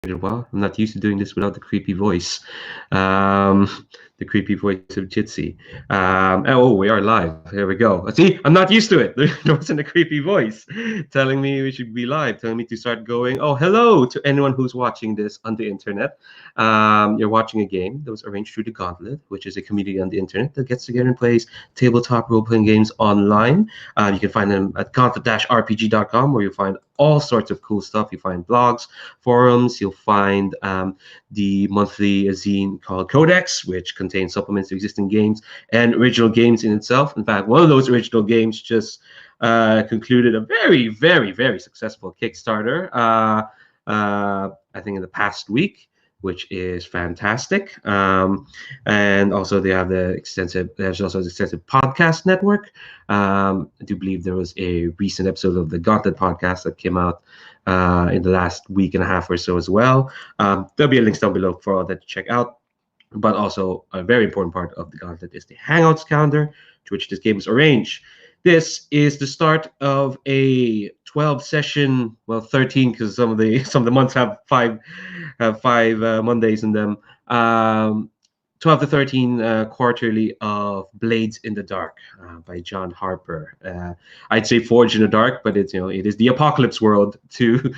a while. I'm not used to doing this without the creepy voice. Um, the creepy voice of Jitsi. Oh, we are live. Here we go. See, I'm not used to it. There wasn't a creepy voice telling me we should be live, telling me to start going. Oh, hello to anyone who's watching this on the internet. You're watching a game that was arranged through the Gauntlet, which is a community on the internet that gets together and plays tabletop role-playing games online. You can find them at gauntlet-rpg.com, where you'll find all sorts of cool stuff. You find blogs, forums. You'll find the monthly zine called Codex, which contains supplements to existing games and original games in itself. In fact, one of those original games just concluded a very, very, very successful Kickstarter, I think in the past week, which is fantastic. And also there's also an extensive podcast network. I do believe there was a recent episode of the Gauntlet podcast that came out in the last week and a half or so as well. There'll be a link down below for all that to check out. But also a very important part of the Gauntlet is the Hangouts calendar, to which this game is arranged. This is the start of a 12 session, well, 13 because some of the months have five Mondays in them. 12 to 13 quarterly of Blades in the Dark by John Harper. I'd say Forge in the Dark, but it is the apocalypse world to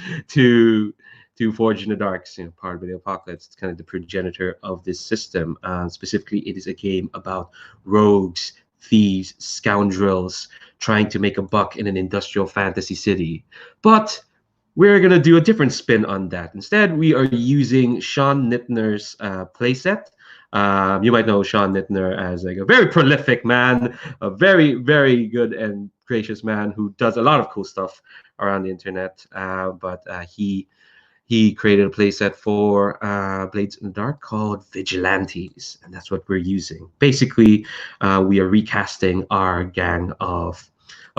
Forge in the Dark, part of the apocalypse. It's kind of the progenitor of this system. Specifically, it is a game about rogues, thieves, scoundrels trying to make a buck in an industrial fantasy city. But we're going to do a different spin on that. Instead, we are using Sean Nittner's playset. You might know Sean Nittner as like a very prolific man, a very, very good and gracious man who does a lot of cool stuff around the internet. But he created a playset for Blades in the Dark called Vigilantes, and that's what we're using. Basically, we are recasting our gang of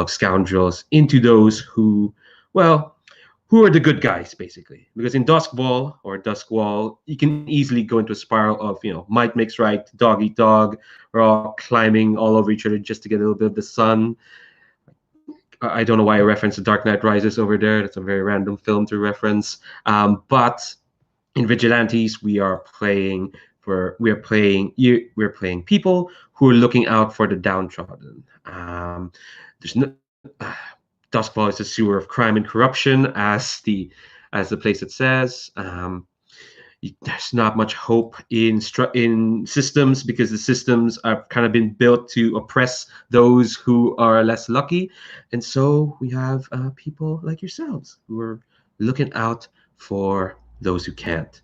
scoundrels into those who are the good guys, basically. Because in Duskwall, you can easily go into a spiral of, might makes right, dog eat dog. We're all climbing all over each other just to get a little bit of the sun. I don't know why I referenced The Dark Knight Rises over there. That's a very random film to reference. But in Vigilantes, we're playing people who are looking out for the downtrodden. Doskvol is a sewer of crime and corruption, as the place it says. There's not much hope in systems, because the systems have kind of been built to oppress those who are less lucky. And so we have people like yourselves who are looking out for those who can't.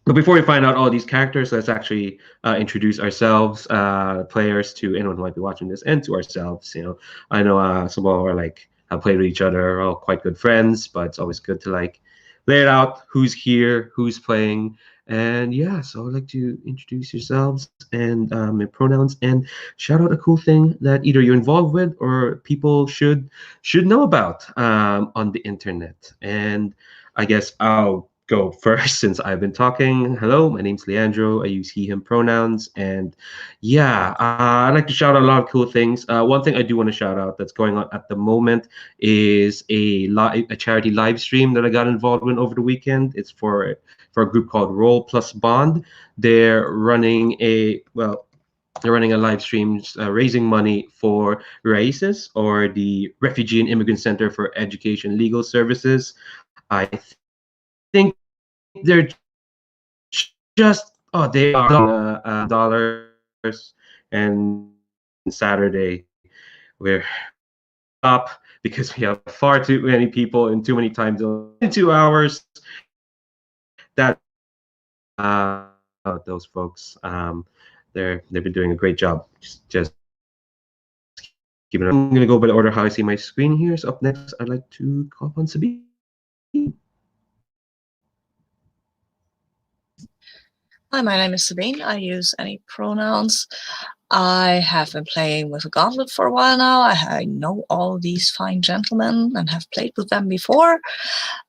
But before we find out all these characters, let's actually introduce ourselves, players, to anyone who might be watching this, and to ourselves. I know some of our have played with each other, all quite good friends, but it's always good to lay it out, who's here, who's playing. And yeah, so I'd like to introduce yourselves and your pronouns, and shout out a cool thing that either you're involved with or people should know about on the internet. And I guess I'll go first since I've been talking. Hello, my name's Leandro. I use he, him pronouns. And yeah, I'd like to shout out a lot of cool things. One thing I do want to shout out that's going on at the moment is a charity live stream that I got involved in over the weekend. It's for a group called Roll Plus Bond. They're running a live stream raising money for RAICES, or the Refugee and Immigrant Center for Education and Legal Services. I think they're they are dollars, and Saturday we're up because we have far too many people in too many time zones in 2 hours. That those folks, they've been doing a great job. Just keep it up. I'm gonna go by the order how I see my screen here. So up next, I'd like to call upon Sabine. Hi, my name is Sabine. I use any pronouns. I have been playing with a Gauntlet for a while now. I know all these fine gentlemen and have played with them before.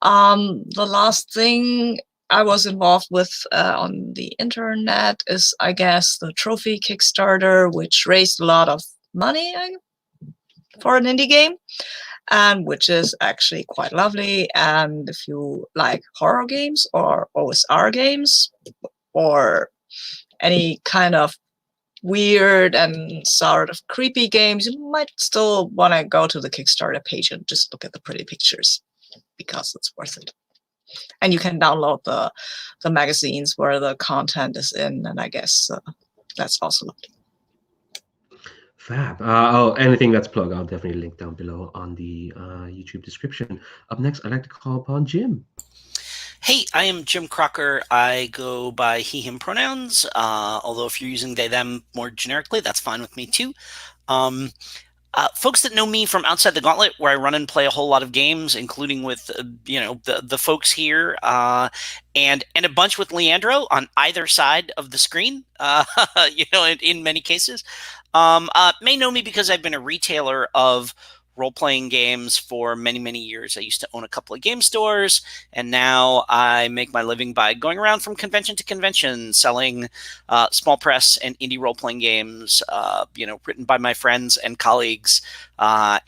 The last thing I was involved with on the internet is, I guess, the trophy Kickstarter, which raised a lot of money for an indie game. and which is actually quite lovely. And if you like horror games or OSR games or any kind of weird and sort of creepy games, you might still want to go to the Kickstarter page and just look at the pretty pictures, because it's worth it. And you can download the magazines where the content is in, and I guess that's also lovely. Fab. Anything that's plugged, I'll definitely link down below on the YouTube description. Up next, I'd like to call upon Jim. Hey, I am Jim Crocker. I go by he, him pronouns, although if you're using they, them more generically, that's fine with me too. Folks that know me from outside the gauntlet, where I run and play a whole lot of games, including with the folks here, and a bunch with Leandro on either side of the screen. In many cases, may know me because I've been a retailer of role-playing games for many, many years. I used to own a couple of game stores, and now I make my living by going around from convention to convention, selling small press and indie role-playing games, written by my friends and colleagues. I'm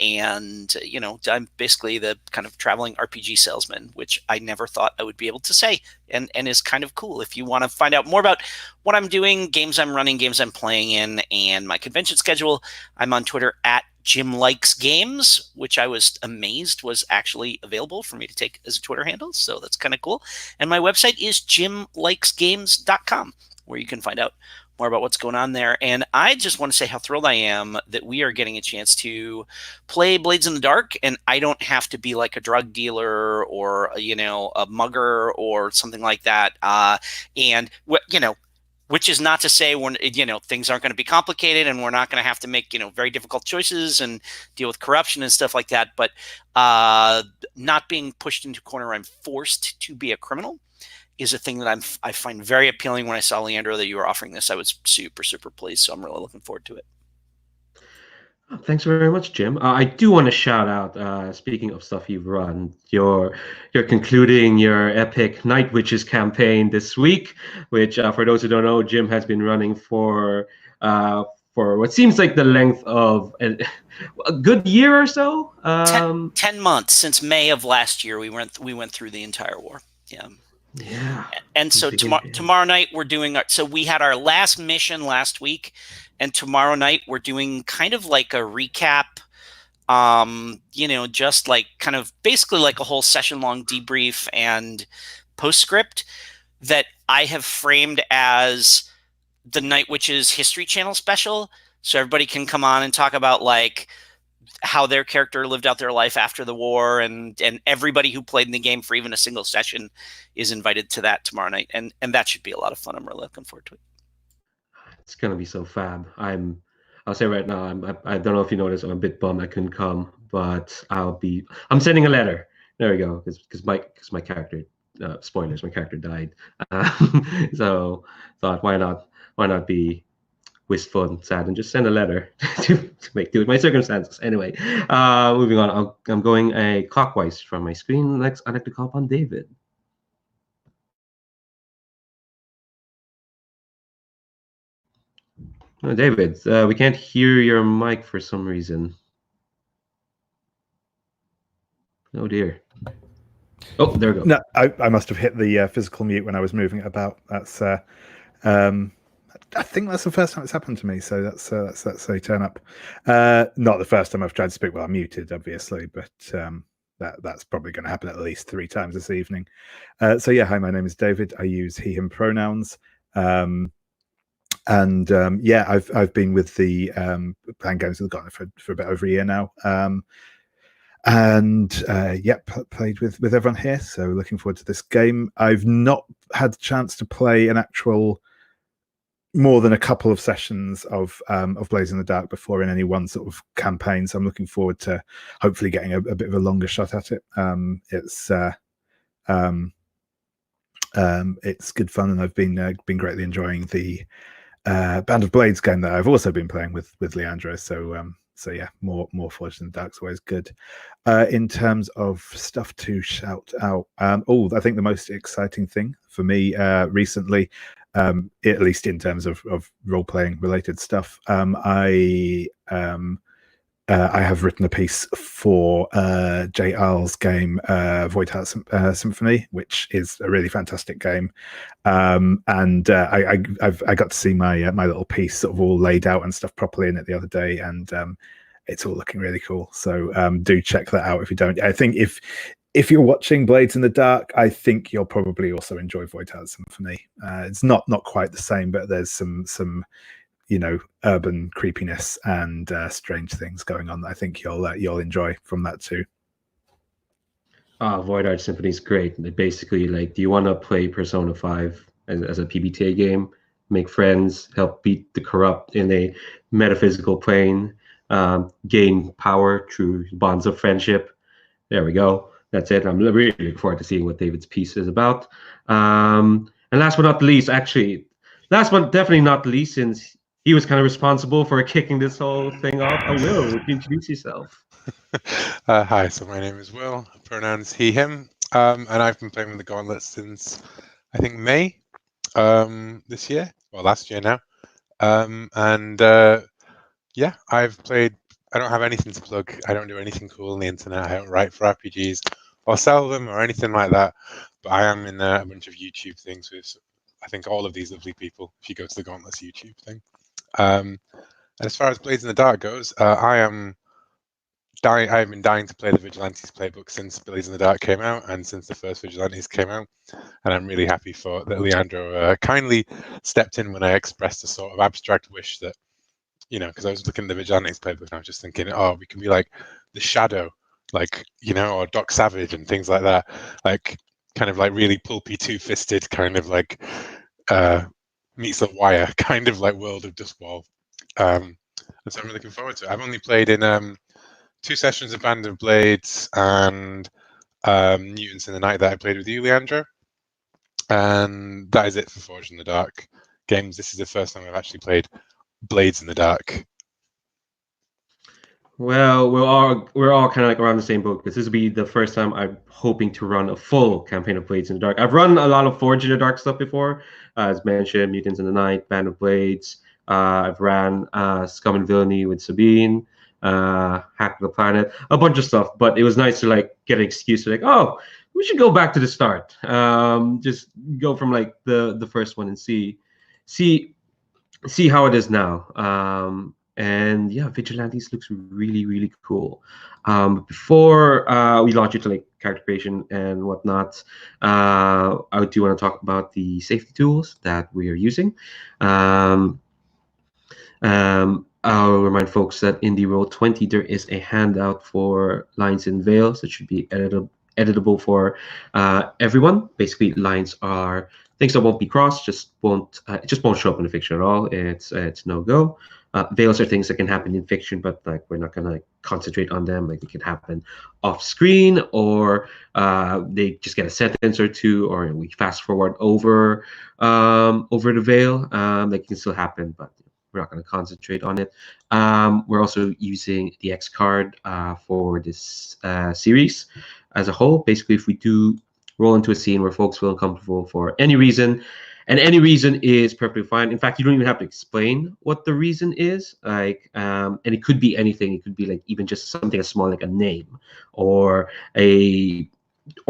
basically the kind of traveling RPG salesman, which I never thought I would be able to say, and is kind of cool. If you want to find out more about what I'm doing, games I'm running, games I'm playing in, and my convention schedule, I'm on Twitter at Jim Likes Games, which I was amazed was actually available for me to take as a Twitter handle. So that's kind of cool. And my website is jimlikesgames.com, where you can find out more about what's going on there. And I just want to say how thrilled I am that we are getting a chance to play Blades in the Dark, and I don't have to be like a drug dealer or, a mugger or something like that. Which is not to say when things aren't going to be complicated and we're not going to have to make very difficult choices and deal with corruption and stuff like that. But not being pushed into a corner, I'm forced to be a criminal, is a thing that I find very appealing. When I saw, Leandro, that you were offering this, I was super, super pleased. So I'm really looking forward to it. Thanks very much, Jim. I do want to shout out, speaking of stuff you've run, you're concluding your epic Night Witches campaign this week, which, for those who don't know, Jim has been running for what seems like the length of a good year or so. 10 months since May of last year. We went through the entire war. Yeah. Yeah. And so tomorrow night we're doing so we had our last mission last week, and tomorrow night we're doing kind of like a recap, just like kind of basically like a whole session long debrief and postscript that I have framed as the Night Witches History Channel special. So everybody can come on and talk about like how their character lived out their life after the war, and everybody who played in the game for even a single session is invited to that tomorrow night. And that should be a lot of fun. I'm really looking forward to it. It's going to be so fab. I'll say right now, I don't know if you noticed, I'm a bit bummed I couldn't come, but I'm sending a letter. There we go. Because my character, spoilers, my character died. So thought, why not be wistful and sad and just send a letter to make do with my circumstances. Anyway, moving on. I'm going clockwise from my screen. Next, I'd like to call upon David. Oh, David, we can't hear your mic for some reason. Oh dear. Oh, there we go. No, I must have hit the physical mute when I was moving it about. That's I think that's the first time it's happened to me. So that's a turn up. Not the first time I've tried to speak while I'm muted, obviously, but that's probably going to happen at least 3 times this evening. So yeah, hi, my name is David. I use he/him pronouns. I've been with the playing games of the Gauntlet for a bit over a year now. Played with everyone here, so looking forward to this game. I've not had the chance to play an actual more than a couple of sessions of Blades in the Dark before in any one sort of campaign, so I'm looking forward to hopefully getting a bit of a longer shot at it. It's good fun, and I've been greatly enjoying the Band of Blades game that I've also been playing with Leandro. So yeah, more Forged in the Dark's always good. In terms of stuff to shout out, I think the most exciting thing for me recently, at least in terms of role-playing related stuff, I I have written a piece for J. Isles' game Void Heart Symphony, which is a really fantastic game. And I got to see my my little piece sort of all laid out and stuff properly in it the other day, and it's all looking really cool. So do check that out if you don't. I think if you're watching Blades in the Dark, I think you'll probably also enjoy Void Heart Symphony. It's not quite the same, but there's some urban creepiness and strange things going on that I think you'll enjoy from that too. Void Art Symphony is great. They basically, like, do you want to play Persona 5 as a PBTA game, make friends, help beat the corrupt in a metaphysical plane, gain power through bonds of friendship? There we go. That's it. I'm really looking forward to seeing what David's piece is about. And last but not least, definitely not least, since he was kind of responsible for kicking this whole thing off. Will, would you introduce yourself? Hi, so my name is Will, pronouns he, him, and I've been playing with the Gauntlet since, I think, May this year, or last year now. Yeah, I've played, I don't have anything to plug, I don't do anything cool on the internet, I don't write for RPGs or sell them or anything like that, but I am in a bunch of YouTube things with, I think, all of these lovely people, if you go to the Gauntlet's YouTube thing. And as far as Blades in the Dark goes, I've been dying to play the Vigilantes playbook since Blades in the Dark came out and since the first Vigilantes came out, and I'm really happy that Leandro kindly stepped in when I expressed a sort of abstract wish that, because I was looking at the Vigilantes playbook and I was just thinking, oh, we can be like the Shadow, like, or Doc Savage and things like that, like kind of like really pulpy, two-fisted kind of like meets the wire kind of like world of Duskwall. And so I'm really looking forward to it. I've only played in 2 sessions of Band of Blades and Mutants in the Night that I played with you, Leandro. And that is it for Forged in the Dark games. This is the first time I've actually played Blades in the Dark. Well, we're all kind of like around the same boat, because this will be the first time I'm hoping to run a full campaign of Blades in the Dark. I've run a lot of Forge in the Dark stuff before, as mentioned, Mutants in the Night, Band of Blades. I've ran Scum and Villainy with Sabine, Hack the Planet, a bunch of stuff. But it was nice to like get an excuse to like, oh, we should go back to the start. Just go from like the first one and see how it is now. And yeah, Vigilantes looks really, really cool. Before we launch into like character creation and whatnot, I do want to talk about the safety tools that we are using. I'll remind folks that in the Roll20 there is a handout for lines and veils that should be editable for everyone. Basically, lines are things that won't be crossed, it just won't show up in the fiction at all. It's no go. Veils are things that can happen in fiction, but like we're not gonna concentrate on them. Like they can happen off screen, or they just get a sentence or two, or we fast forward over the veil. That can still happen, but we're not going to concentrate on it. We're also using the X card for this series as a whole. Basically, if we do roll into a scene where folks feel uncomfortable for any reason, and any reason is perfectly fine. In fact, you don't even have to explain what the reason is. Like, and it could be anything. It could be like even just something as small like a name, or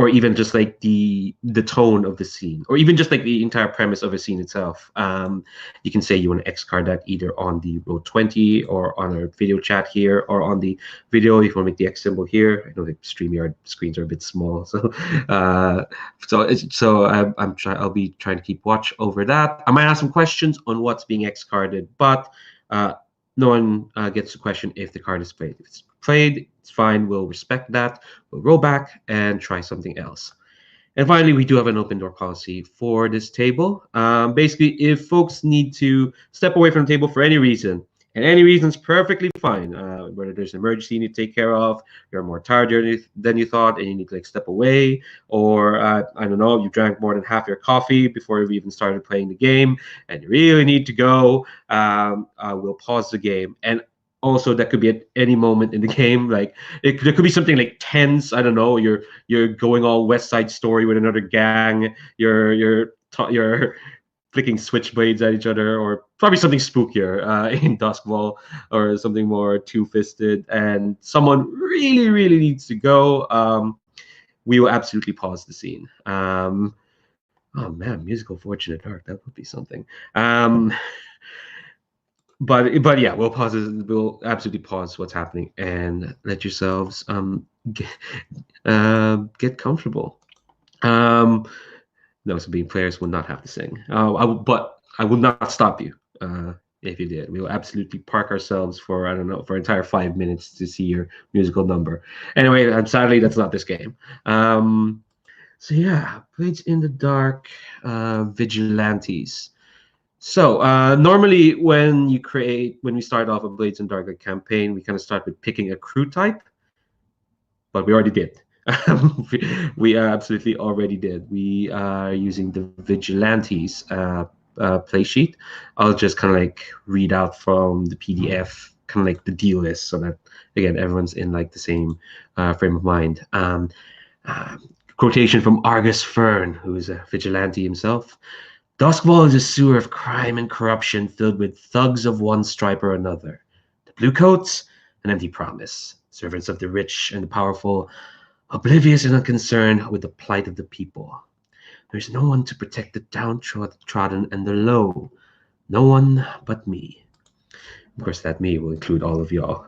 even just like the tone of the scene, or even just like the entire premise of a scene itself. You can say you want to X card that either on the Roll20 or on our video chat here, or on the video if you want to make the X symbol here. I know the StreamYard screens are a bit small, so I'll be trying to keep watch over that. I might ask some questions on what's being X carded, but no one gets to question if the card is played. If it's played, it's fine. We'll respect that. We'll roll back and try something else. And finally, we do have an open door policy for this table. Basically, if folks need to step away from the table for any reason, and any reason is perfectly fine, whether there's an emergency you need to take care of, you're more tired than you thought, and you need to like step away, or I don't know, you drank more than half your coffee before we even started playing the game, and you really need to go, we'll pause the game. And also, that could be at any moment in the game. Like there could be something like tense. I don't know. You're going all West Side Story with another gang. You're flicking switchblades at each other, or probably something spookier in Duskwall, or something more two-fisted, and someone really, really needs to go, we will absolutely pause the scene. Oh man, musical Fortunate Dark, that would be something. But yeah, we'll pause. We'll absolutely pause what's happening and let yourselves get comfortable. No, so being players will not have to sing. But I will not stop you if you did. We will absolutely park ourselves for, I don't know, for an entire 5 minutes to see your musical number. Anyway, sadly, that's not this game. So yeah, Blades in the Dark, Vigilantes. So normally when we start off a Blades in Dark campaign, we kind of start with picking a crew type, but we already did. We absolutely already did. We are using the Vigilantes play sheet. I'll just kind of like read out from the PDF, kind of like the deal list, so that again everyone's in like the same frame of mind. Quotation from Argus Fern, who is a vigilante himself. Doskvol is a sewer of crime and corruption filled with thugs of one stripe or another. The Bluecoats, an empty promise. Servants of the rich and the powerful, oblivious and unconcerned with the plight of the people. There is no one to protect the downtrodden and the low. No one but me. Of course, that me will include all of y'all.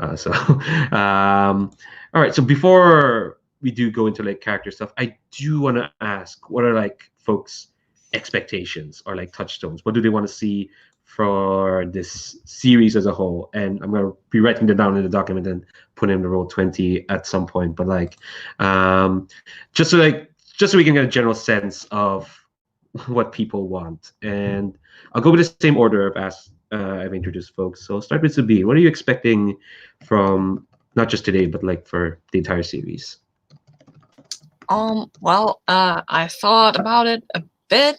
All right. So before we do go into like character stuff, I do want to ask, what are like folks' expectations or like touchstones? What do they want to see for this series as a whole? And I'm going to be writing them down in the document and put in the Roll20 at some point. But like, just so we can get a general sense of what people want. And I'll go with the same order I've introduced folks. So I'll start with Sabine. What are you expecting from not just today, but like for the entire series? Well, I thought about it a bit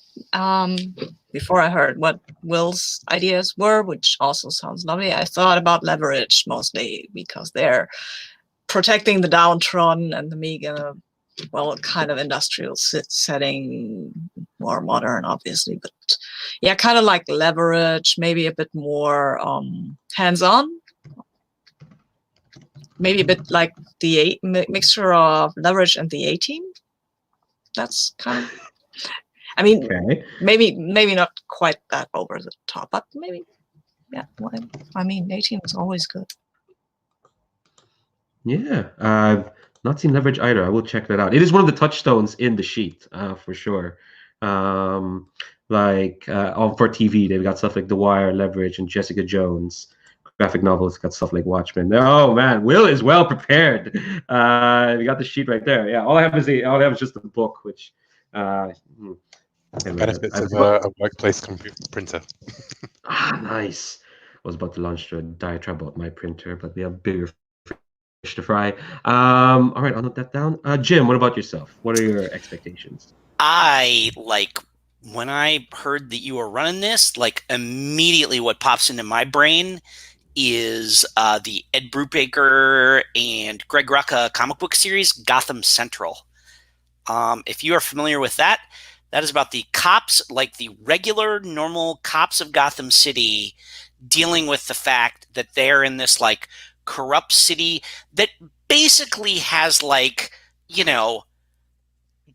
before I heard what Will's ideas were, which also sounds lovely. I thought about leverage mostly because they're protecting the downtrodden and the meek in a, well, kind of industrial setting, more modern, obviously, but yeah, kind of like leverage, maybe a bit more hands-on. Maybe a bit like the mixture of leverage and the A-team. That's kind of, I mean, okay. maybe not quite that over the top, but maybe, yeah. Well, I mean, A-team is always good. Yeah, I've not seen leverage either. I will check that out. It is one of the touchstones in the sheet, for sure. Like for TV, they've got stuff like The Wire, Leverage, and Jessica Jones. Graphic novels got stuff like Watchmen. Oh man, Will is well prepared. We got the sheet right there. Yeah, all I have is just the book, which benefits of a workplace printer. Nice. I was about to launch a diatribe about my printer, but we have bigger fish to fry. All right, I'll note that down. Jim, what about yourself? What are your expectations? When I heard that you were running this, like immediately what pops into my brain is the Ed Brubaker and Greg Rucka comic book series, Gotham Central. If you are familiar with that, that is about the cops, like the regular, normal cops of Gotham City, dealing with the fact that they're in this like corrupt city that basically has like, you know,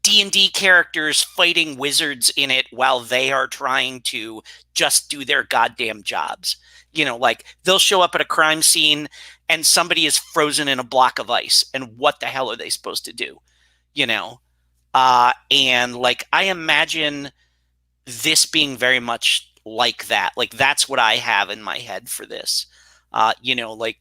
D&D characters fighting wizards in it while they are trying to just do their goddamn jobs. You know, like they'll show up at a crime scene and somebody is frozen in a block of ice. And what the hell are they supposed to do? You know? And like, I imagine this being very much like that. Like, that's what I have in my head for this. You know, you know, like,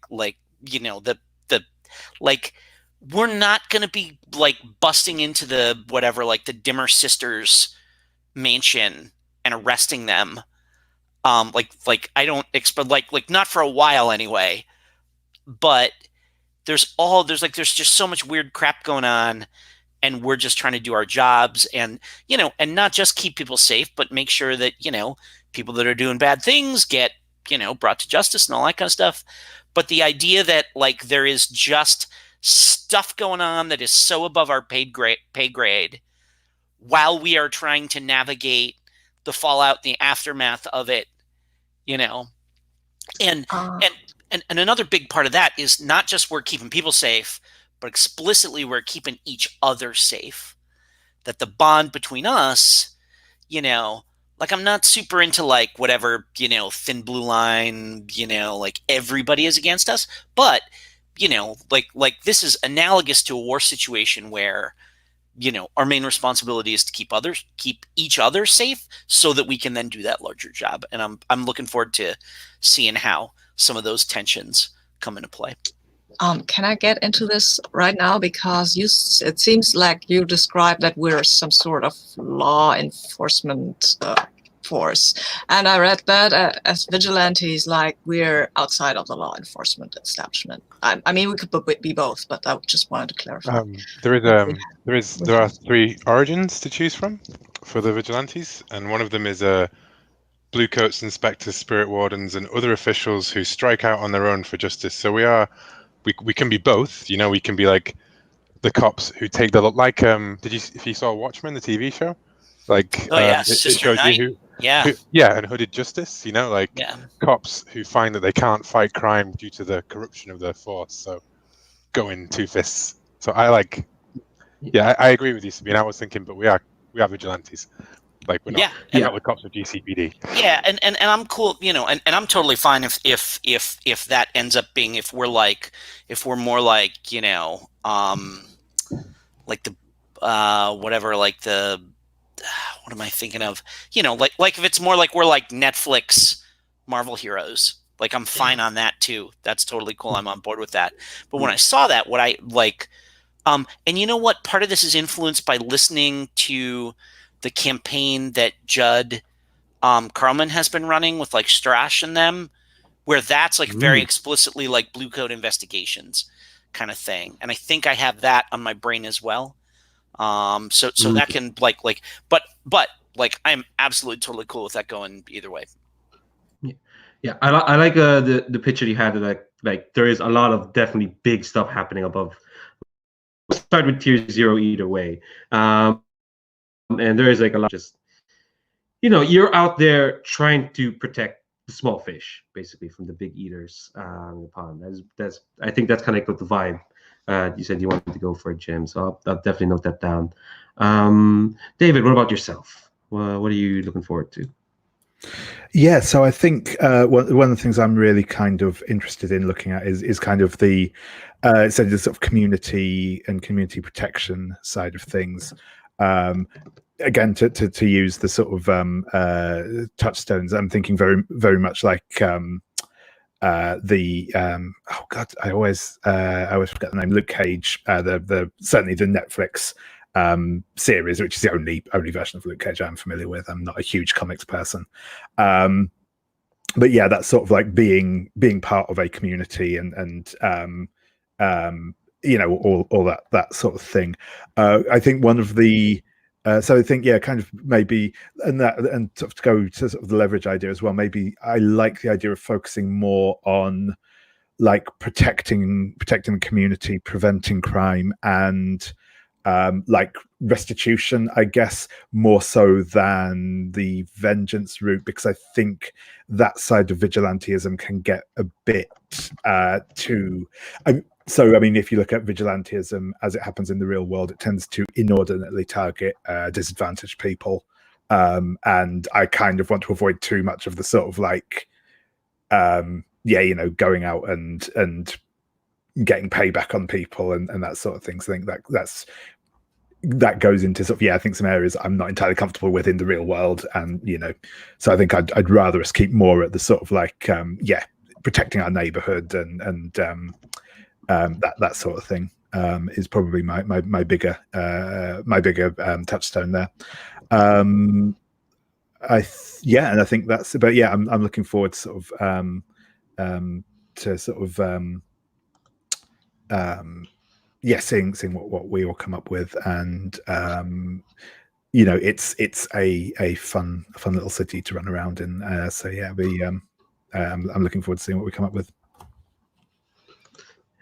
we're not going to be like busting into the whatever, like the Dimmer sisters mansion and arresting them. Like I don't expect like not for a while anyway, but there's just so much weird crap going on, and we're just trying to do our jobs and, you know, and not just keep people safe, but make sure that, you know, people that are doing bad things get, you know, brought to justice and all that kind of stuff. But the idea that like there is just stuff going on that is so above our pay grade while we are trying to navigate the fallout, the aftermath of it, you know. And another big part of that is not just we're keeping people safe, but explicitly we're keeping each other safe. That the bond between us, you know, like I'm not super into like whatever, you know, thin blue line, you know, like everybody is against us, but you know, like this is analogous to a war situation where, you know, our main responsibility is to keep each other safe so that we can then do that larger job. And I'm looking forward to seeing how some of those tensions come into play. Can I get into this right now? Because it seems like you described that we're some sort of law enforcement force. And I read that as vigilantes, like we're outside of the law enforcement establishment. I mean, we could be both, but I just wanted to clarify. There are 3 origins to choose from for the vigilantes, and one of them is bluecoats, inspectors, spirit wardens, and other officials who strike out on their own for justice. So we can be both. You know, we can be like the cops who take the like. If you saw Watchmen, the TV show, like it shows you who and Hooded Justice. You know, like cops who find that they can't fight crime due to the corruption of their force, so go in two fists. So I agree with you, Sabine. I was thinking, but we are vigilantes. Like we're not the cops of GCPD. Yeah, and I'm cool, you know, and I'm totally fine if that ends up being if we're more like, you know, like the whatever, like the what am I thinking of? You know, like if it's more like we're like Netflix Marvel heroes, like I'm fine on that too. That's totally cool. I'm on board with that. But when I saw that, what I like, and you know what? Part of this is influenced by listening to the campaign that Judd Carlman has been running with like Strash and them, where that's like very explicitly like blue coat investigations kind of thing. And I think I have that on my brain as well. So that can but like I'm absolutely totally cool with that going either way. Yeah, I like the picture you had of like there is a lot of definitely big stuff happening above. We'll start with tier 0 either way. And there is like a lot, just, you know, you're out there trying to protect the small fish, basically, from the big eaters in the pond. I think that's kind of like the vibe. You said you wanted to go for a Jim, so I'll definitely note that down. David, what about yourself? What are you looking forward to? Yeah, so I think one of the things I'm really kind of interested in looking at is kind of the sort of community and community protection side of things. Again, to use the sort of touchstones, I'm thinking very much like oh god, I always forget the name. Luke Cage, certainly the Netflix series, which is the only version of Luke Cage I'm familiar with. I'm not a huge comics person, but yeah, that's sort of like being part of a community and you know, all that sort of thing. I think one of the so I think kind of maybe and sort of to go to sort of the leverage idea as well. Maybe I like the idea of focusing more on like protecting the community, preventing crime, and like restitution, I guess, more so than the vengeance route, because I think that side of vigilantism can get a bit too. So, I mean, if you look at vigilantism as it happens in the real world, it tends to inordinately target disadvantaged people. And I kind of want to avoid too much of the sort of like, you know, going out and getting payback on people and that sort of thing. So I think that goes into sort of, I think some areas I'm not entirely comfortable with in the real world. And, you know, so I think I'd rather us keep more at the sort of like, protecting our neighborhood and that sort of thing is probably my bigger touchstone there. And I think that's about. Yeah, I'm looking forward to sort of seeing what we all come up with, and you know, it's a fun little city to run around in. So yeah, I'm looking forward to seeing what we come up with.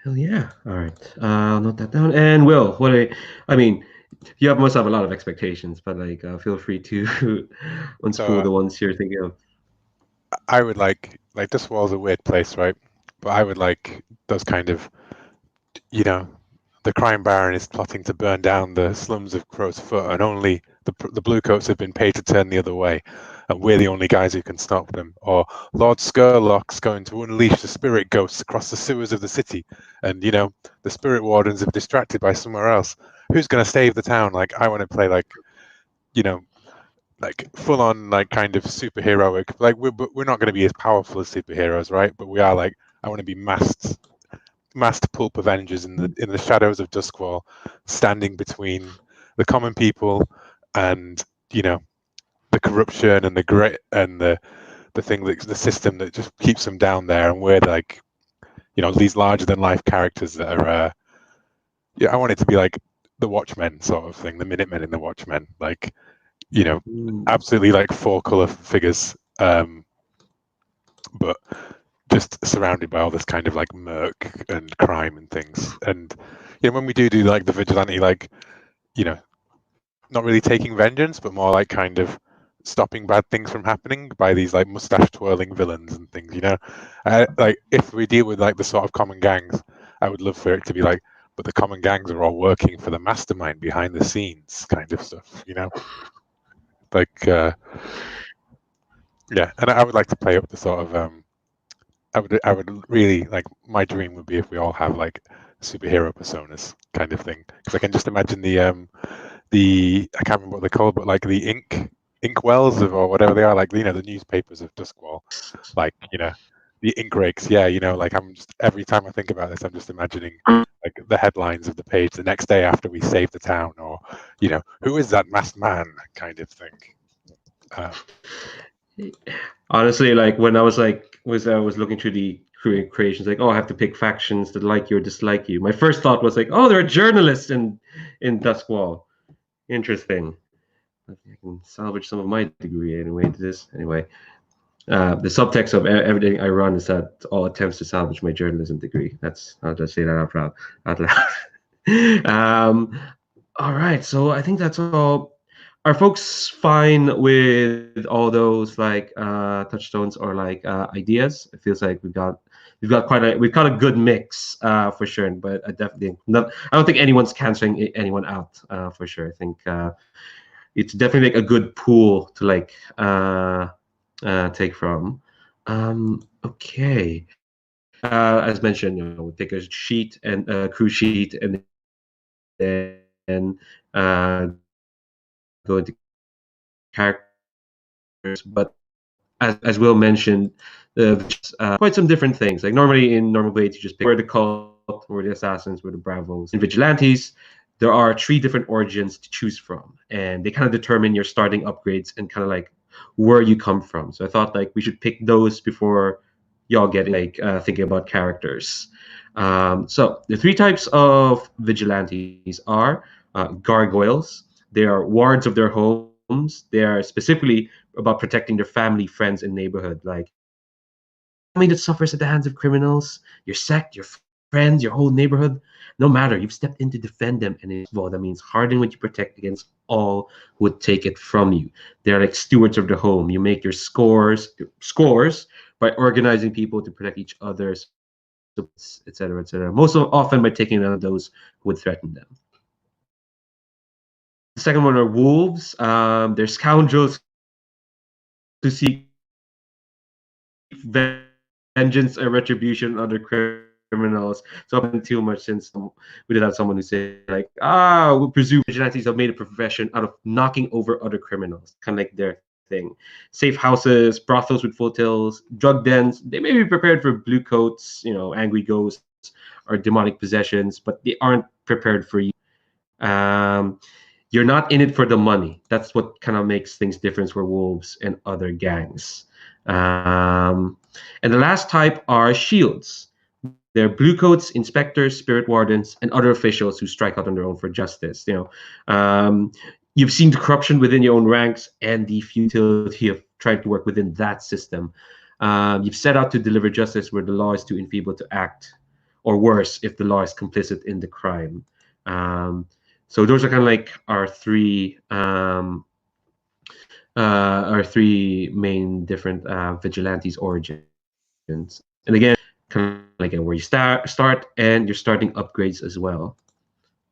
Hell yeah! All right, I'll note that down. And Will, I mean, You must have a lot of expectations, but like, feel free to unspool the ones you're thinking of. I would like Duskwall's a weird place, right? But I would like those kind of, you know, the crime baron is plotting to burn down the slums of Crow's Foot, and only the bluecoats have been paid to turn the other way, and we're the only guys who can stop them. Or Lord Skurlock's going to unleash the spirit ghosts across the sewers of the city, and you know the spirit wardens have distracted by somewhere else. Who's going to save the town? Like I want to play like, you know, like full on like kind of superheroic. Like we're not going to be as powerful as superheroes, right? But we are like I want to be masked pulp Avengers in the shadows of Duskwall, standing between the common people and you know the corruption and the grit and the thing that the system that just keeps them down there, and we're like you know these larger than life characters that are yeah, I want it to be like the Watchmen sort of thing, the Minutemen in the Watchmen, like you know absolutely like four color figures, but just surrounded by all this kind of like murk and crime and things. And you know, when we do like the vigilante, like you know, not really taking vengeance, but more like kind of stopping bad things from happening by these like mustache twirling villains and things. You know, like if we deal with like the sort of common gangs, I would love for it to be like, but the common gangs are all working for the mastermind behind the scenes, kind of stuff. You know, like yeah, and I would like to play up the sort of I would really like my dream would be if we all have like superhero personas kind of thing, because I can just imagine the I can't remember what they're called, but like the ink wells or whatever they are, like you know the newspapers of Duskwall, like you know the ink rakes. Yeah, you know, like I'm just every time I think about this, I'm just imagining like the headlines of the page the next day after we save the town, or you know who is that masked man kind of thing. Honestly, like when I was looking through the creations, like, oh, I have to pick factions that like you or dislike you. My first thought was like, oh, there are journalists in Duskwall. Interesting. I can salvage some of my degree anyway to this. Anyway, the subtext of everything I run is that all attempts to salvage my journalism degree. I'll just say that out loud. All right, so I think that's all. Are folks fine with all those like touchstones or like ideas? It feels like we've got a good mix for sure. But I definitely not. I don't think anyone's canceling anyone out for sure. I think it's definitely like a good pool to like take from. Okay. As mentioned, you know, we take a sheet and a crew sheet, and then go into characters. But as Will mentioned, quite some different things. Like normally in normal blades, you just pick where the cult, where the assassins, where the bravos. In vigilantes, there are 3 different origins to choose from, and they kind of determine your starting upgrades and kind of like where you come from. So I thought like we should pick those before y'all get like thinking about characters. So the 3 types of vigilantes are gargoyles. They are wards of their homes. They are specifically about protecting their family, friends, and neighborhood. Like family that suffers at the hands of criminals, your sect, your friends, your whole neighborhood, no matter, you've stepped in to defend them. And well, that means harden what you protect against all who would take it from you. They're like stewards of the home. You make your scores by organizing people to protect each other, etc., etc. Most often by taking out those who would threaten them. The second one are wolves. They're scoundrels who seek vengeance or retribution on other criminals. So I've been too much since we did have someone who said like, we presume vigilantes have made a profession out of knocking over other criminals, kind of like their thing. Safe houses, brothels with full tills, drug dens. They may be prepared for blue coats, you know, angry ghosts or demonic possessions, but they aren't prepared for you. You're not in it for the money. That's what kind of makes things different for wolves and other gangs. And the last type are shields. They're bluecoats, inspectors, spirit wardens, and other officials who strike out on their own for justice. You know, you've seen the corruption within your own ranks and the futility of trying to work within that system. You've set out to deliver justice where the law is too enfeebled to act, or worse, if the law is complicit in the crime. So those are kind of like our three main different Vigilantes origins. And again, kind of like where you start, and you're starting upgrades as well.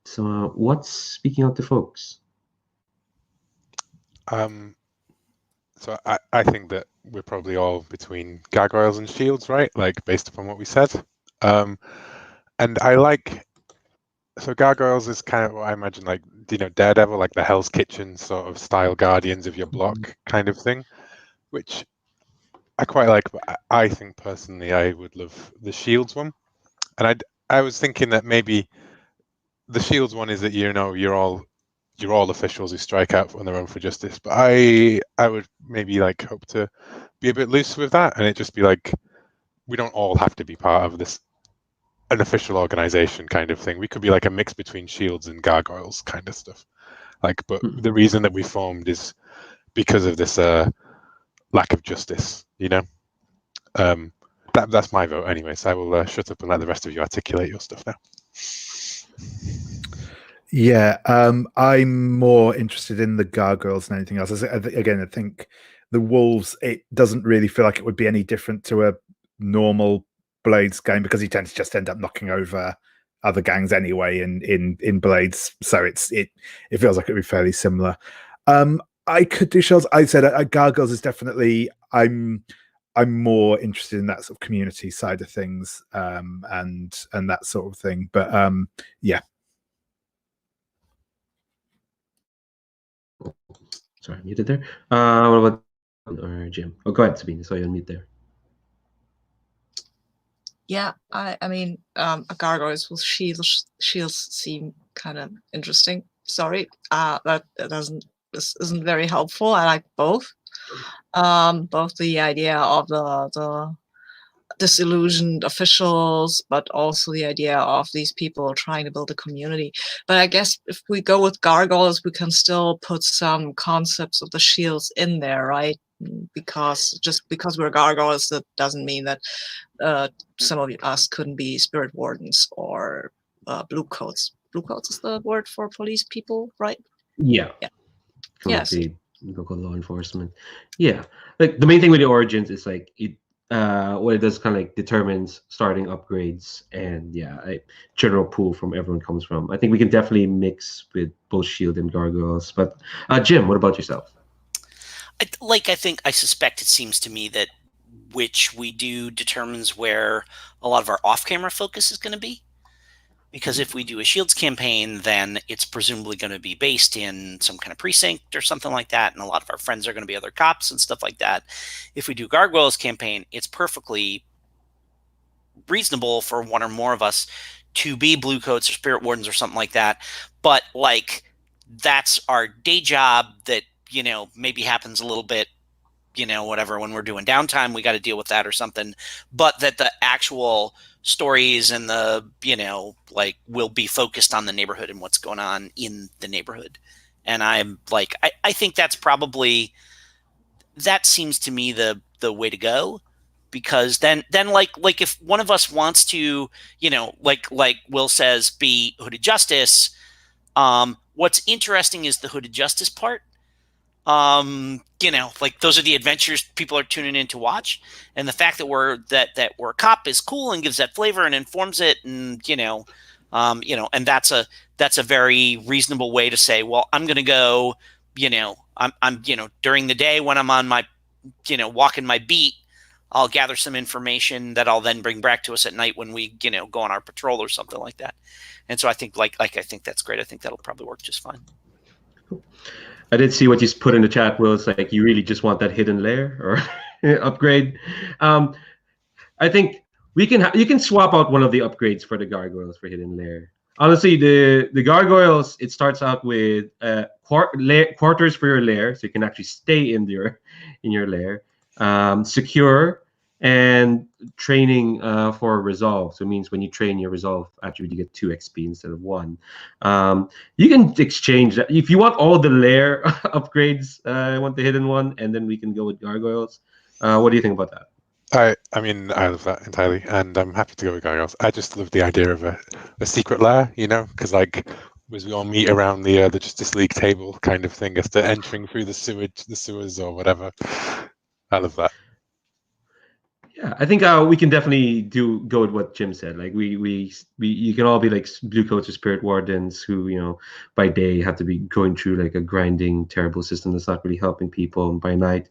So what's speaking out to folks? So I think that we're probably all between gargoyles and shields, right? Like based upon what we said. And I like, so gargoyles is kind of what I imagine, like, Daredevil, like the Hell's Kitchen sort of style guardians of your block kind of thing, which I quite like. But I think personally I would love the shields one. And I was thinking that maybe the shields one is that you're all officials who strike out on their own for justice. But I would maybe like hope to be a bit loose with that, and it just be like, we don't all have to be part of an official organization kind of thing. We could be like a mix between shields and gargoyles kind of stuff. Like, but the reason that we formed is because of this lack of justice, That's my vote anyway, so I will shut up and let the rest of you articulate your stuff now. Yeah, I'm more interested in the gargoyles than anything else. Again, I think the wolves, it doesn't really feel like it would be any different to a normal Blades game, because you tend to just end up knocking over other gangs anyway in Blades, so it feels like it'd be fairly similar. I could do shells. I said gargoyles is definitely, I'm more interested in that sort of community side of things, and that sort of thing. But yeah. Sorry, I muted there. What about Jim? Oh, go ahead, Sabine. So you unmute there. Yeah, I mean, gargoyles with shields seem kind of interesting. Sorry, this isn't very helpful. I like both. Both the idea of the disillusioned officials, but also the idea of these people trying to build a community. But I guess if we go with gargoyles, we can still put some concepts of the shields in there, right? Because just because we're gargoyles, that doesn't mean that some of us couldn't be spirit wardens or blue coats. Blue coats is the word for police people, right? Yeah. Yes. The local law enforcement. Yeah. Like the main thing with the origins is like what it does kind of like determines starting upgrades, and a general pool from everyone comes from. I think we can definitely mix with both shield and gargoyles. But Jim, what about yourself? I suspect it seems to me that which we do determines where a lot of our off-camera focus is going to be. Because if we do a shields campaign, then it's presumably going to be based in some kind of precinct or something like that, and a lot of our friends are going to be other cops and stuff like that. If we do gargoyles campaign, it's perfectly reasonable for one or more of us to be blue coats or spirit wardens or something like that. But like, that's our day job that, maybe happens a little bit, whatever, when we're doing downtime, we got to deal with that or something. But that the actual stories and the, will be focused on the neighborhood and what's going on in the neighborhood. And I'm like, I think that's probably, that seems to me the way to go. Because then like if one of us wants to, like Will says, be Hooded Justice, what's interesting is the Hooded Justice part. Like those are the adventures people are tuning in to watch, and the fact that we're a cop is cool and gives that flavor and informs it, and and that's a very reasonable way to say, well, I'm going to go, I'm during the day when I'm on my, walking my beat, I'll gather some information that I'll then bring back to us at night when we, go on our patrol or something like that. And so I think I think that's great. I think that'll probably work just fine. Cool. I did see what you put in the chat, Will. It's like you really just want that hidden layer or upgrade. I think you can swap out one of the upgrades for the gargoyles for hidden layer. Honestly, the gargoyles, it starts out with quarters for your lair, so you can actually stay in your lair. Secure, and training for resolve. So it means when you train your resolve attribute, you get 2 XP instead of 1. You can exchange that if you want all the lair upgrades. I want the hidden one, and then we can go with gargoyles. What do you think about that? I mean, I love that entirely, and I'm happy to go with gargoyles. I just love the idea of a secret lair, because like was we all meet around the Justice League table kind of thing as they're entering through the sewers or whatever. I love that. Yeah, I think we can definitely go with what Jim said. Like we you can all be like blue coats or spirit wardens who, you know, by day have to be going through like a grinding, terrible system that's not really helping people, and by night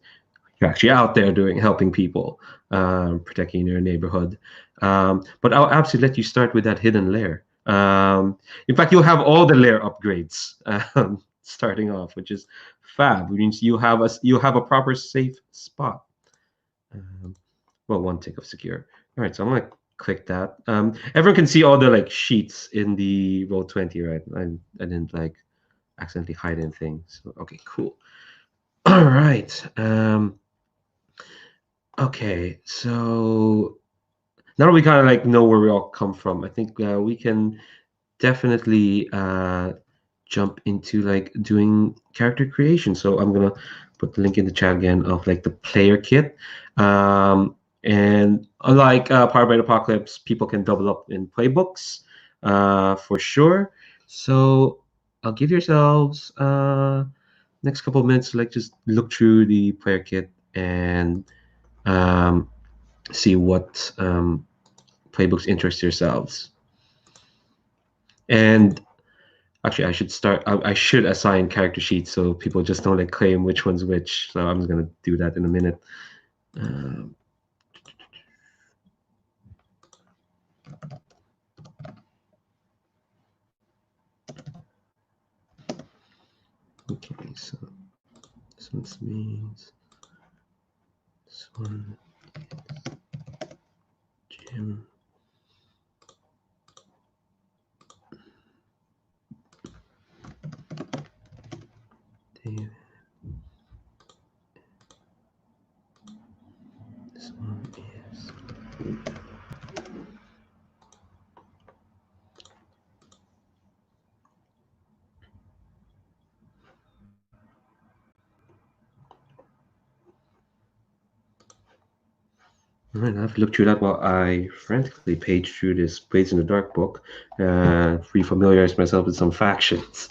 you're actually out there helping people, protecting your neighborhood. But I'll absolutely let you start with that hidden lair. In fact, you'll have all the lair upgrades starting off, which is fab. Which means you have a proper safe spot. Well, one tick of secure. All right, so I'm gonna click that. Everyone can see all the like sheets in the Roll20, right? I didn't like accidentally hide anything. So okay, cool. All right. Okay, so now that we kind of like know where we all come from, I think we can definitely jump into like doing character creation. So I'm gonna put the link in the chat again of like the player kit. And unlike Powered by the Apocalypse, people can double up in playbooks for sure. So I'll give yourselves next couple of minutes to like just look through the player kit and see what playbooks interest yourselves. And actually, I should start. I should assign character sheets so people just don't like claim which one's which. So I'm just gonna do that in a minute. Okay, so this one's me. This one is Jim. David. This one is all right. I've looked through that while I frantically page through this Blades in the Dark book, refamiliarize myself with some factions.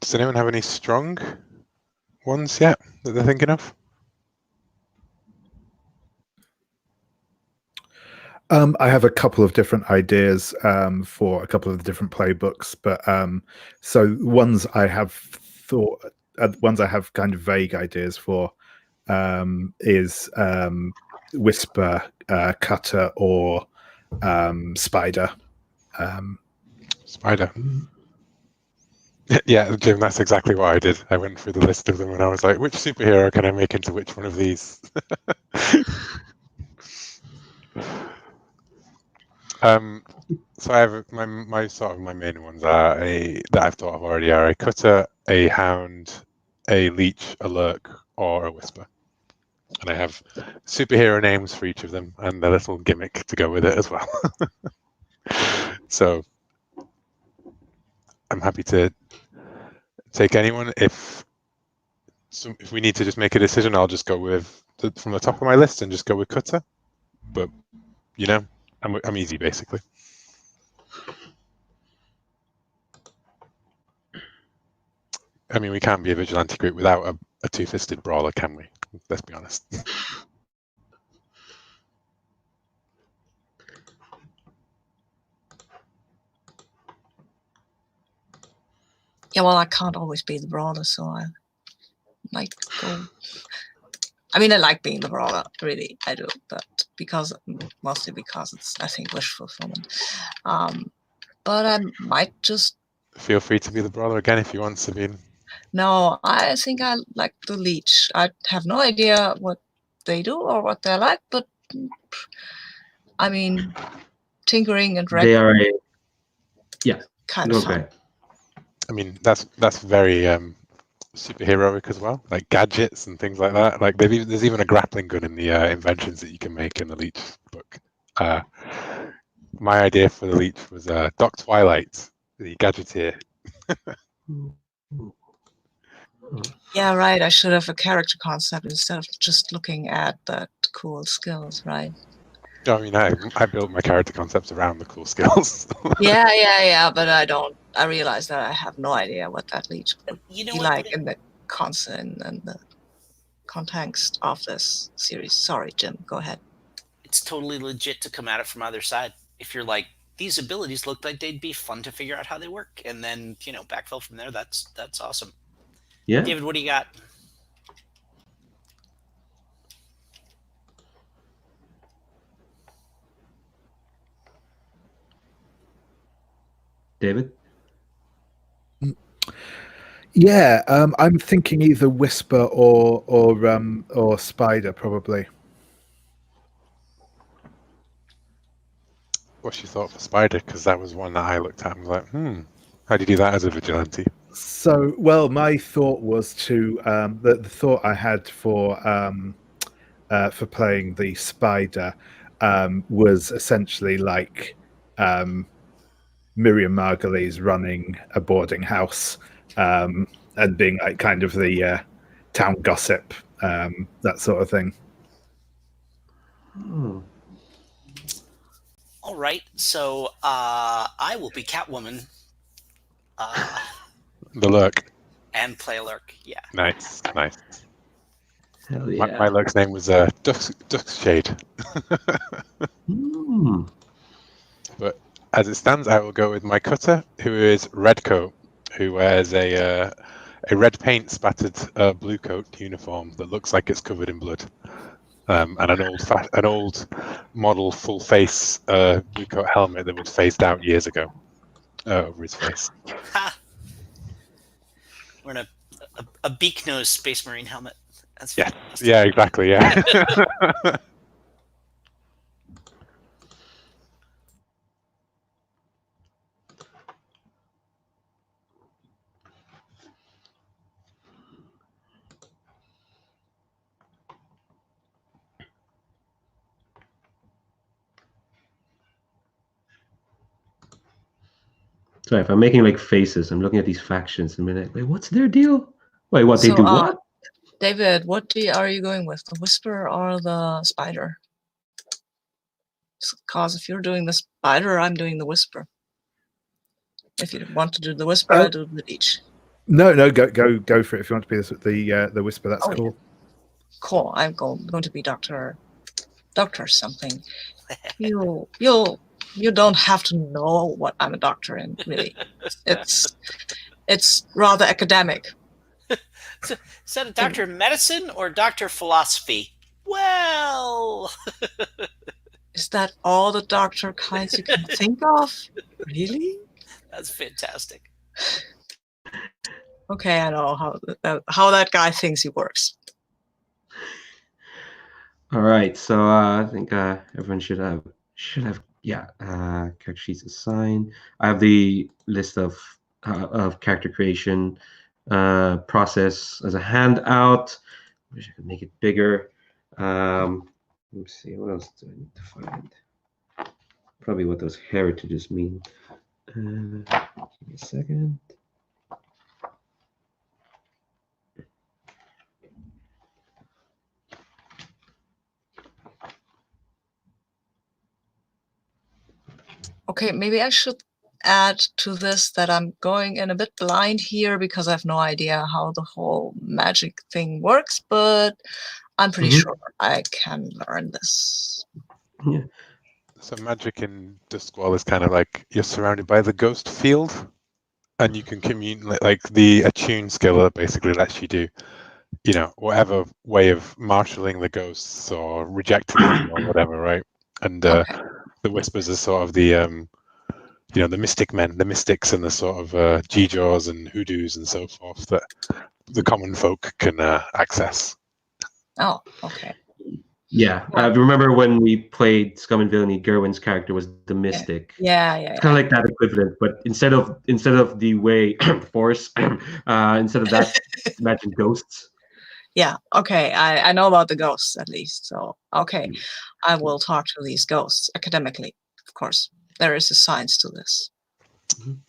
Does anyone have any strong ones yet that they're thinking of? I have a couple of different ideas for a couple of the different playbooks, but so ones I have thought, ones I have kind of vague ideas for is Whisper, Cutter, or Spider. Spider. Yeah, Jim, that's exactly what I did. I went through the list of them and I was like, which superhero can I make into which one of these? So I have my sort of my main ones are that I've thought of already are a Cutter, a Hound, a Leech, a Lurk, or a Whisper. And I have superhero names for each of them and a little gimmick to go with it as well. So I'm happy to take anyone. If we need to just make a decision, I'll just go with from the top of my list and just go with Cutter. But you know, I'm easy basically. I mean, we can't be a vigilante group without a two-fisted brawler, can we? Let's be honest. Yeah, well, I can't always be the brawler, so I might go. I mean, I like being the brawler, really, I do, but mostly because it's, I think, wish fulfillment. But I might just. Feel free to be the brawler again if you want, Sabine. No, I think I like the Leech. I have no idea what they do or what they're like, but I mean, tinkering and They are kind of fun. Okay. I mean, that's very superheroic as well, like gadgets and things like that. Like there's even a grappling gun in the inventions that you can make in the Leech book. My idea for the Leech was Doc Twilight, the gadgeteer. Yeah, right. I should have a character concept instead of just looking at the cool skills, right? I mean, I built my character concepts around the cool skills. yeah, but I realize that I have no idea what that Leech would You know be what? like in the concept and the context of this series. Sorry, Jim, go ahead. It's totally legit to come at it from either side. If you're like, these abilities look like they'd be fun to figure out how they work, and then backfill from there, that's awesome. Yeah. David, what do you got? David? Yeah, I'm thinking either Whisper or Spider, probably. What's your thought for Spider? Because that was one that I looked at and was like, how do you do that as a vigilante? So, well, my thought was to the thought I had for playing the Spider was essentially like Miriam Margolyes running a boarding house and being like kind of the town gossip, that sort of thing. All right, so I will be Catwoman. The Lurk. And play a Lurk, yeah. Nice. Hell yeah. My Lurk's name was Duskshade. But as it stands, I will go with my Cutter, who is Redcoat, who wears a red paint spattered blue coat uniform that looks like it's covered in blood, and an old model full face blue coat helmet that was phased out years ago over his face. Ha! Wearing a beak nose Space Marine helmet. That's yeah, fantastic. yeah, exactly, yeah. Sorry, if I'm making like faces, I'm looking at these factions and being like, wait, what's their deal? Wait, what, they do what? David, what are you going with? The Whisper or the Spider? Because if you're doing the Spider, I'm doing the Whisper. If you want to do the Whisper, I'll do the Leech. No, go for it. If you want to be the whisper, that's Oh, cool. Yeah. Cool. I'm going to be Doctor something. You don't have to know what I'm a doctor in. Really, it's rather academic. So, is that a doctor of medicine or doctor of philosophy? Well, Is that all the doctor kinds you can think of? Really? that's fantastic. Okay, I know how that guy thinks he works. All right, so I think everyone should have character sheets assigned. I have the list of character creation process as a handout. Wish I could make it bigger. Let me see, what else do I need to find? Probably what those heritages mean. Give me a second. Okay, maybe I should add to this that I'm going in a bit blind here because I have no idea how the whole magic thing works, but I'm pretty sure I can learn this. Yeah. So magic in Duskwall is kind of like you're surrounded by the ghost field, and you can communicate. Like the attune skill that basically lets you do, whatever way of marshalling the ghosts or rejecting them or whatever, right? And the whispers are sort of the the mystic men, the mystics, and the sort of G-Jaws and hoodoos and so forth that the common folk can access. Oh, okay. Yeah, I remember when we played Scum and Villainy, Gerwin's character was the mystic. Yeah. It's kind of like that equivalent, but instead of the way force, instead of that, imagine ghosts. Yeah, okay. I know about the ghosts at least. So, okay. I will talk to these ghosts academically, of course. There is a science to this.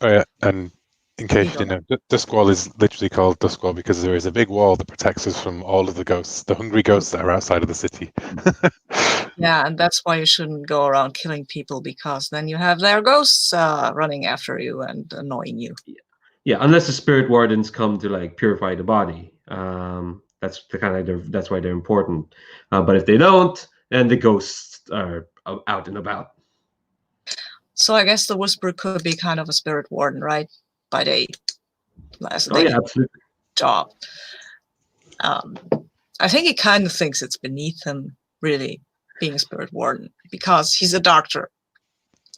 Oh yeah, and in case you didn't know, Duskwall is literally called Duskwall because there is a big wall that protects us from all of the ghosts, the hungry ghosts that are outside of the city. Yeah, and that's why you shouldn't go around killing people, because then you have their ghosts running after you and annoying you. Yeah, unless the spirit wardens come to like purify the body. That's the kind of that's why they're important. But if they don't, then the ghosts are out and about. So I guess the Whisperer could be kind of a spirit warden, right? By day, as a Oh yeah, absolutely. job. I think he kind of thinks it's beneath him, really, being a spirit warden, because he's a doctor.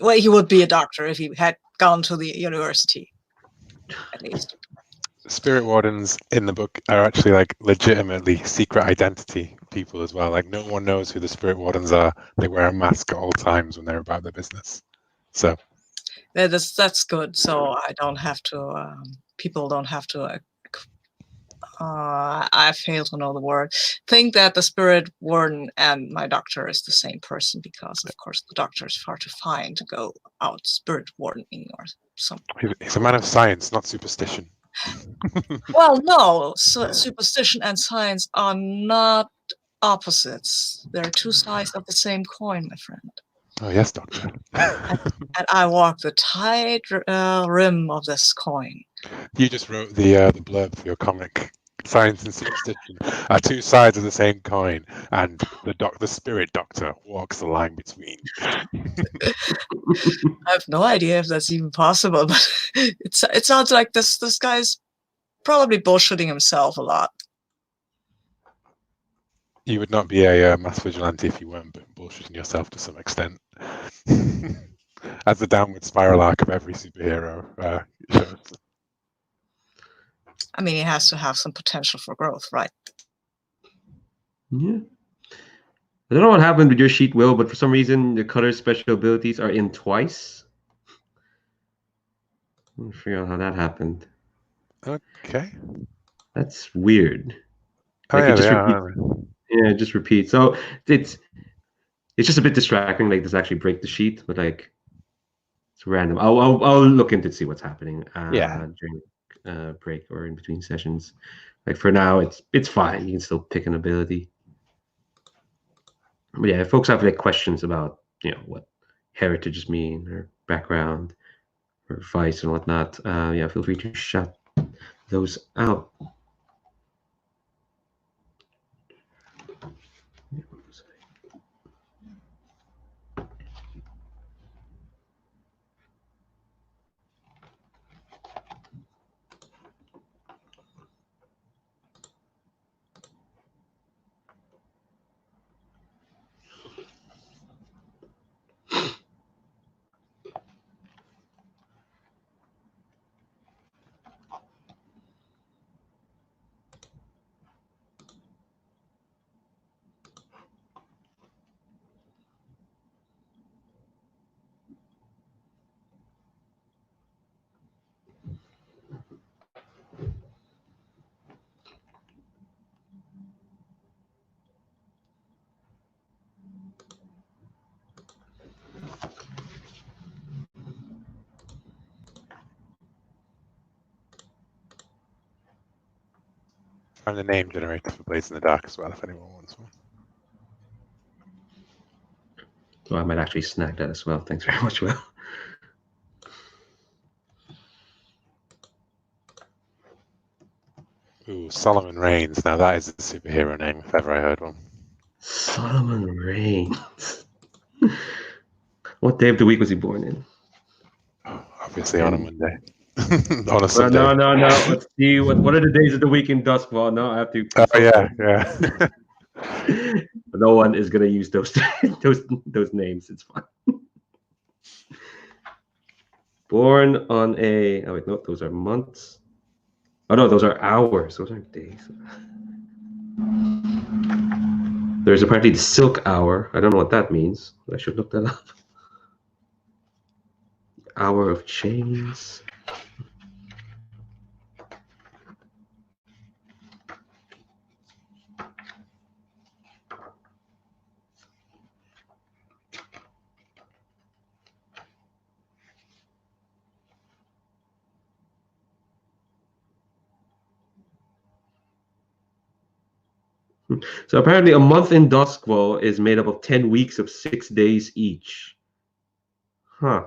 Well, he would be a doctor if he had gone to the university, at least. Spirit wardens in the book are actually like legitimately secret identity people as well. Like no one knows who the spirit wardens are. They wear a mask at all times when they're about their business. So that's good. So I don't have to. People don't have to. I fail to know the word. Think that the spirit warden and my doctor is the same person, because of course the doctor is far too fine to go out spirit wardening or something. he's a man of science, not superstition. Well, no, superstition and science are not opposites. They're two sides of the same coin, my friend. Oh yes, Doctor. And I walk the tight rim of this coin. You just wrote the blurb for your comic. Science and superstition are two sides of the same coin, and the spirit doctor walks the line between. I have no idea if that's even possible, but it sounds like this guy's probably bullshitting himself a lot. You would not be a mass vigilante if you weren't bullshitting yourself to some extent. As the downward spiral arc of every superhero shows. I mean, he has to have some potential for growth, right? Yeah. I don't know what happened with your sheet, Will, but for some reason the color special abilities are in twice. I'm gonna figure out how that happened. Okay. That's weird. Oh, Like, yeah, it just repeats. So it's just a bit distracting. Like, does it actually break the sheet? But like, it's random. I'll look into see what's happening during break or in between sessions. Like for now, it's fine. You can still pick an ability. But yeah, if folks have like questions about what heritages mean or background or advice and whatnot, yeah, feel free to shout those out. Find the name generator for Blades in the Dark as well, if anyone wants one. Well, I might actually snag that as well. Thanks very much, Will. Ooh, Solomon Reigns. Now that is a superhero name, if ever I heard one. Solomon Reigns. What day of the week was he born in? Oh, obviously on a Monday. On a Well, Sunday. no. Let's see. What are the days of the week in Duskwall? No, I have to. Oh, consult. yeah. No one is gonna use those those names. It's fine. Born on a. Oh wait, no, those are months. Oh no, those are hours. Those aren't days. There's apparently the Silk Hour. I don't know what that means. I should look that up. Hour of Chains. So apparently a month in Doskvol is made up of 10 weeks of 6 days each. Huh.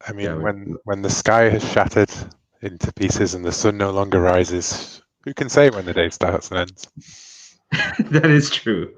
I mean, Yeah, when the sky has shattered into pieces and the sun no longer rises, who can say when the day starts and ends? that is true.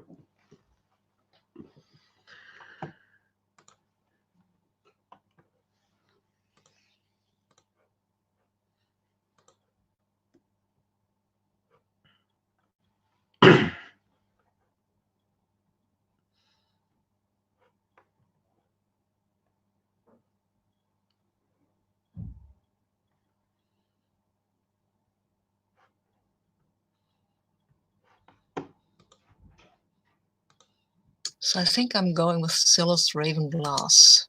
So I think I'm going with Scylla's Raven Glass.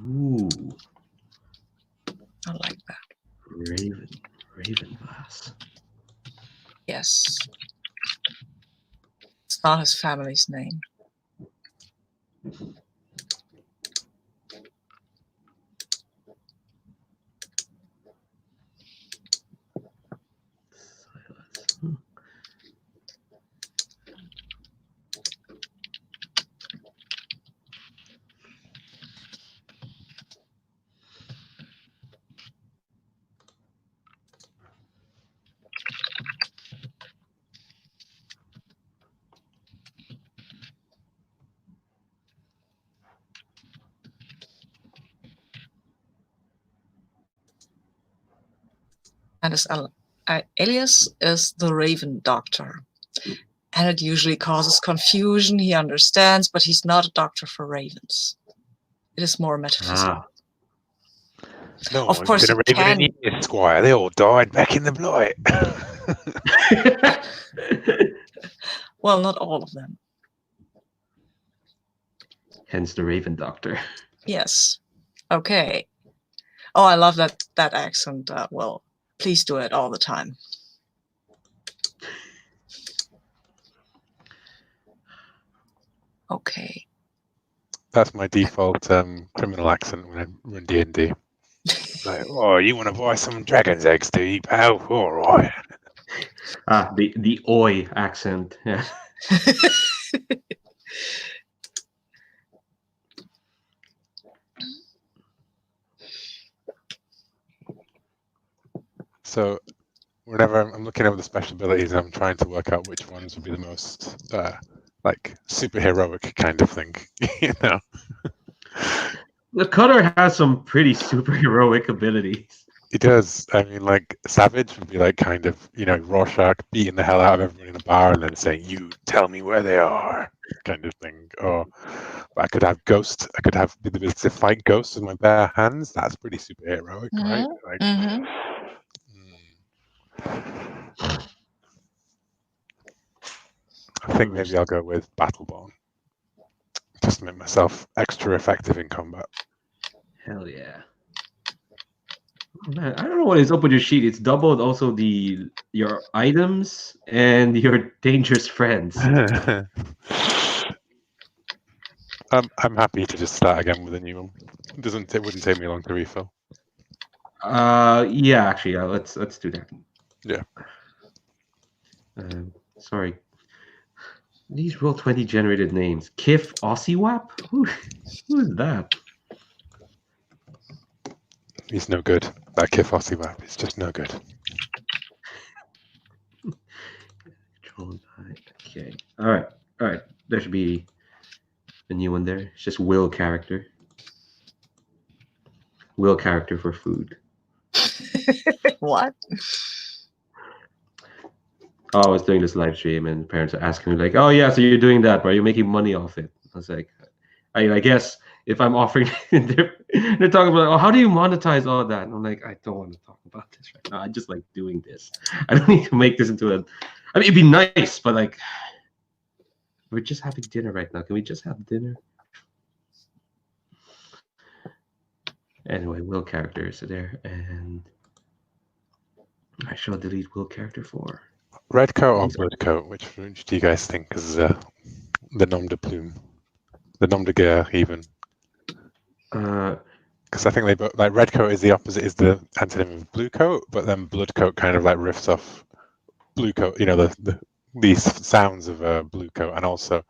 Ooh, I like that. Raven glass. Yes. It's not his family's name. Silence. And his alias is the Raven Doctor. And it usually causes confusion. He understands, but he's not a doctor for ravens. It is more metaphysical. Ah. No, Of course, been a it raven can. in years, Squire. They all died back in the blight. Well, not all of them. Hence the Raven Doctor. Yes. Okay. Oh, I love that accent. Well, please do it all the time. Okay. That's my default criminal accent when I run D&D. Like, oh, you want to buy some dragon's eggs, do you, pal? All right. Ah, the Oi accent. Yeah. So whenever I'm looking over the special abilities, I'm trying to work out which ones would be the most like superheroic kind of thing, you know. The Cutter has some pretty superheroic abilities. He does. I mean, like Savage would be like kind of, you know, Rorschach beating the hell out of everyone in a bar and then saying, "You tell me where they are," kind of thing. Or I could have Ghost. I could have the ability to fight ghosts with my bare hands. That's pretty superheroic, right? Like, I think maybe I'll go with Battleborn. Just to make myself extra effective in combat. Hell yeah. Oh, man, I don't know what is up with your sheet. It's doubled also your items and your dangerous friends. I'm happy to just start again with a new one. It wouldn't take me long to refill. Yeah, actually, let's do that. Yeah. Sorry. These Roll20 generated names. Kif Ossiwap? Who is that? He's no good. That Kif Ossiwap is just no good. Okay. All right. There should be a new one there. It's just Will character. Will character for food. What? Oh, I was doing this live stream and parents are asking me like, "Oh yeah, so you're doing that, but are you making money off it?" I was like, I guess if I'm offering, they're talking about, "Oh, how do you monetize all that?" And I'm like, I don't want to talk about this right now. I just like doing this. I don't need to make this into a. I mean, it'd be nice, but like, we're just having dinner right now. Can we just have dinner? Anyway, Will characters are there, and I shall delete Will character for. Red coat or blood coat? Which do you guys think is the nom de plume, the nom de guerre even? Because I think they both, like, red coat is the opposite, is the antonym of blue coat, but then blood coat kind of like riffs off blue coat. You know, these sounds of a blue coat, and also,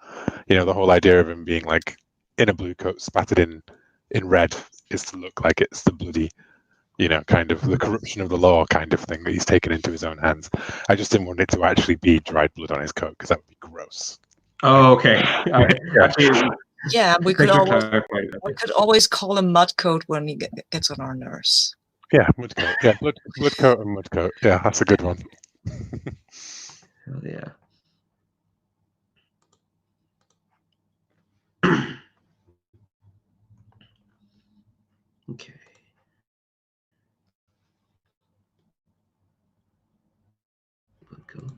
you know, the whole idea of him being like in a blue coat spattered in red is to look like it's the bloody, you know, kind of the corruption of the law kind of thing that he's taken into his own hands. I just didn't want it to actually be dried blood on his coat because that would be gross. Oh, okay. All right. Actually, yeah, we could always call him mud coat when he gets on our nerves. Yeah, mud coat. Yeah, blood coat and mud coat. Yeah, that's a good one. Hell yeah. Okay. Cool.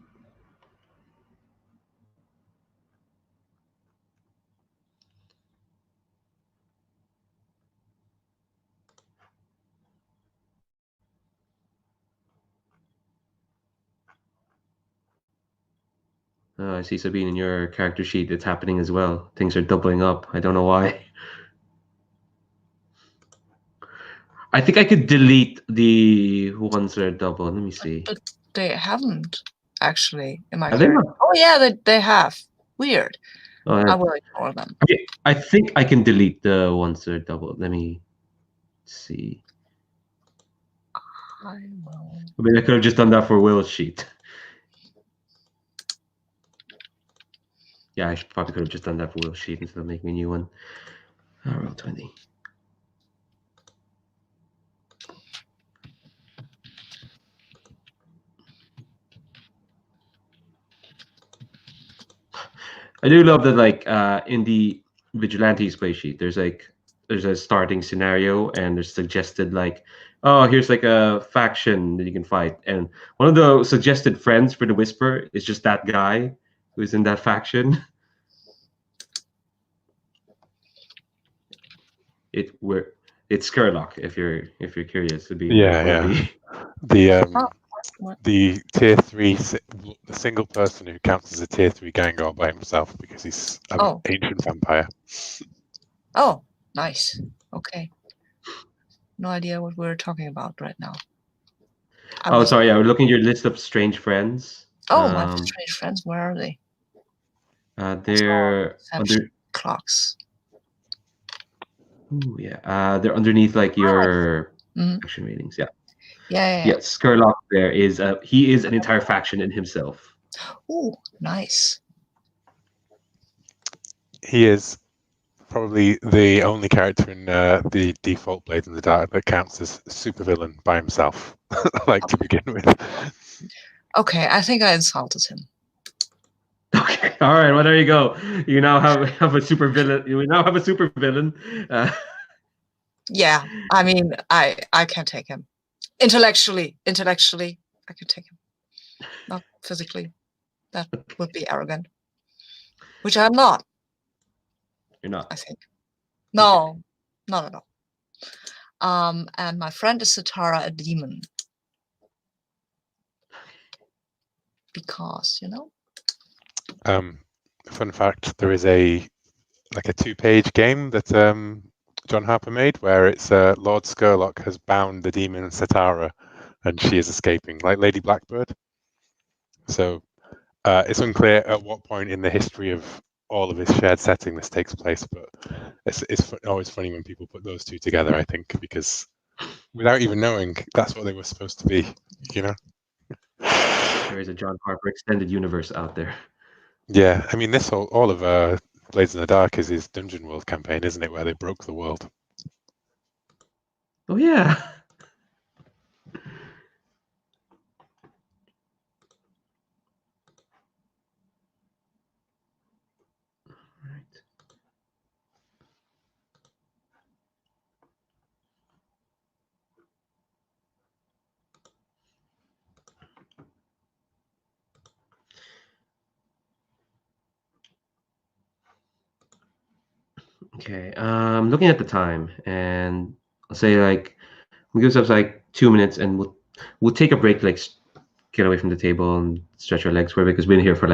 I see, Sabine, in your character sheet, it's happening as well. Things are doubling up. I don't know why. I think I could delete the ones that are double. Let me see. But they haven't, actually, in my Have they character. not? Oh, yeah, they have. Weird. I will ignore them. Okay, I think I can delete the ones that are double. Let me see. I will. I mean, I could have just done that for Will's sheet. Yeah, I probably could have just done that for Will's sheet instead of making a new one. Roll20. I do love that, like, in the Vigilantes play sheet, there's a starting scenario and there's suggested, like, oh, here's like a faction that you can fight, and one of the suggested friends for the Whisper is just that guy who's in that faction. It's Skurlock, if you're curious. It'd be the tier 3, the single person who counts as a tier 3 gang all by himself because he's an ancient vampire. Oh, nice. Okay. No idea what we're talking about right now. Sorry. Yeah, we're looking at your list of strange friends. Oh, my strange friends. Where are they? They're under clocks. Ooh, yeah. They're underneath like your action ratings. Yeah. Yeah. Yes, Skurlock there is he is an entire faction in himself. Ooh, nice. He is probably the only character in the default Blades in the Dark that counts as supervillain by himself, like to begin with. Okay, I think I insulted him. Okay, all right. Well, there you go. You now have a super villain. You now have a super villain. Yeah, I mean, I can take him. Intellectually, I can take him. Not physically. That would be arrogant. Which I'm not, You're not. I think. No, not at all. And my friend is Satara, a demon. Because, Fun fact: there is a 2-page game that John Harper made where it's Lord Skurlock has bound the demon Satara, and she is escaping, like Lady Blackbird. So it's unclear at what point in the history of all of his shared setting this takes place, but it's always funny when people put those two together, I think, because without even knowing, that's what they were supposed to be, There is a John Harper extended universe out there. Yeah, I mean, this all of Blades in the Dark is his Dungeon World campaign, isn't it, where they broke the world? Oh yeah. Right. Okay. Looking at the time, and I'll say we give ourselves 2 minutes, and we'll take a break, get away from the table and stretch our legs for a bit, because we've been here for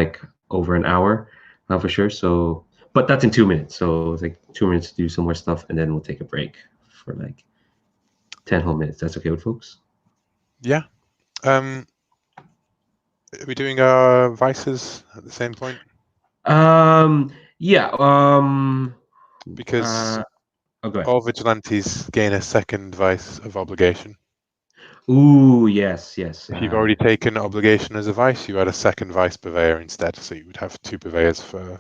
over an hour, for sure. So, but that's in 2 minutes. So it's 2 minutes to do some more stuff, and then we'll take a break for 10 whole minutes. That's okay with folks? Yeah. Are we doing our vices at the same point? Yeah. Because go ahead. all vigilantes gain a second vice of obligation. Ooh, yes. If you've already taken obligation as a vice, you add a second vice purveyor instead. So you would have 2 purveyors for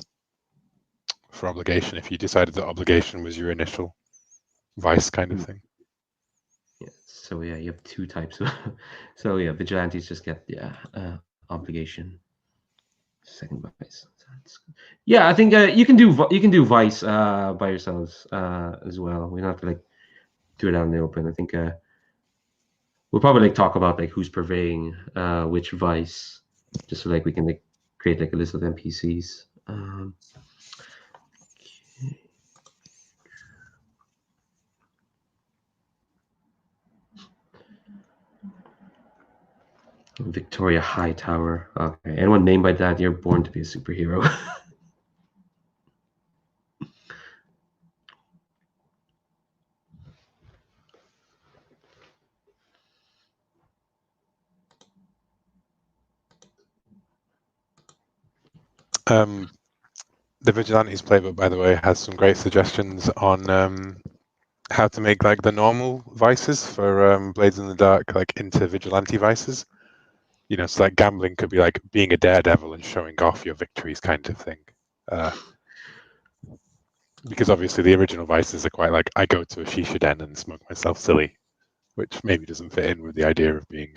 obligation if you decided that obligation was your initial vice kind of thing. Yeah. So yeah, you have 2 types. So yeah, vigilantes just get obligation, second vice. Yeah, I think you can do vice by yourselves as well. We don't have to do it out in the open. I think we'll probably talk about who's purveying which vice, just so we can create a list of NPCs. Victoria Hightower. Okay, anyone named by that, you're born to be a superhero. The Vigilantes playbook, by the way, has some great suggestions on how to make the normal vices for Blades in the Dark into vigilante vices. So gambling could be being a daredevil and showing off your victories kind of thing. Because obviously the original vices are quite I go to a shisha den and smoke myself silly, which maybe doesn't fit in with the idea of being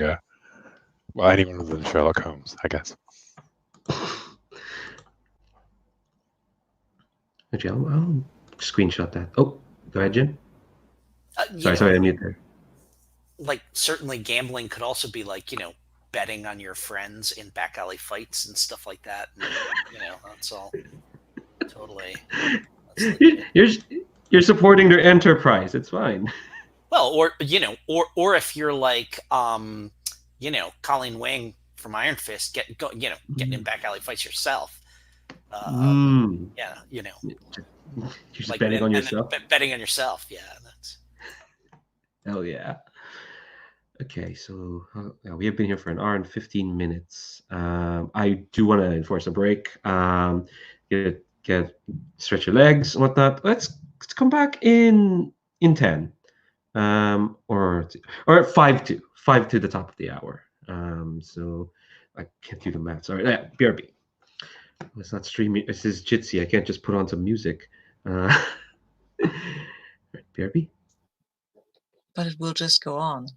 anyone other than Sherlock Holmes, I guess. Actually, I'll screenshot that. Oh, go ahead, Jim. Sorry, I muted there. Certainly gambling could also be betting on your friends in back alley fights and stuff like that. And, that's all totally. You're supporting their enterprise. It's fine. Well, or if you're Colleen Wing from Iron Fist, getting in back alley fights yourself. Yeah, You're just betting on yourself. Betting on yourself, yeah. That's. Hell yeah. Okay, so we have been here for an hour and 15 minutes. I do want to enforce a break. Get stretch your legs and whatnot. Let's come back in 10. or 5 to the top of the hour. So I can't do the math. Sorry, BRB. It's not streaming. This is Jitsi. I can't just put on some music. BRB. But it will just go on.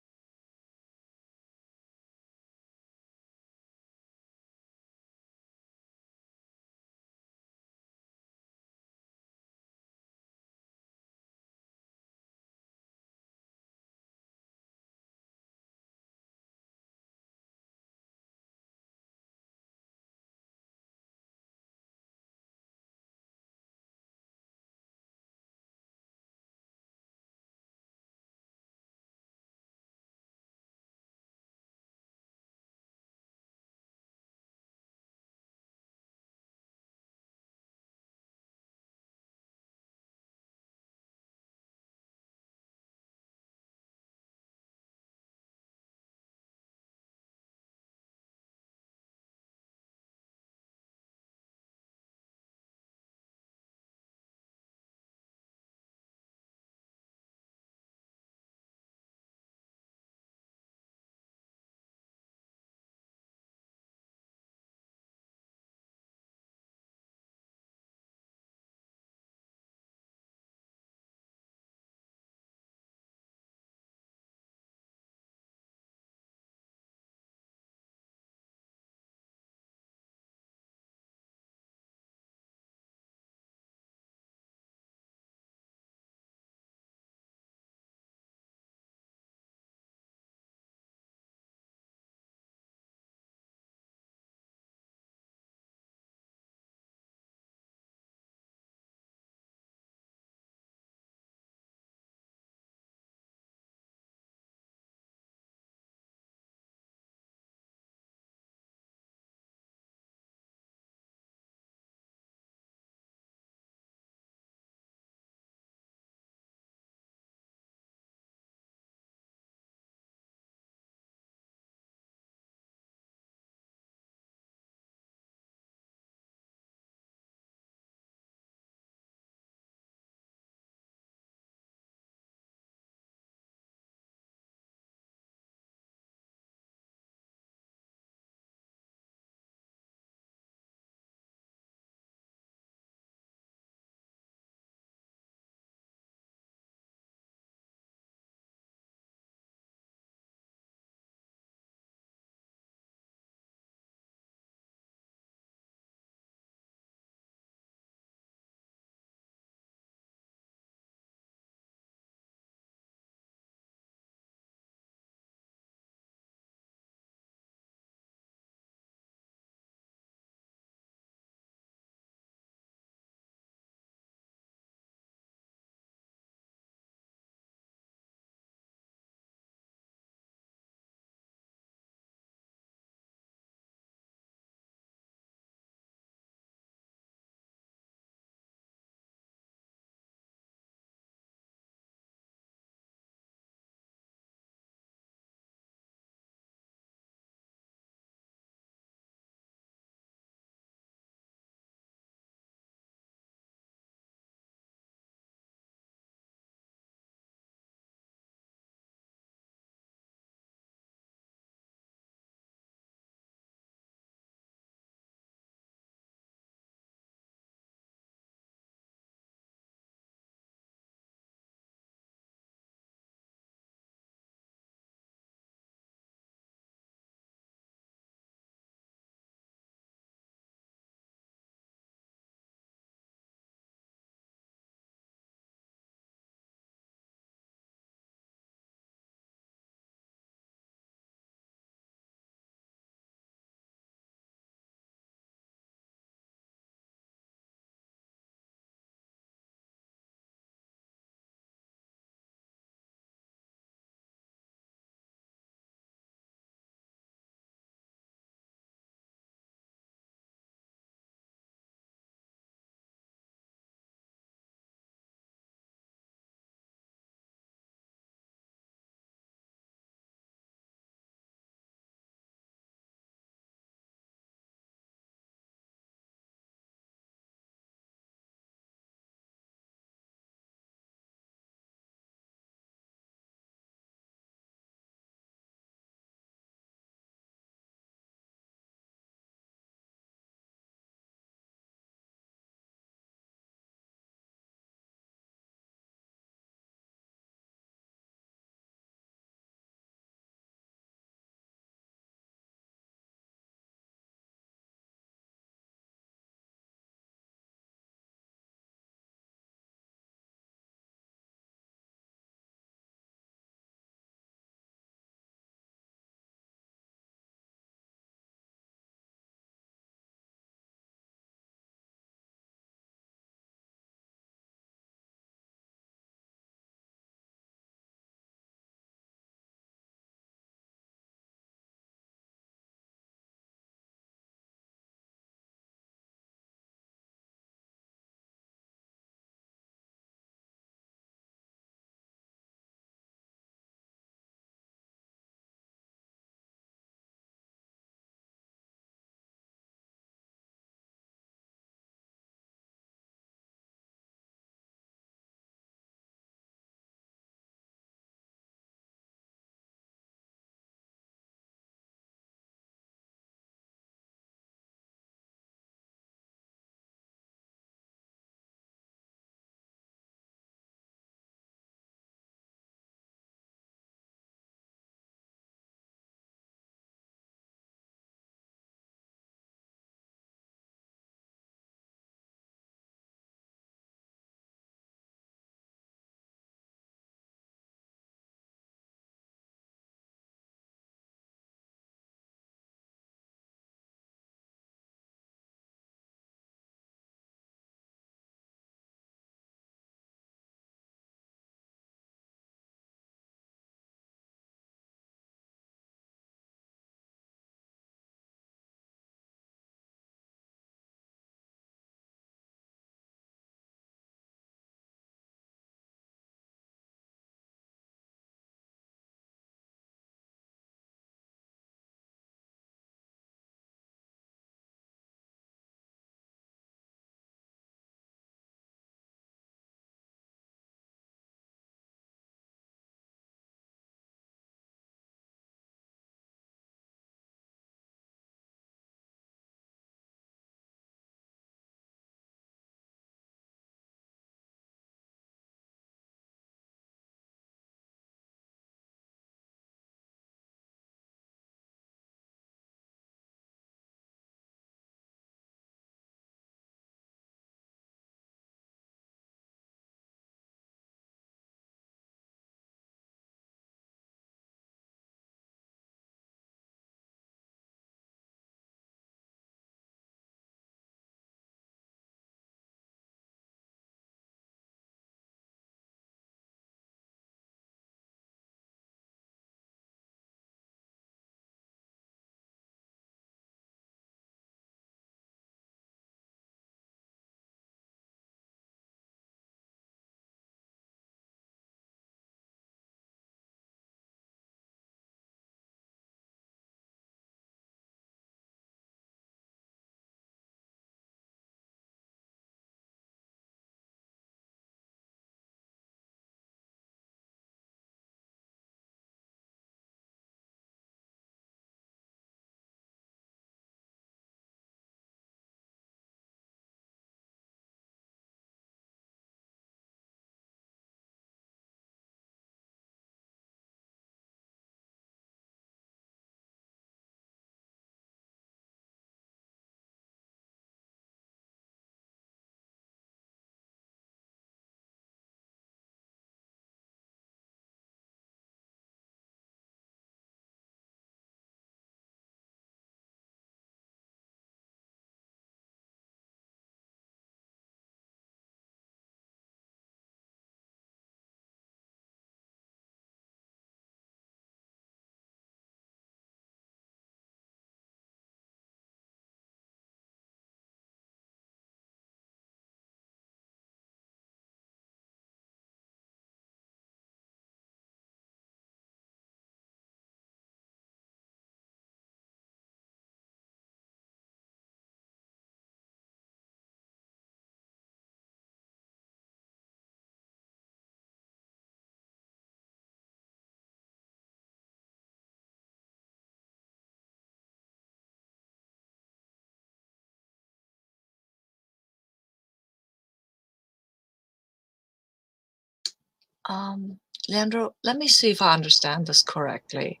Leandro, let me see if I understand this correctly.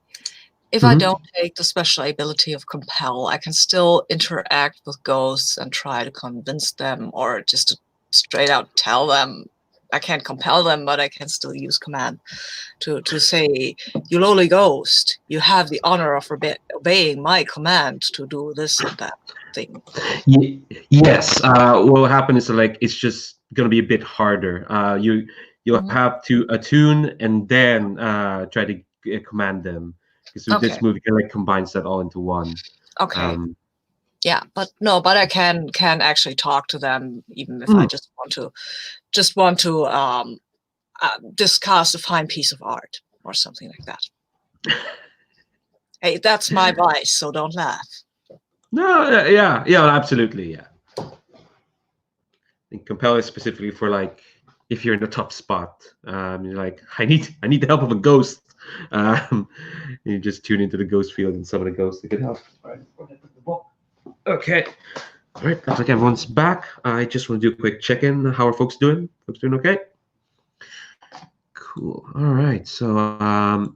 If I Mhm. don't take the special ability of compel, I can still interact with ghosts and try to convince them, or just to straight out tell them. I can't compel them, but I can still use command to say, "You lowly ghost, you have the honor of obeying my command to do this and that thing." Yes. What will happen is like it's just gonna be a bit harder. You'll Mhm. have to attune and then try to command them. Because with Okay. this movie, it like combines that all into one. Okay. Um, Yeah, but I can actually talk to them even if I mm, just want to discuss a fine piece of art or something like that. Hey, that's my vice, so don't laugh. no, yeah, absolutely, yeah. And compel is specifically for like if you're in the top spot. You're like, I need the help of a ghost. Um, you just tune into the ghost field, and some of the ghosts can help. All right, okay. All right, looks like everyone's back. I just want to do a quick check-in. How are folks doing? Folks doing okay? Cool. All right. So,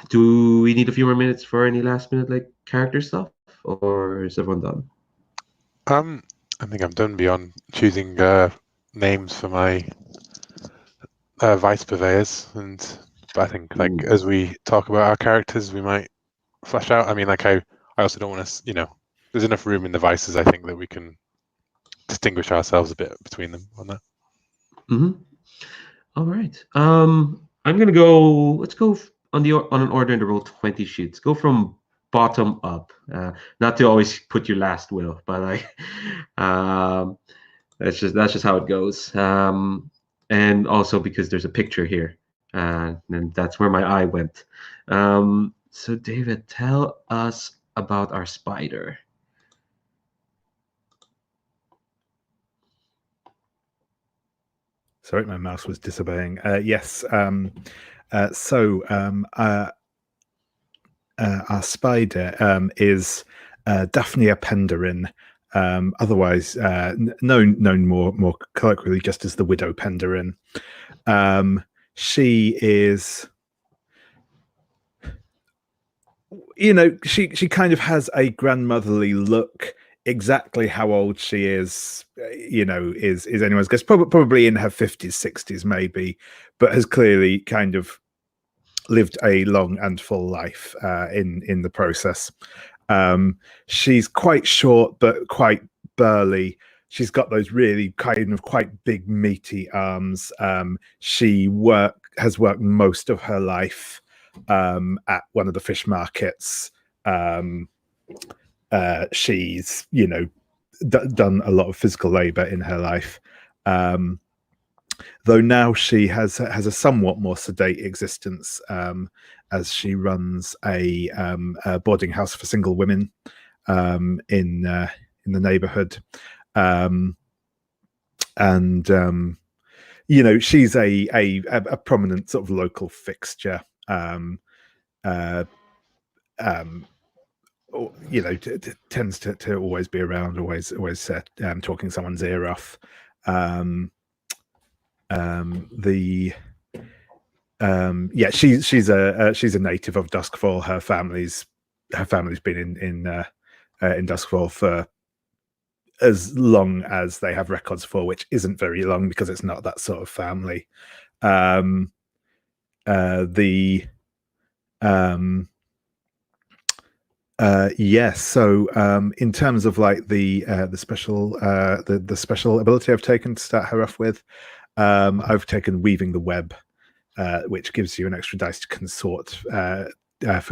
do we need a few more minutes for any last-minute like character stuff, or is everyone done? I think I'm done beyond choosing names for my vice purveyors, but I think like Ooh. as we talk about our characters, we might flesh out. I mean, like I also don't want to, there's enough room in the vices. I think that we can distinguish ourselves a bit between them on that. Mm-hmm. All right. I'm gonna go. Let's go on an order in the Roll20 sheets. Go from bottom up. Not to always put your last will, but like, um, that's just how it goes. And also because there's a picture here, and that's where my eye went. So David, tell us about our spider. Sorry, my mouse was disobeying. Yes. So our spider is Daphnia penderin, otherwise known more colloquially just as the widow penderin. She is, she kind of has a grandmotherly look. Exactly how old she is, is anyone's guess. Probably in her 50s, 60s, maybe, but has clearly kind of lived a long and full life in the process. She's quite short but quite burly. She's got those really kind of quite big meaty arms. She has worked most of her life at one of the fish markets. She's done a lot of physical labor in her life. Though now she has a somewhat more sedate existence, as she runs a boarding house for single women in the neighborhood, and she's a prominent sort of local fixture. Tends to always be around, always talking someone's ear off. She's a native of Doskvol. Her family's been in Doskvol for as long as they have records for, which isn't very long because it's not that sort of family. So in terms of like the special ability I've taken to start her off with, I've taken Weaving the Web, which gives you an extra dice to consort for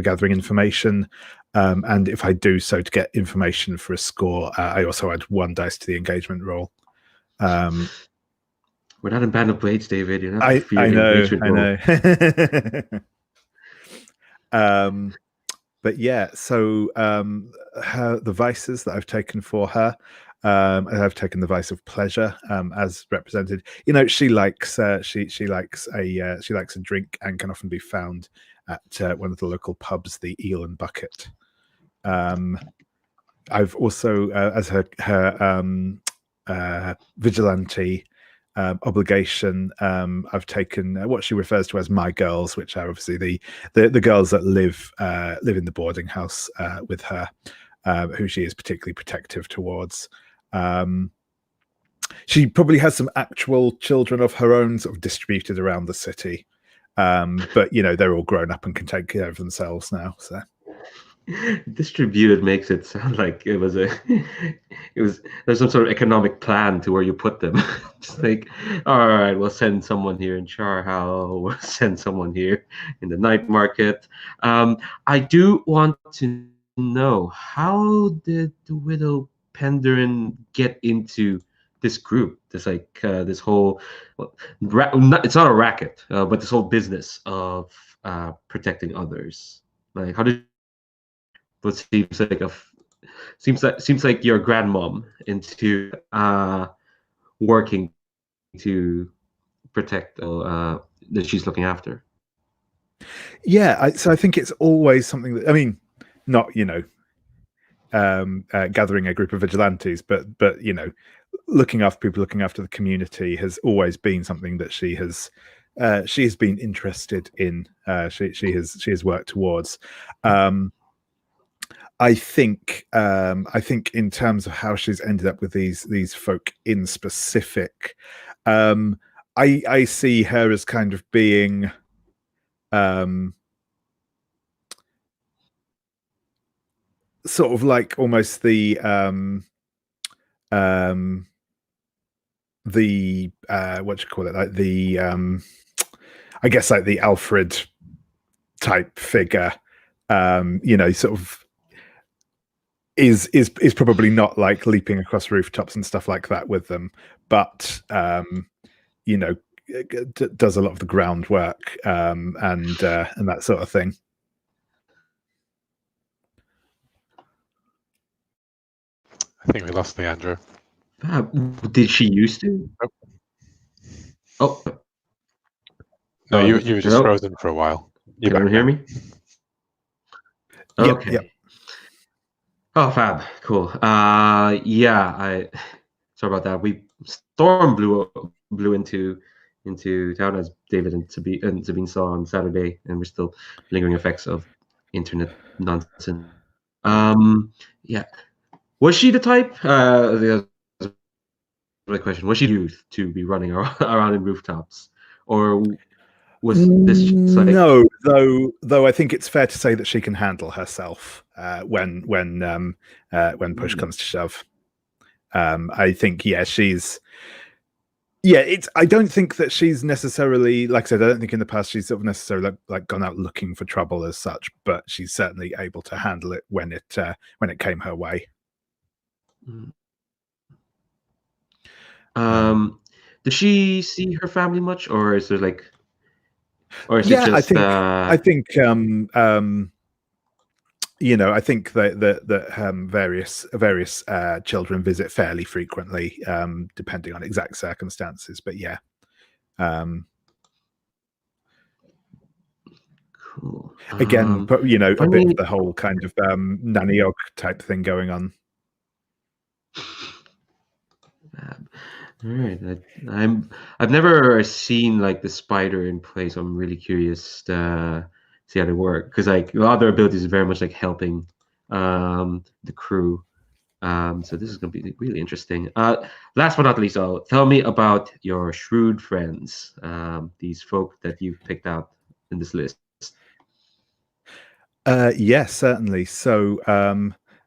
gathering information. And if I do so to get information for a score, I also add 1 dice to the engagement roll. We're not in Band of Blades, David. You're not I know. But yeah, so the vices that I've taken for her, I've taken the vice of pleasure as represented. She likes she likes a drink and can often be found at one of the local pubs, the Eel and Bucket. I've also as her vigilante, obligation. I've taken what she refers to as my girls, which are obviously the girls that live in the boarding house with her, who she is particularly protective towards. She probably has some actual children of her own sort of distributed around the city, but they're all grown up and can take care of themselves now. So distributed makes it sound like there's some sort of economic plan to where you put them. It's like, all right, we'll send someone here in Charhal, we'll send someone here in the night market. I do want to know, how did the widow Penderin get into this group, this this whole it's not a racket, but this whole business of protecting others? Like, how did what seems like your grandmom into working to protect that she's looking after? Yeah, so I think it's always something that, I mean, not gathering a group of vigilantes, but looking after people, looking after the community has always been something that she has been interested in. She has worked towards. I think in terms of how she's ended up with these folk in specific, I see her as kind of being sort of like almost the what do you call it, like the I guess like the Alfred type figure, sort of is probably not like leaping across rooftops and stuff like that with them, but does a lot of the groundwork and that sort of thing. I think we lost Leandro. Did she used to? Oh. No, you were just frozen for a while. Can you hear me? Okay. Yep. Oh, fab. Cool. Yeah, sorry about that. Storm blew into town, as David and Sabine saw on Saturday, and we're still lingering effects of internet nonsense. Yeah. Was she the type? The question: was she used to be running around in rooftops, or was this just like... No, though I think it's fair to say that she can handle herself when push comes to shove. I think I don't think that she's necessarily, like I said, I don't think in the past she's sort of necessarily like gone out looking for trouble as such, but she's certainly able to handle it when it came her way. Does she see her family much, or is it like, or is it just? I think that various children visit fairly frequently, depending on exact circumstances. But yeah. Cool. Again, but bit of the whole kind of nanny og type thing going on. All right, I've never seen like the spider in play, so I'm really curious to see how they work, because like the other abilities is very much like helping the crew. So this is going to be really interesting. Last but not least, tell me about your shrewd friends, these folk that you've picked out in this list. Yes, certainly. So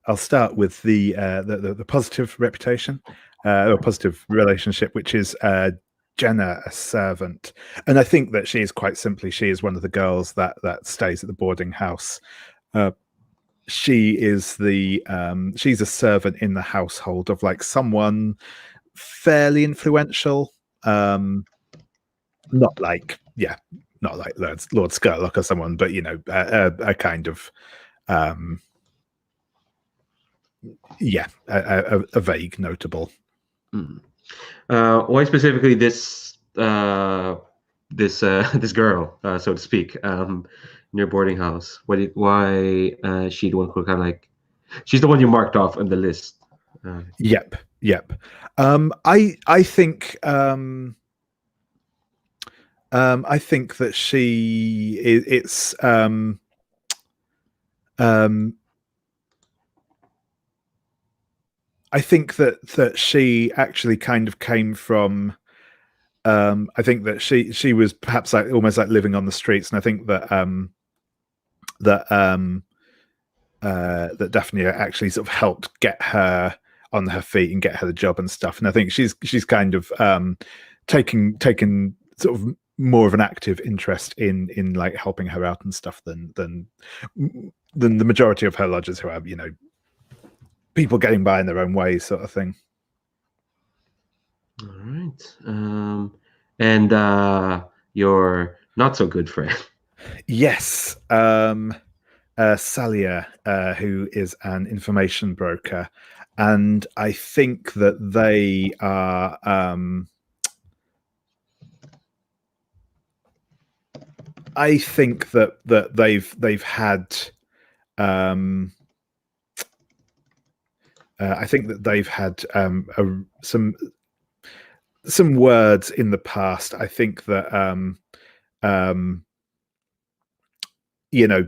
I'll start with the positive reputation, or positive relationship, which is Jenna, a servant. And I think that she is quite simply, she is one of the girls that stays at the boarding house. She is she's a servant in the household of like someone fairly influential. Not like Lord Skurlock or someone, but a kind of a vague notable. Why specifically this girl, so to speak, in your boarding house? Why she the one who kind of like, she's the one you marked off on the list? Yep. I think I think that it's I think that she actually kind of came from. I think that she was perhaps like almost like living on the streets, and I think that that Daphne actually sort of helped get her on her feet and get her the job and stuff. And I think she's kind of taken sort of more of an active interest in like helping her out and stuff than the majority of her lodgers who are, you know, people getting by in their own ways, sort of thing. All right. And your not so good friend. Yes. Salia, who is an information broker, and I think that they are. I think that they've had. I think that they've had some words in the past. I think that you know,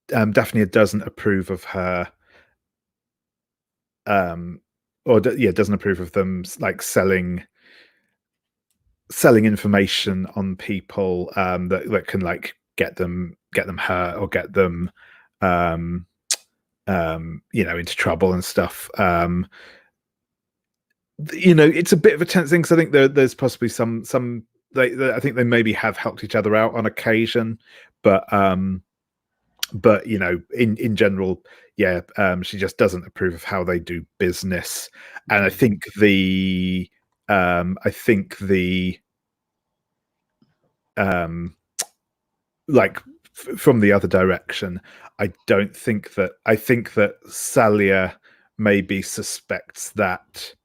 Daphne doesn't approve of her, doesn't approve of them like selling information on people that can like get them hurt or get them you know, into trouble and stuff. You know, it's a bit of a tense thing because I think there's possibly some I think they maybe have helped each other out on occasion, but you know, in general, yeah, she just doesn't approve of how they do business, and I think like from the other direction, I think that Salia maybe suspects that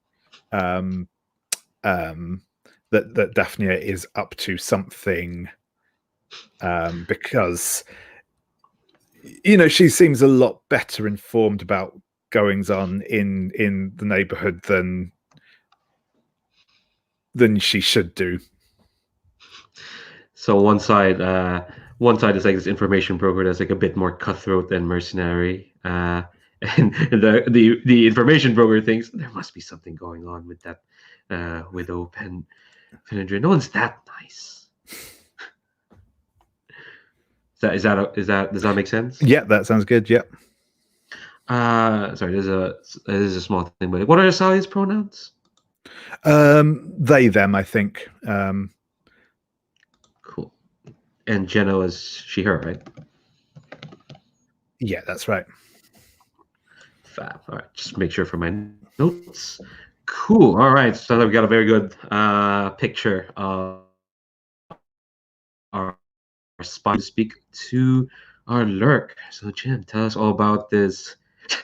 that Daphne is up to something, because, you know, she seems a lot better informed about goings on in the neighborhood than she should do. So one side is like this information broker that's like a bit more cutthroat and mercenary, and the information broker thinks there must be something going on with that widow Penandria. No one's that nice. Does that make sense? Yeah, that sounds good. Yeah. Sorry, there's a small thing, but what are Salia's pronouns? They, them, I think. Cool. And Jenna is she, her, right? Yeah, that's right. Fab. All right, just make sure for my notes. Cool. All right, so we got a very good picture of our spy to speak to our Lurk. So Jim, tell us all about this.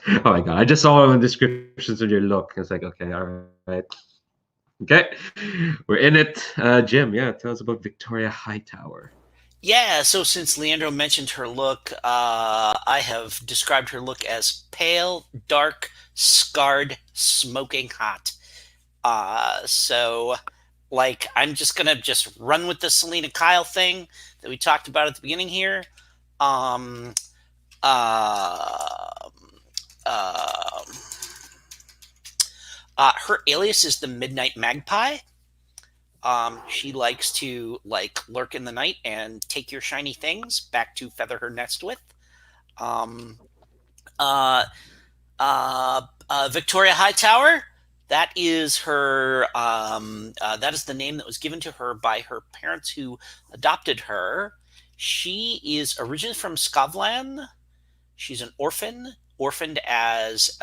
Oh my god, I just saw the descriptions of your look. It's like, okay, all right. Okay, we're in it. Jim, yeah, tell us about Victoria Hightower. Yeah, so since Leandro mentioned her look, I have described her look as pale, dark, scarred, smoking hot. So, like, I'm just gonna run with the Selena Kyle thing that we talked about at the beginning here. Her alias is the Midnight Magpie. She likes to like lurk in the night and take your shiny things back to feather her nest with. Victoria Hightower, that is her. That is the name that was given to her by her parents who adopted her. She is originally from Skavlan. She's an orphaned as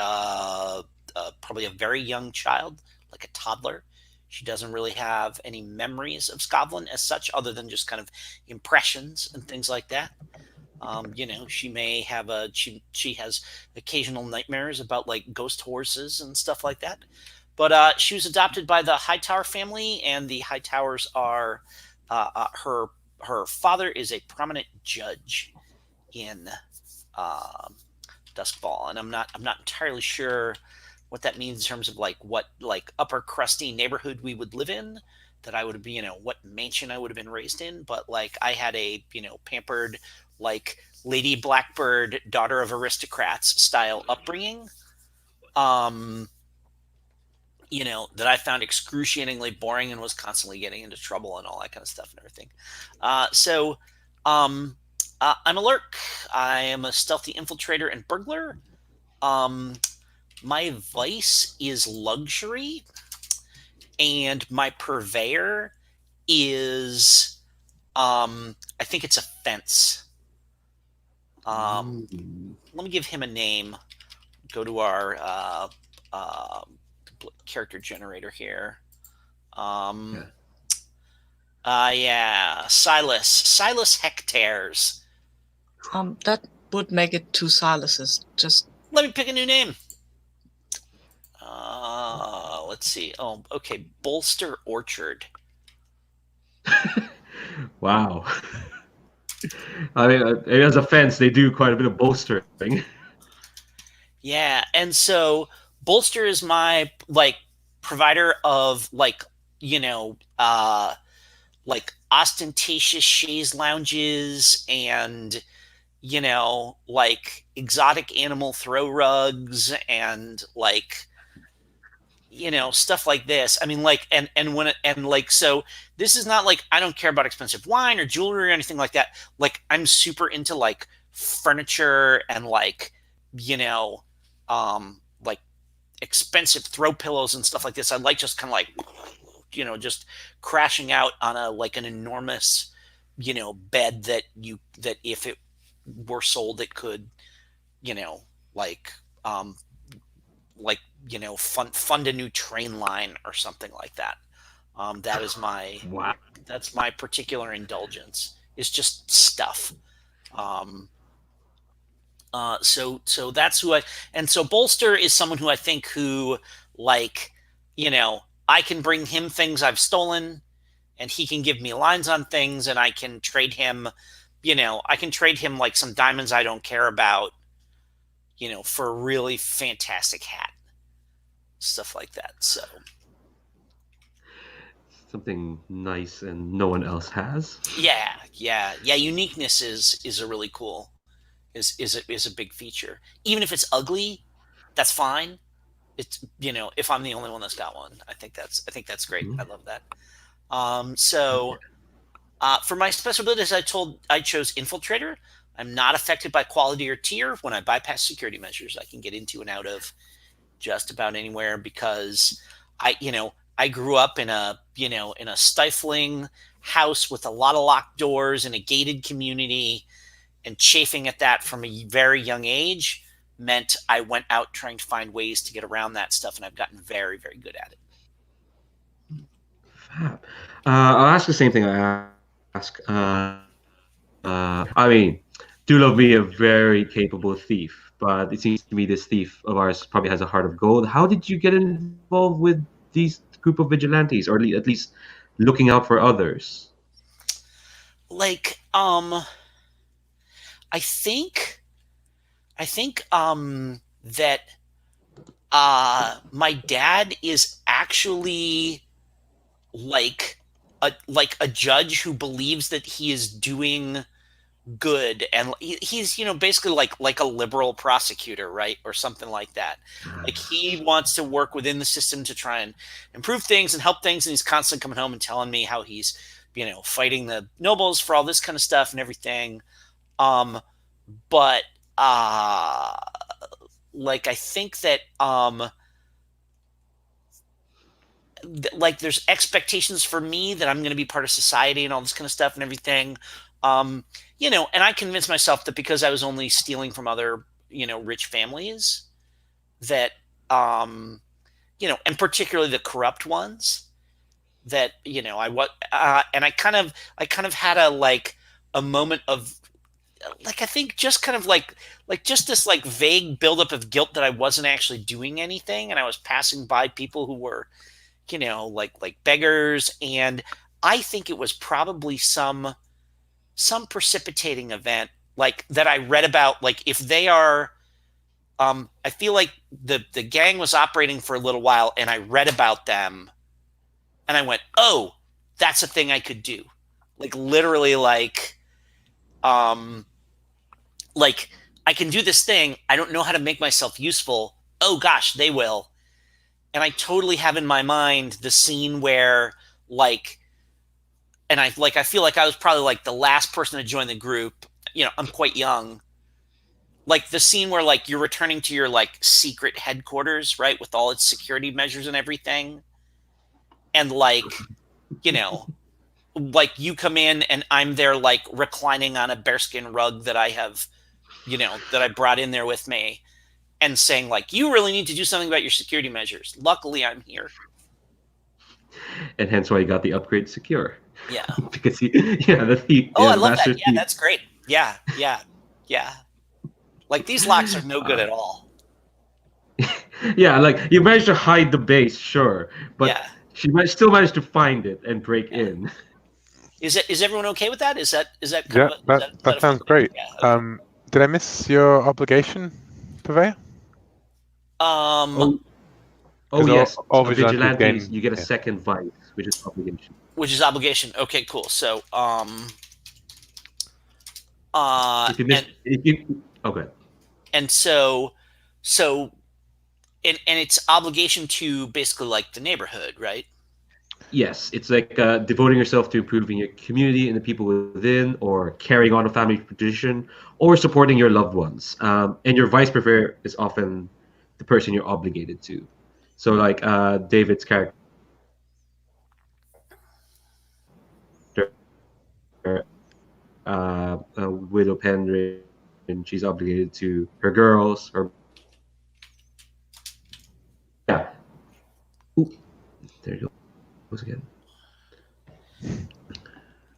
probably a very young child, like a toddler. She doesn't really have any memories of Skavlan as such, other than just kind of impressions and things like that. You know, she may have she has occasional nightmares about like ghost horses and stuff like that. But she was adopted by the Hightower family, and the Hightowers are her father is a prominent judge in Duskwall, and I'm not entirely sure what that means in terms of like what like upper crusty neighborhood we would live in, that I would have been, what mansion I would have been raised in, but like I had a, pampered, like Lady Blackbird, daughter of aristocrats style upbringing. That I found excruciatingly boring and was constantly getting into trouble and all that kind of stuff and everything. I'm a Lurk. I am a stealthy infiltrator and burglar. My vice is luxury, and my purveyor is, I think it's offense. Let me give him a name. Go to our character generator here. Silas Hectares. That would make it 2 Silases. Just let me pick a new name. Let's see. Oh, okay. Bolster Orchard. Wow. I mean, as a fence, they do quite a bit of bolstering. Yeah, and so Bolster is my provider of like ostentatious chaise lounges and like exotic animal throw rugs and stuff like this. I mean, so this is not like I don't care about expensive wine or jewelry or anything like that. Like I'm super into like furniture and like expensive throw pillows and stuff like this. I like just kind of like just crashing out on an enormous bed that if it were sold it could fund a new train line or something like that. That is my wow. That's my particular indulgence. It's just stuff. So that's who so Bolster is someone who I think I can bring him things I've stolen and he can give me lines on things and I can trade him, like some diamonds I don't care about, for a really fantastic hat. Stuff like that. So something nice and no one else has. Yeah. Uniqueness is a really cool is a big feature. Even if it's ugly, that's fine. It's if I'm the only one that's got one, I think that's great. I love that. For my special abilities, I chose Infiltrator. I'm not affected by quality or tier. When I bypass security measures, I can get into and out of just about anywhere because I grew up in a stifling house with a lot of locked doors in a gated community, and chafing at that from a very young age meant I went out trying to find ways to get around that stuff, and I've gotten very, very good at it. Fab. I'll ask the same thing I ask. I mean, do love me a very capable thief, but it seems to me this thief of ours probably has a heart of gold. How did you get involved with these group of vigilantes, or at least looking out for others? I think that my dad is actually like a judge who believes that he is doing good, and he's basically like a liberal prosecutor, right, or something like that. Like he wants to work within the system to try and improve things and help things, and he's constantly coming home and telling me how he's fighting the nobles for all this kind of stuff and everything. But I think that there's expectations for me that I'm going to be part of society and all this kind of stuff and everything. And I convinced myself that because I was only stealing from other, rich families that, and particularly the corrupt ones that, and I kind of had a moment of, I think just kind of just this vague buildup of guilt that I wasn't actually doing anything, and I was passing by people who were, like beggars, and I think it was probably some precipitating event that I read about. If they are, I feel like the gang was operating for a little while, and I read about them, and I went, oh, that's a thing I could do. Like literally like I can do this thing. I don't know how to make myself useful. Oh gosh, they will. And I totally have in my mind the scene where like, and I feel like I was probably like the last person to join the group. You know, I'm quite young. Like the scene where like you're returning to your like secret headquarters, right, with all its security measures and everything. And like, you know, like you come in and I'm there like reclining on a bearskin rug that I have, you know, that I brought in there with me, and saying like, you really need to do something about your security measures. Luckily I'm here. And hence why you got the upgrade secure. Yeah. Because the Oh, I love Master that. Yeah, Thief. that's great. Yeah. Like these locks are no good at all. Yeah, like you managed to hide the base, sure, but Yeah. she still managed to find it and break in. Is everyone okay with that? Is that Yeah, kind of that sounds a- great. Yeah, okay. Did I miss your obligation, Purveyor? Oh, 'Cause yes. all So vigilantes vigilantes, gain- you get a yeah. second vice, which is obligation. Which is obligation. Okay, cool. So If you miss, okay. and so and it's obligation to basically like the neighborhood, right? Yes, it's like devoting yourself to improving your community and the people within, or carrying on a family tradition, or supporting your loved ones. And your vice prefer is often the person you're obligated to. So, like David's character, Widow Penryn, and she's obligated to her girls. Or yeah, ooh, there you goes again.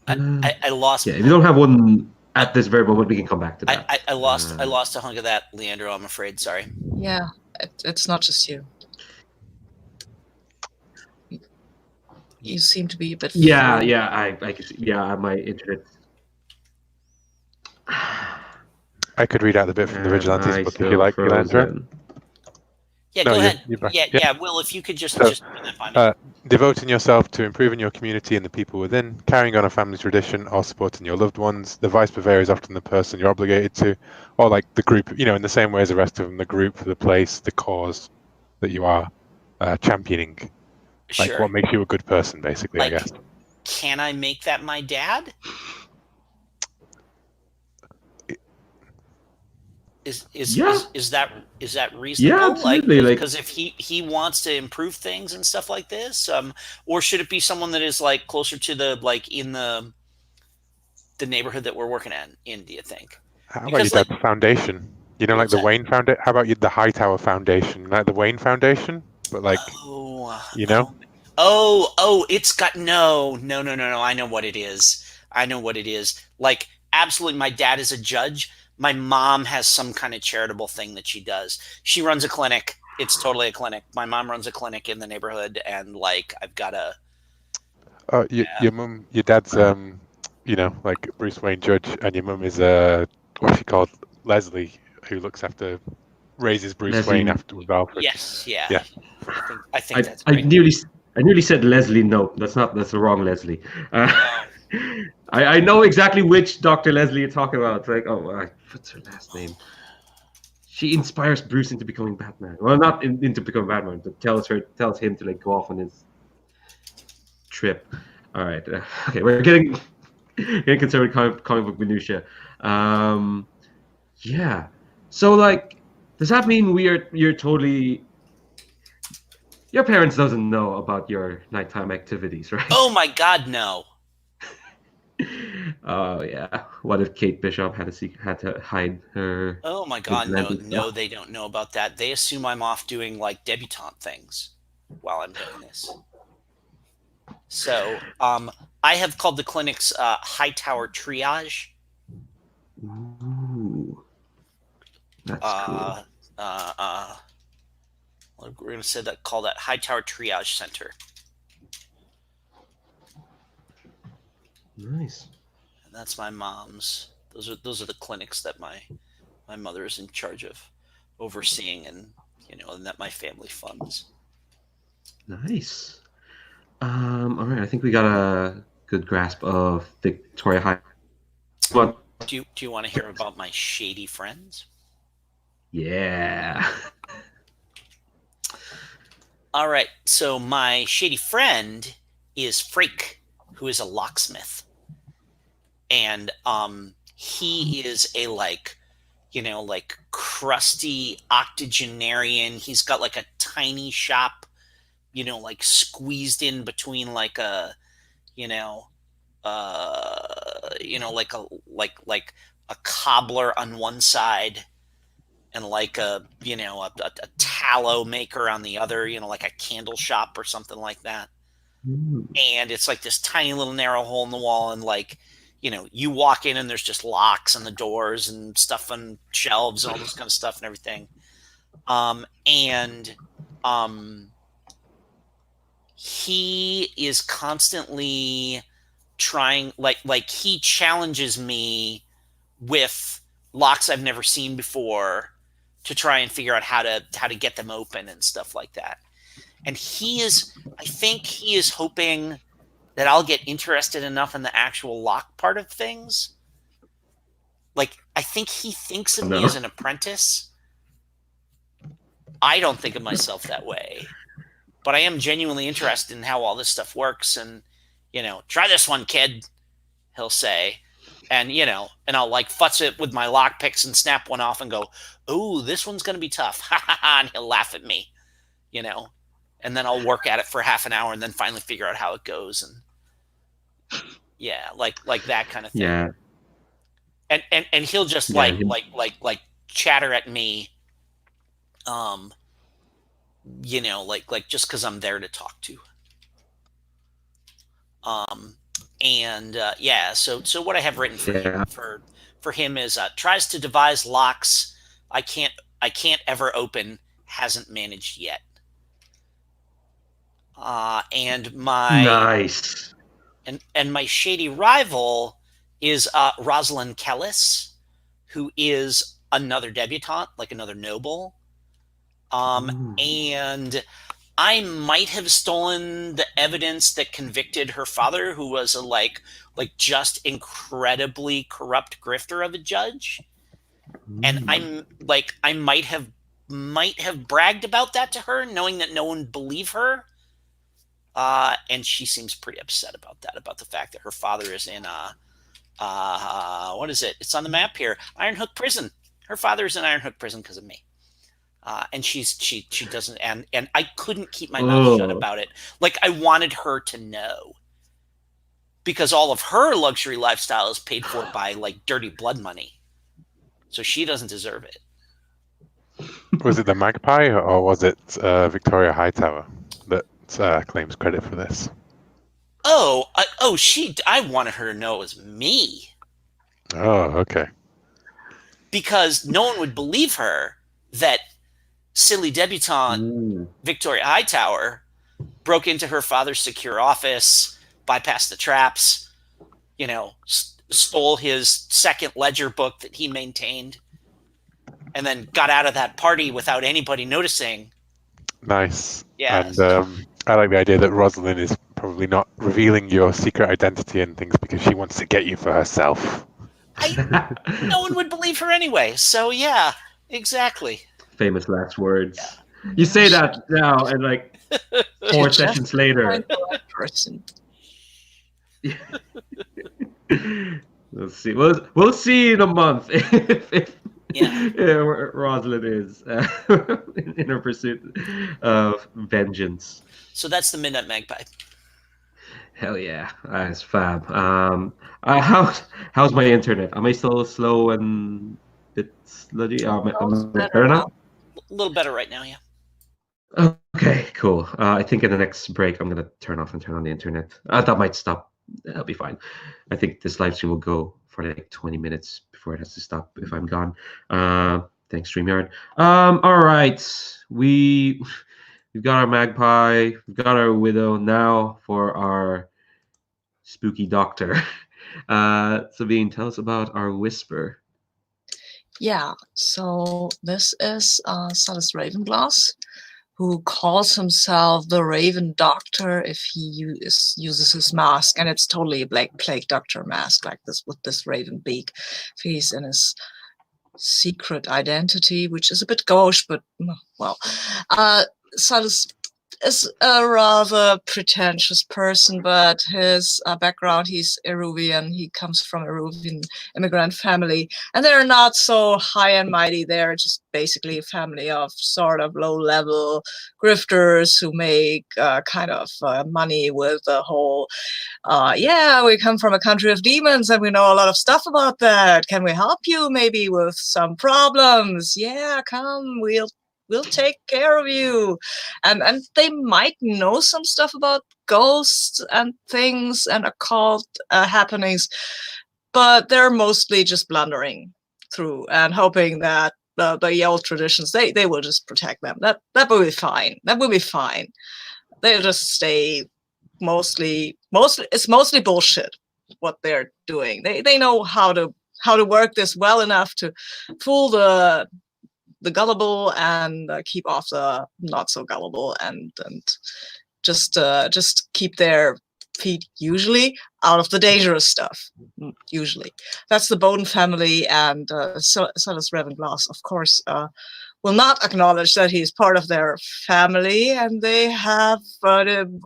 I lost. Yeah, if you don't have one at this very moment, we can come back to that. I lost a hunk of that, Leandro. I'm afraid. Sorry. Yeah, it's not just you. You seem to be a bit. Yeah, full. yeah, I can see. Yeah, my internet. I could read out the bit from the Vigilantes book if you like, Leandro. frozen. Yeah, No, go you're- ahead. you're back. Yeah, Yeah. yeah. Will, if you could just So, run that by me. Devoting yourself to improving your community and the people within, carrying on a family tradition, or supporting your loved ones. The vice purveyor is often the person you're obligated to, or like the group, you know, in the same way as the rest of them, the group, the place, the cause that you are championing. Like Sure. what makes you a good person, basically, I Like, guess. can I make that my dad? Yeah. Is that reasonable? Yeah, absolutely. Like, because if he wants to improve things and stuff like this, or should it be someone that is like closer to the like in the neighborhood that we're working in? Do you think? How about because, your like- dad's foundation? You know, like What's the that? Wayne Foundation. How about the Hightower Foundation, like the Wayne Foundation, but like you know? Oh, it's got no. I know what it is. Like, absolutely, my dad is a judge. My mom has some kind of charitable thing that she does. She runs a clinic. It's totally a clinic. My mom runs a clinic in the neighborhood, and like I've got a. Your mum, your dad's you know, like Bruce Wayne Judge, and your mum is what's she called? Leslie, who raises Bruce Leslie. Wayne after Alfred. Yes, yeah. Yeah. I think that's I great. nearly said Leslie. No, that's the wrong Leslie. I know exactly which Dr. Leslie you're talking about. It's like, what's her last name? She inspires Bruce into becoming Batman. Well, not into becoming Batman, but tells him to like go off on his trip. All right, okay, we're getting concerned with comic book minutia. Yeah. So like, does that mean you're totally? Your parents doesn't know about your nighttime activities, right? Oh my God, no. Oh yeah. What if Kate Bishop had to hide her? Oh my God, no, vigilante no, stuff? they don't know about that. They assume I'm off doing like debutante things while I'm doing this. So, I have called the clinics Hightower Triage. Ooh, that's cool. We're gonna call that Hightower Triage Center. Nice. And that's my mom's. Those are the clinics that my mother is in charge of overseeing, and and that my family funds. Nice. All right, I think we got a good grasp of Victoria High. What? Do you want to hear about my shady friends? Yeah. All right. So my shady friend is Freak, who is a locksmith, and he is a like crusty octogenarian. He's got like a tiny shop, like squeezed in between like a like a cobbler on one side and like a tallow maker on the other, like a candle shop or something like that. And it's like this tiny little narrow hole in the wall, and like you walk in and there's just locks on the doors and stuff on shelves and all this kind of stuff and everything. He is constantly trying, like he challenges me with locks I've never seen before to try and figure out how to get them open and stuff like that. And I think he is hoping that I'll get interested enough in the actual lock part of things. Like, I think he thinks of me as an apprentice. I don't think of myself that way, but I am genuinely interested in how all this stuff works. And, try this one, kid, he'll say. And, and I'll like futz it with my lock picks and snap one off and go, "Oh, this one's going to be tough." Ha ha ha. And he'll laugh at me, and then I'll work at it for half an hour and then finally figure out how it goes. And yeah, like that kind of thing. Yeah. And he'll just like chatter at me, like just because I'm there to talk to. So what I have written for him is tries to devise locks I can't ever open, hasn't managed yet. And my nice. And my shady rival is Rosalind Kellis, who is another debutante, like another noble. And I might have stolen the evidence that convicted her father, who was a like just incredibly corrupt grifter of a judge. And I might have bragged about that to her, knowing that no one would believe her. And she seems pretty upset about that, about the fact that her father is in what is it? It's on the map here. Iron Hook Prison. Her father is in Iron Hook Prison because of me. And she doesn't, and I couldn't keep my mouth shut about it. Like, I wanted her to know, because all of her luxury lifestyle is paid for by like dirty blood money, so she doesn't deserve it. Was it the Magpie, or was it Victoria Hightower that claims credit for this? I wanted her to know it was me. Oh, okay. Because no one would believe her that silly debutante Victoria Hightower broke into her father's secure office, bypassed the traps, stole his second ledger book that he maintained, and then got out of that party without anybody noticing. Nice. Yeah. And I like the idea that Rosalind is probably not revealing your secret identity and things because she wants to get you for herself. No one would believe her anyway. So yeah, exactly. Famous last words. Yeah. You say that now, and like 4 sessions later. Person. Let's see. We'll see in a month if Rosalind is in her pursuit of vengeance. So that's the Midnight Magpie. Hell yeah, that's fab. How's my internet? Am I still slow and bit sludgy? Am I better now? A little better right now, yeah. Okay, cool. I think in the next break I'm gonna turn off and turn on the internet. That might stop. That'll be fine. I think this live stream will go for like 20 minutes before it has to stop if I'm gone. Thanks, StreamYard. All right, we've got our Magpie, we've got our Widow. Now for our spooky doctor. Sabine, tell us about our Whisper. Yeah, so this is Salis Ravenglass, who calls himself the Raven Doctor if he uses his mask, and it's totally a Black Plague Doctor mask, like this with this raven beak. He's in his secret identity, which is a bit gauche, but well, Salus is a rather pretentious person, but his background, he's Eruvian. He comes from a Eruvian immigrant family, and they're not so high and mighty. They're just basically a family of sort of low-level grifters who make kind of money with the whole, yeah, we come from a country of demons and we know a lot of stuff about that. Can we help you maybe with some problems? Yeah, come, we'll take care of you. And they might know some stuff about ghosts and things and occult happenings, but they're mostly just blundering through and hoping that the old traditions, they will just protect them. That will be fine. That will be fine. They'll just stay mostly it's mostly bullshit what they're doing. They know how to work this well enough to fool the gullible and keep off the not so gullible, and just keep their feet usually out of the dangerous stuff. Usually, that's the Bowden family, and Silas Ravenglass, of course, will not acknowledge that he's part of their family, and they have,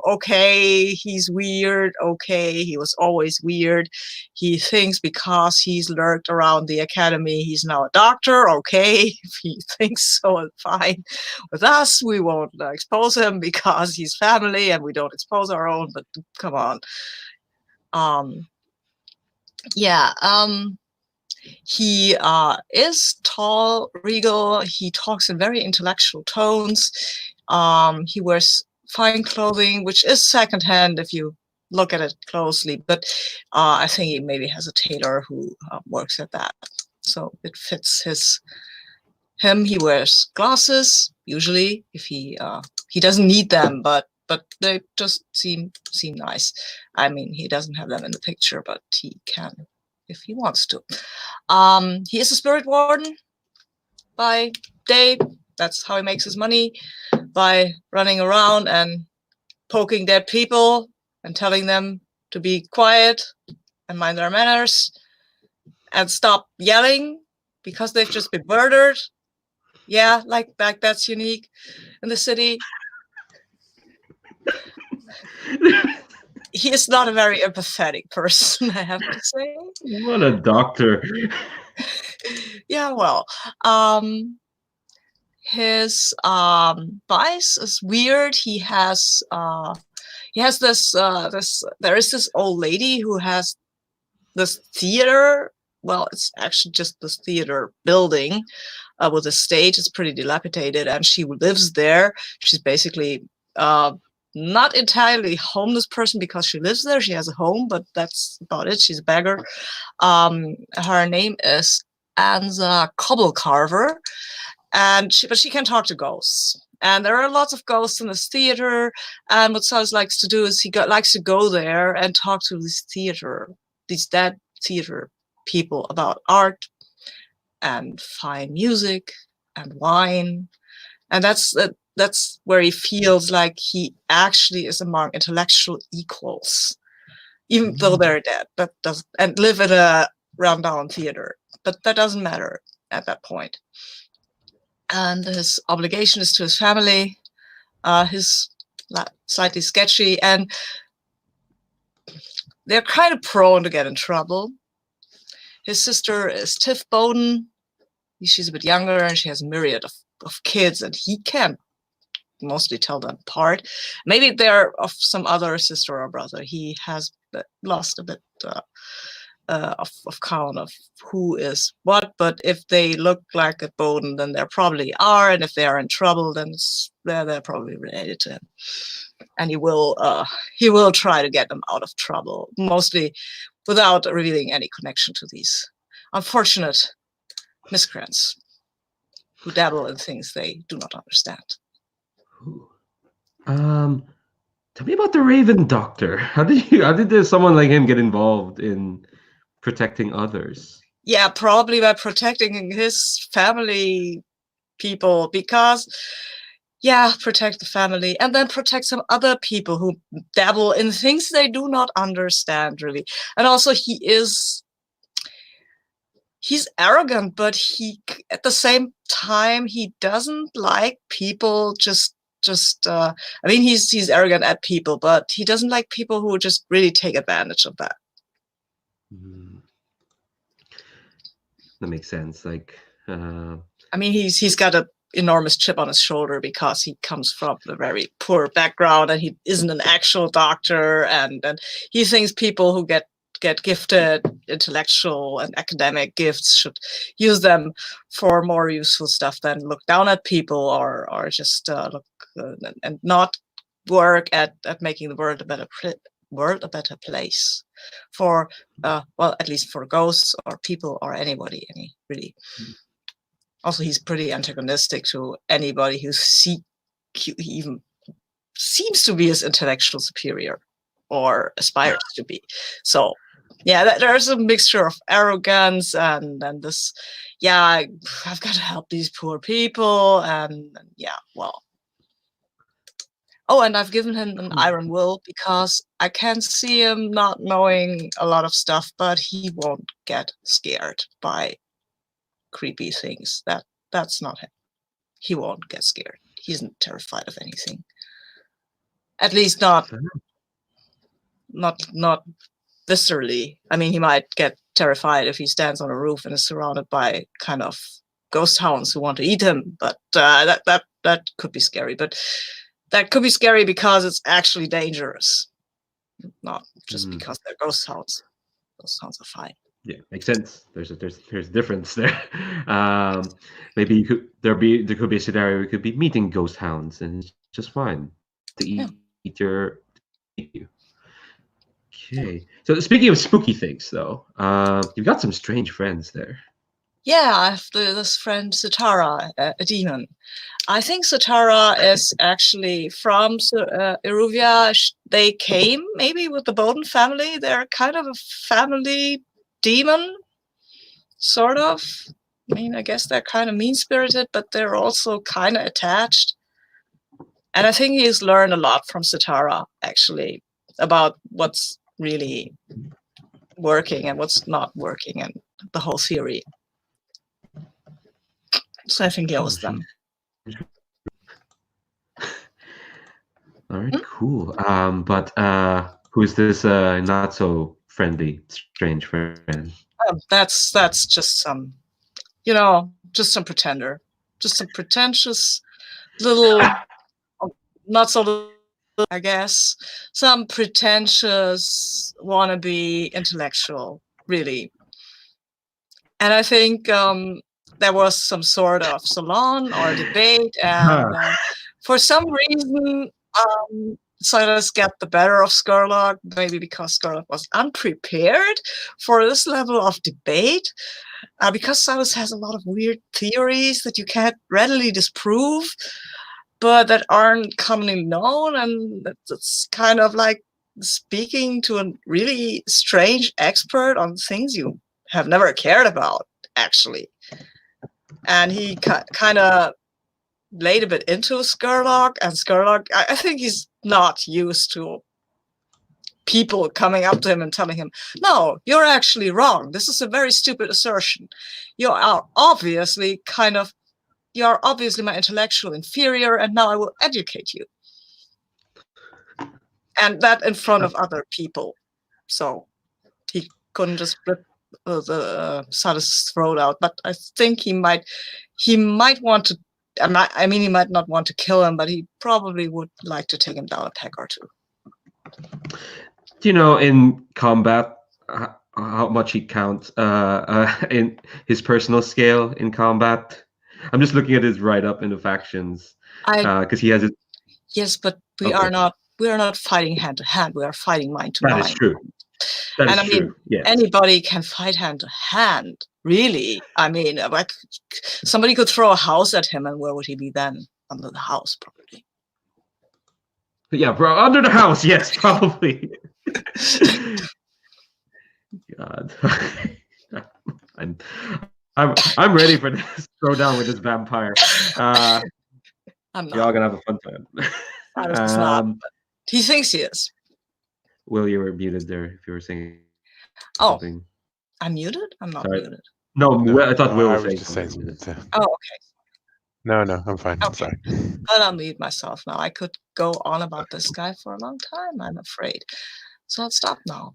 okay, he's weird, okay, he was always weird, he thinks because he's lurked around the academy, he's now a doctor, okay, if he thinks so, fine. With us, we won't expose him because he's family, and we don't expose our own, but come on. Yeah, he is tall, regal. He talks in very intellectual tones. He wears fine clothing, which is secondhand if you look at it closely. But I think he maybe has a tailor who works at that, so it fits him. He wears glasses usually if he doesn't need them, but they just seem nice. I mean, he doesn't have them in the picture, but he can if he wants to. He is a spirit warden by day. That's how he makes his money, by running around and poking dead people and telling them to be quiet and mind their manners and stop yelling because they've just been murdered. Yeah, like that's unique in the city. He is not a very empathetic person, I have to say. What a doctor. Yeah, well, his vice is weird. He has this there is this old lady who has this theater. Well, it's actually just this theater building with a stage. It's pretty dilapidated, and she lives there. She's basically not entirely homeless person because she lives there. She has a home, but that's about it. She's a beggar. Her name is Anza Cobblecarver, but she can talk to ghosts. And there are lots of ghosts in this theater. And what Silas likes to do is likes to go there and talk to these dead theater people about art and fine music and wine. And that's where he feels like he actually is among intellectual equals, even though they're dead, and live in a rundown theater. But that doesn't matter at that point. And his obligation is to his family. He's slightly sketchy, and they're kind of prone to get in trouble. His sister is Tiff Bowden. She's a bit younger, and she has a myriad of kids, and he can't mostly tell them apart. Maybe they're of some other sister or brother. He has lost a bit of count of who is what, but if they look like a Bowden, then they probably are, and if they are in trouble, then they're probably related to him. And he will try to get them out of trouble, mostly without revealing any connection to these unfortunate miscreants who dabble in things they do not understand. Tell me about the Raven Doctor. How did someone like him get involved in protecting others? Yeah, probably by protecting his family people, because protect the family, and then protect some other people who dabble in things they do not understand really. And also he's arrogant, but at the same time he doesn't like people I mean, he's arrogant at people, but he doesn't like people who just really take advantage of that. That makes sense. Like, I mean, he's got a enormous chip on his shoulder because he comes from a very poor background and he isn't an actual doctor, and he thinks people who get gifted intellectual and academic gifts should use them for more useful stuff than look down at people or just look and not work at making the world a better place for well, at least for ghosts or people or anybody. Really. Also, he's pretty antagonistic to anybody who even seems to be his intellectual superior or aspires to be. So, yeah, there's a mixture of arrogance and this, I've got to help these poor people, and well. Oh, and I've given him an iron will because I can see him not knowing a lot of stuff, but he won't get scared by creepy things. That's not him. He won't get scared. He isn't terrified of anything. At least not viscerally. I mean, he might get terrified if he stands on a roof and is surrounded by kind of ghost hounds who want to eat him. But that could be scary. But that could be scary because it's actually dangerous, not just because they're ghost hounds. Ghost hounds are fine. Yeah, makes sense. There's a difference there. Maybe there could be a scenario where you could be meeting ghost hounds and it's just fine to eat you. Okay. So speaking of spooky things, though, you've got some strange friends there. Yeah, I have this friend Satara, a demon. I think Satara is actually from Eruvia. They came maybe with the Bowden family. They're kind of a family demon, sort of. I mean, I guess they're kind of mean-spirited, but they're also kind of attached. And I think he's learned a lot from Satara, actually, about what's really working and what's not working and the whole theory. So I think he owes them. All right, cool. But who is this not so friendly, strange friend? That's just some, just some pretender, just some pretentious little, not so little, I guess, some pretentious wannabe intellectual, really. And I think there was some sort of salon or debate, and for some reason, Silas got the better of Skurlock, maybe because Skurlock was unprepared for this level of debate, because Silas has a lot of weird theories that you can't readily disprove, but that aren't commonly known, and it's kind of like speaking to a really strange expert on things you have never cared about, actually. And he kind of laid a bit into Skurlock, and Skurlock, I think he's not used to people coming up to him and telling him, no, you're actually wrong. This is a very stupid assertion. You are obviously my intellectual inferior, and now I will educate you. And that in front of other people. So he couldn't just rip Silas' throat out, but I think he might want to. I mean, he might not want to kill him, but he probably would like to take him down a peg or two. Do you know in combat how much he counts in his personal scale in combat? I'm just looking at his write-up in the factions because he has it. Yes, but we are not fighting hand to hand. We are fighting mind to mind. That is true. That is true. Yes. Anybody can fight hand to hand, really. I mean, like somebody could throw a house at him, and where would he be then? Under the house, probably. Yeah, bro, under the house. Yes, probably. God, I'm ready for this throwdown with this vampire. I'm You're all not. gonna have a fun time. Cyrus is not. But he thinks he is. Will, you were muted there if you were saying Oh, something. I'm muted? I'm not Sorry. muted. No, No, I thought Will I was was saying just saying something. something to. Oh, okay. No, I'm fine. Okay. Sorry. I'll unmute myself now. I could go on about this guy for a long time, I'm afraid. So I'll stop now.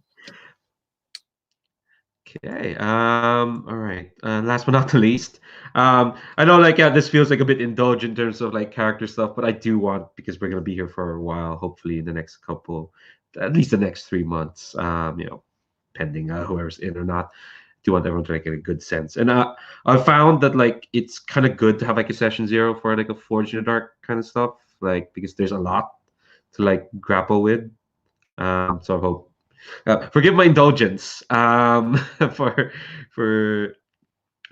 Okay. All right. Last but not the least, I know, like, yeah, this feels like a bit indulgent in terms of like character stuff, but I do want, because we're gonna be here for a while, hopefully in the next couple, at least the next 3 months. Pending whoever's in or not, do want everyone to like get a good sense. And I found that like it's kind of good to have like a session 0 for like a Forge in the Dark kind of stuff, like because there's a lot to like grapple with. So I hope. Forgive my indulgence for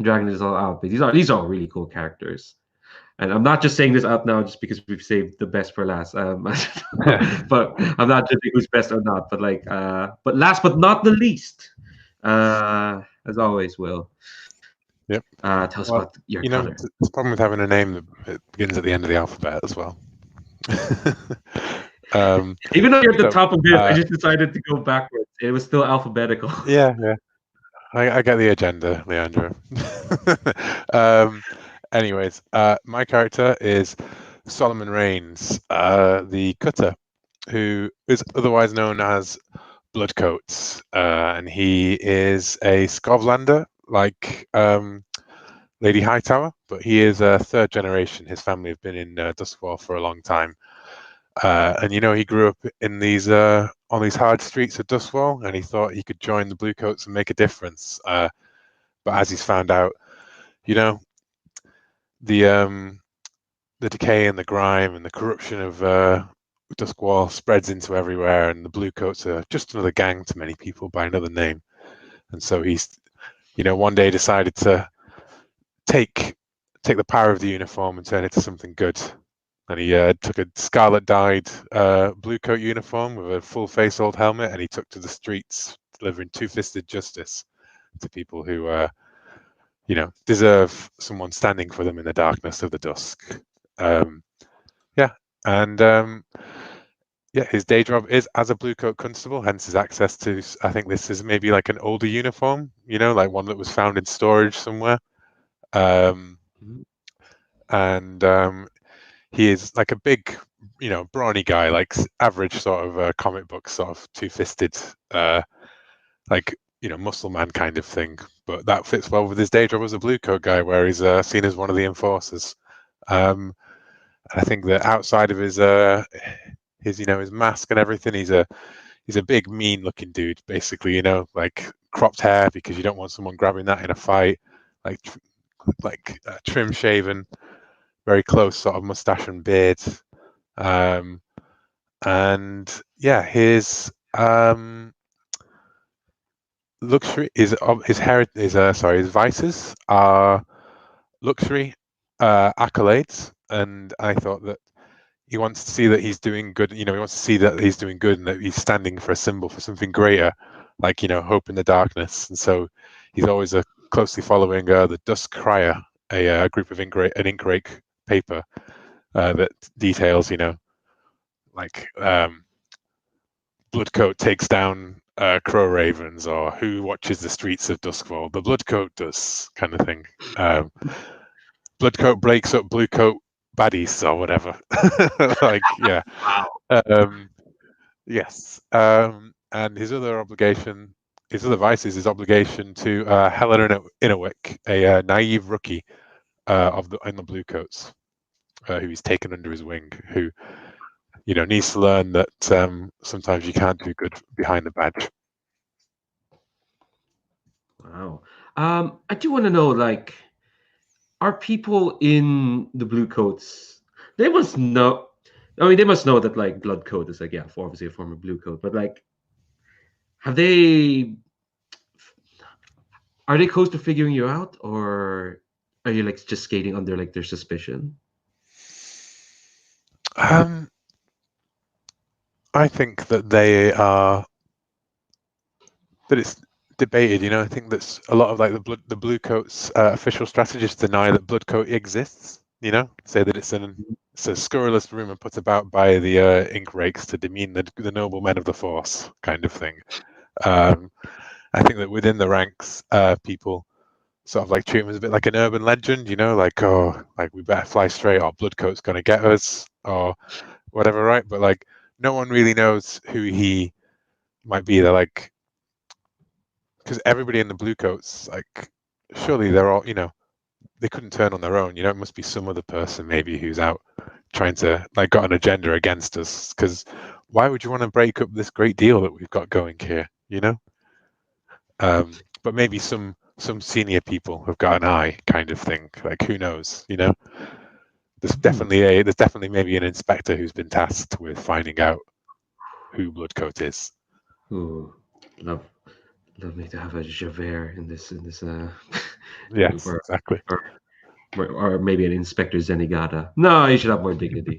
dragging this all out, but these are really cool characters, and I'm not just saying this out now just because we've saved the best for last. But I'm not judging who's best or not. But like, but last but not the least, as always, Will. Yep. Tell us about your color. The problem with having a name that begins at the end of the alphabet as well. Even though you're at the top of this, I just decided to go backwards. It was still alphabetical. Yeah. I get the agenda, Leandro. Anyways, my character is Solomon Rains, the cutter, who is otherwise known as Bloodcoats, and he is a Skovlander, like Lady Hightower, but he is a third generation. His family have been in Duskwall for a long time. And he grew up in these on these hard streets of Duskwall, and he thought he could join the Bluecoats and make a difference. But as he's found out, the decay and the grime and the corruption of Duskwall spreads into everywhere, and the Bluecoats are just another gang to many people by another name. And so he's, one day decided to take the power of the uniform and turn it to something good. And he took a scarlet-dyed Bluecoat uniform with a full-face old helmet, and he took to the streets, delivering two-fisted justice to people who, deserve someone standing for them in the darkness of the dusk. His day job is as a Bluecoat constable, hence his access to, I think this is maybe like an older uniform, like one that was found in storage somewhere. He is like a big, brawny guy, like average sort of comic book sort of two-fisted, muscle man kind of thing. But that fits well with his day job as a Bluecoat guy, where he's seen as one of the enforcers. I think that outside of his mask and everything, he's a big, mean-looking dude, basically. Like cropped hair because you don't want someone grabbing that in a fight, like trim-shaven. Very close sort of mustache and beard, his luxury his vices are luxury, accolades, and I thought that he wants to see that he's doing good. He wants to see that he's doing good and that he's standing for a symbol for something greater, like hope in the darkness. And so he's always closely following the Dusk Crier, a group of an ink rake paper that details, Bloodcoat takes down crow ravens, or who watches the streets of Doskvol. The Bloodcoat does, kind of thing. Bloodcoat breaks up Bluecoat baddies or whatever. Yes. And his other vice is his obligation to Helen Innerwick, a naive rookie in the Bluecoats, who he's taken under his wing, who needs to learn that sometimes you can't do good behind the badge. Wow. I do want to know, like, are people in the Bluecoats? They must know. I mean, they must know that like Bloodcoat is like, yeah, obviously a former Bluecoat, but like, are they close to figuring you out, or are you like just skating under like their suspicion? I think that they are. That it's debated. I think that's a lot of like the Bluecoats official strategists deny that Bloodcoat exists. Say that it's it's a scurrilous rumor put about by the ink rakes to demean the noble men of the force, kind of thing. I think that within the ranks, people sort of like treat him as a bit like an urban legend, you know, like, oh, like we better fly straight, or Bloodcoat's going to get us, or whatever, right? But like, no one really knows who he might be. They're like, because everybody in the Bluecoats, like, surely they're all, you know, they couldn't turn on their own. You know, it must be some other person maybe who's out trying to, like, got an agenda against us. Because why would you want to break up this great deal that we've got going here, you know? But maybe some senior people have got an eye, kind of thing. Like, who knows, you know? There's definitely maybe an inspector who's been tasked with finding out who Bloodcoat is. Ooh, lovely to have a Javert in this Yes, or, exactly. or maybe an Inspector Zenigata. No, you should have more dignity.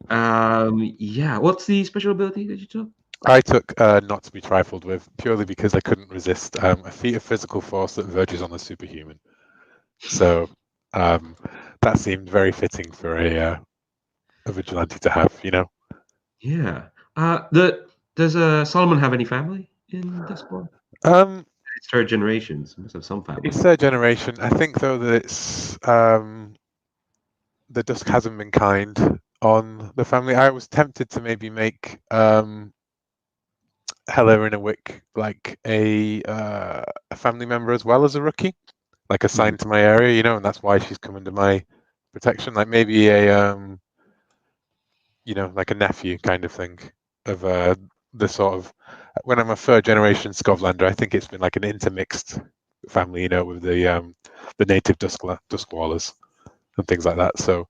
Yeah. What's the special ability that you took? I took Not to be trifled with, purely because I couldn't resist a feat of physical force that verges on the superhuman. So that seemed very fitting for a vigilante to have, you know. Yeah. Does Solomon have any family in Duskwall? It's third generations. He must have some family. It's third generation. I think though that it's the Dusk hasn't been kind on the family. I was tempted to maybe make Hella Innerwick like a family member as well as a rookie, like assigned to my area, you know, and that's why she's come under my protection. Like maybe a you know, like a nephew kind of thing of the sort of, when I'm a third generation Scovlander, I think it's been like an intermixed family, you know, with the native Duskwallers and things like that. So,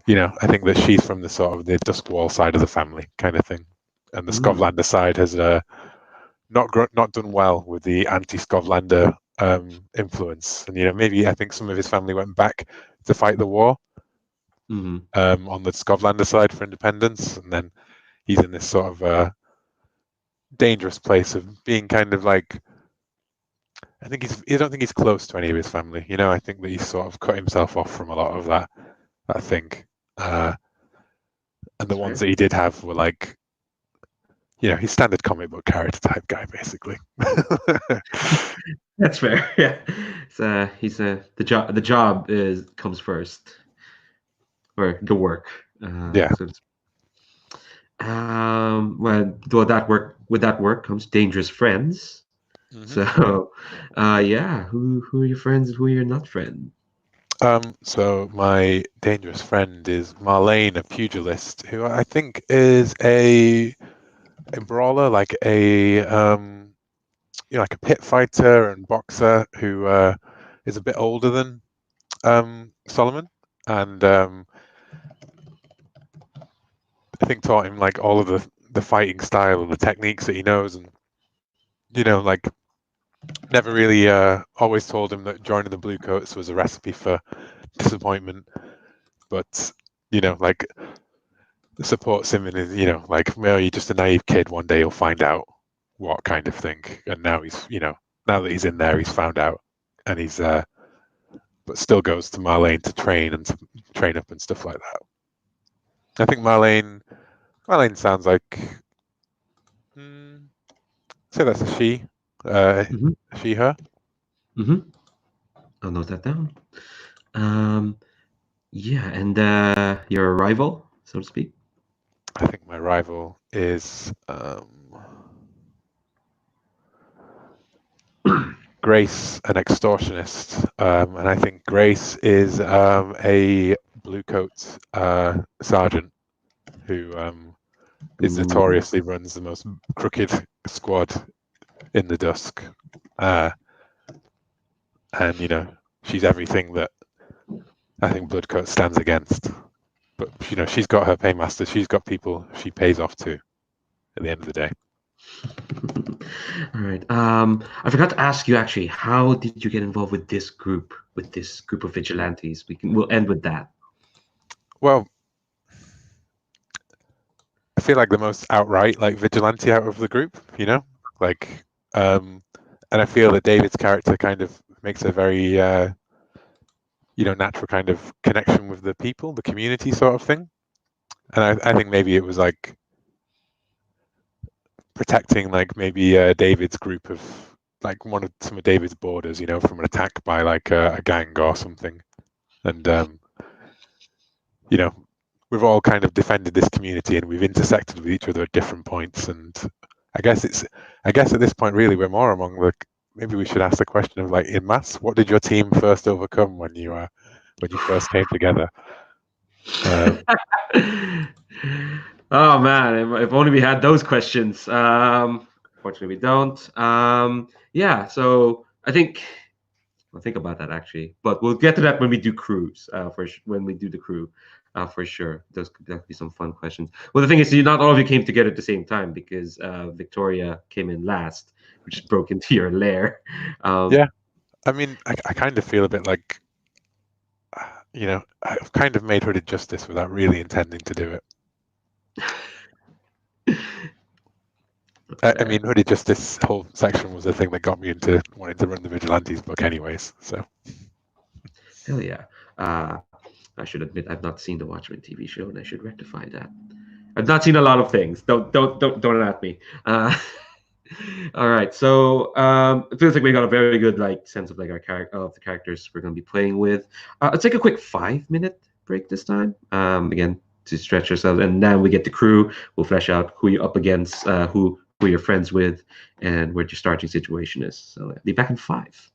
you know, I think that she's from the sort of the Duskwall side of the family kind of thing, and the Scovlander side has not done well with the anti-Scovlander influence. And you know, maybe I think some of his family went back to fight the war on the Scovlander side for independence, and then he's in this sort of dangerous place of being kind of like, I don't think he's close to any of his family. You know, I think that he's sort of cut himself off from a lot of that. I think, and the ones that he did have were like, you know, he's standard comic book character type guy, basically. That's fair. Yeah, the job. The job comes first, or the work. Yeah. So well, with that work comes dangerous friends. So, yeah, who are your friends and who are your not friends? So my dangerous friend is Marlene, a pugilist, who I think is a brawler, like a you know, like a pit fighter and boxer who is a bit older than Solomon, and I think taught him like all of the fighting style and the techniques that he knows, and you know, like never really always told him that joining the Bluecoats was a recipe for disappointment, but you know, like supports him in his, you know, like, well, you're just a naive kid, one day you'll find out what kind of thing. And now he's, you know, now that he's in there, he's found out, and he's but still goes to Marlene to train and to train up and stuff like that. I think Marlene sounds like say that's a she, she, her. I'll note that down. Yeah, and your rival, so to speak. I think my rival is Grace, an extortionist, and I think Grace is a Bluecoat sergeant who is notoriously runs the most crooked squad in the Dusk, and you know, she's everything that I think Bloodcoat stands against. But you know, she's got her paymaster. She's got people she pays off to at the end of the day. All right. I forgot to ask you actually, how did you get involved with this group of vigilantes? We'll end with that. Well, I feel like the most outright like vigilante out of the group, you know, like, and I feel that David's character kind of makes a very natural kind of connection with the people, the community sort of thing. And I think maybe it was like protecting like maybe David's group of like some of David's borders, from an attack by like a gang or something. And we've all kind of defended this community and we've intersected with each other at different points. And I guess at this point really we're more among the, maybe we should ask the question of like, in mass, what did your team first overcome when you first came together? Oh man, if only we had those questions. Fortunately, we don't. Yeah, so I'll think about that actually, but we'll get to that when we do crews. When we do the crew, for sure. That'll be some fun questions. Well, the thing is, not all of you came together at the same time because Victoria came in last, which broke into your lair. Yeah, I mean, I kind of feel a bit like, I've kind of made Hooded justice without really intending to do it. I mean, Hooded justice whole section was the thing that got me into wanting to run the Vigilantes book, anyways. So. Hell yeah. I should admit I've not seen the Watchmen TV show, and I should rectify that. I've not seen a lot of things. Don't at me. All right, so it feels like we got a very good sense of the characters we're going to be playing with. Let's take a quick 5-minute break this time. Again, to stretch ourselves, and then we get the crew. We'll flesh out who you're up against, who you're friends with, and what your starting situation is. So be back in 5.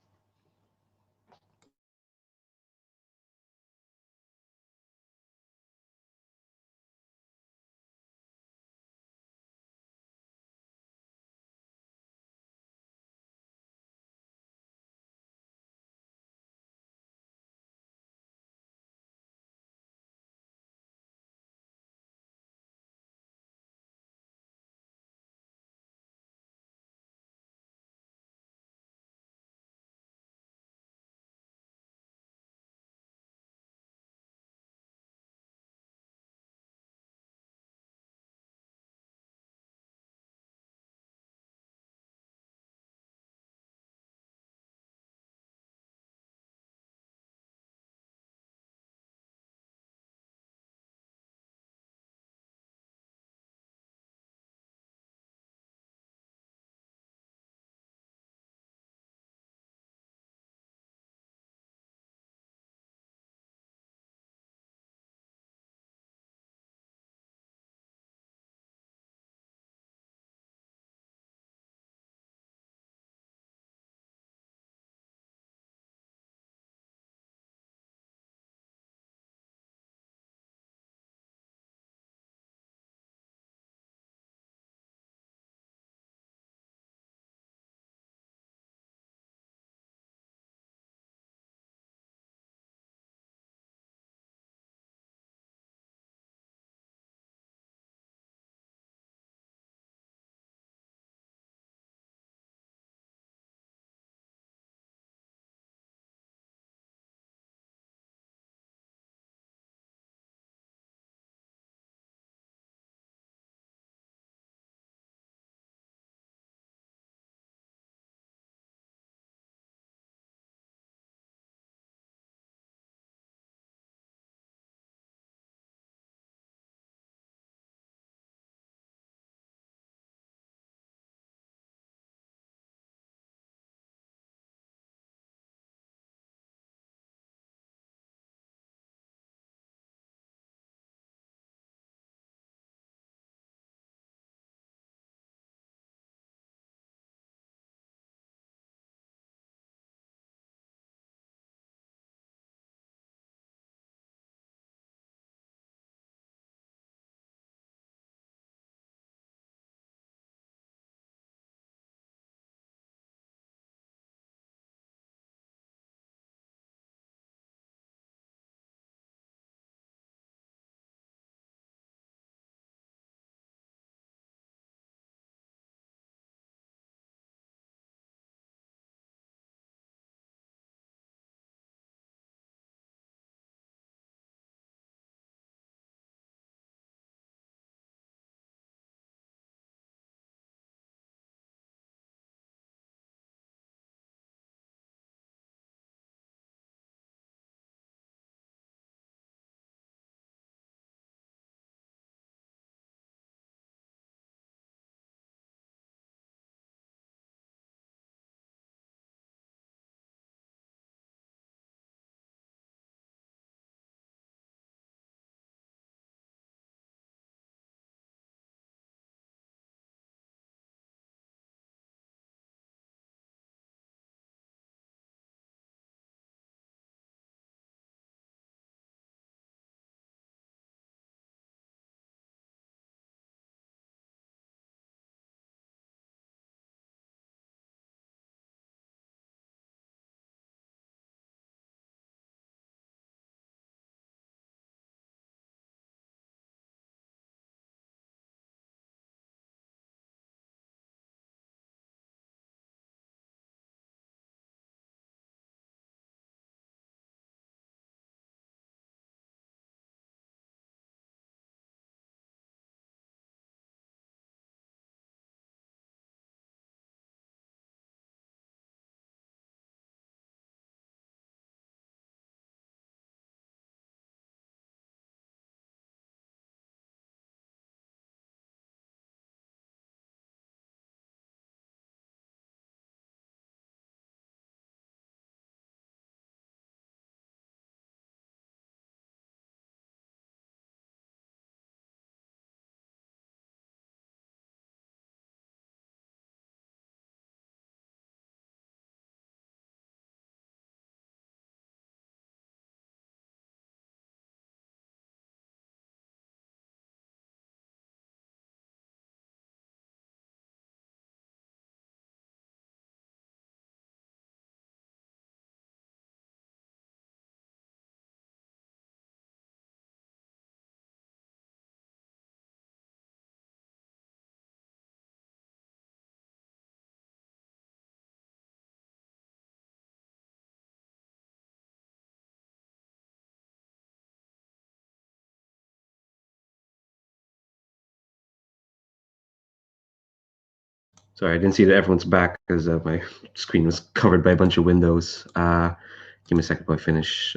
Sorry, I didn't see that everyone's back because my screen was covered by a bunch of windows. Give me a second while I finish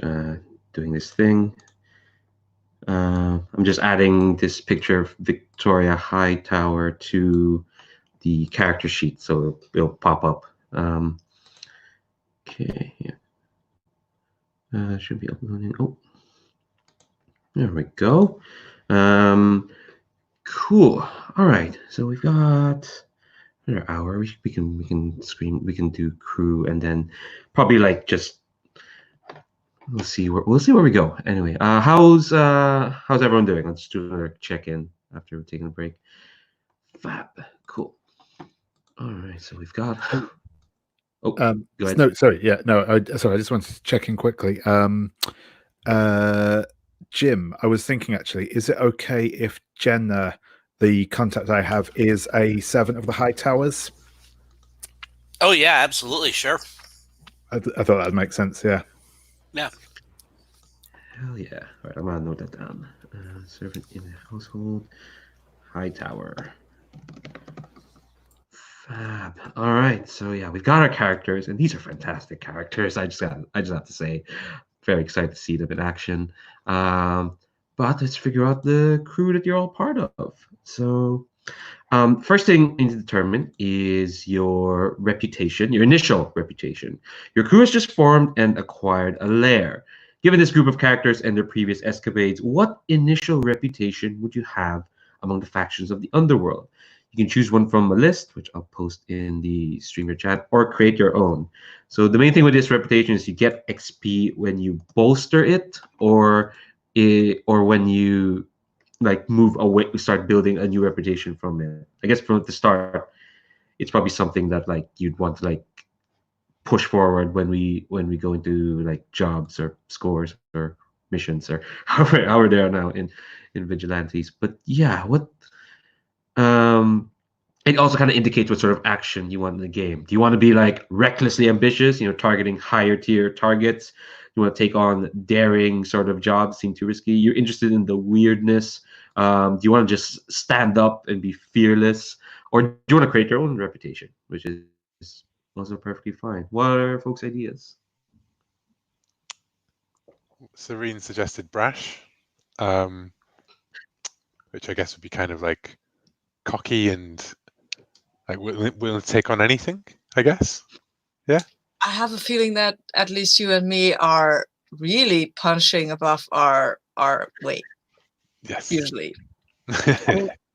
doing this thing. I'm just adding this picture of Victoria Hightower to the character sheet, so it'll pop up. Okay, yeah. Should be uploading. Oh, there we go. Cool. All right, so we've got another hour. We can screen. We can do crew, and then probably like just we'll see where we go. Anyway, how's everyone doing? Let's do another check-in after we're taking a break. Fab. Cool. All right, so we've got. Oh, go ahead. No, sorry. Yeah, no. Sorry, I just wanted to check in quickly. Jim, I was thinking actually, is it okay if Jenna, the contact I have, is a servant of the High Towers? Oh yeah, absolutely, sure. I thought that would make sense. Yeah. Yeah. Hell yeah! All right, I'm gonna note that down. Servant in the household, High Tower. Fab. All right, so yeah, we've got our characters, and these are fantastic characters. I just have to say, very excited to see them in action. But let's figure out the crew that you're all part of. So, first thing you need to determine is your reputation, your initial reputation. Your crew has just formed and acquired a lair. Given this group of characters and their previous escapades, what initial reputation would you have among the factions of the underworld? You can choose one from a list, which I'll post in the streamer chat, or create your own. So the main thing with this reputation is you get XP when you bolster it, or when you like move away, start building a new reputation from it. I guess from the start, it's probably something that like you'd want to like push forward when we go into like jobs or scores or missions or however they are now in Vigilantes. But yeah, what it also kind of indicates what sort of action you want in the game. Do you want to be like recklessly ambitious, targeting higher tier targets? You want to take on daring sort of jobs, seem too risky? You're interested in the weirdness. Do you want to just stand up and be fearless? Or do you want to create your own reputation, which is also perfectly fine? What are folks' ideas? Serene suggested brash, which I guess would be kind of like cocky and like willing to take on anything, I guess. Yeah. I have a feeling that at least you and me are really punching above our weight. Yes. Usually.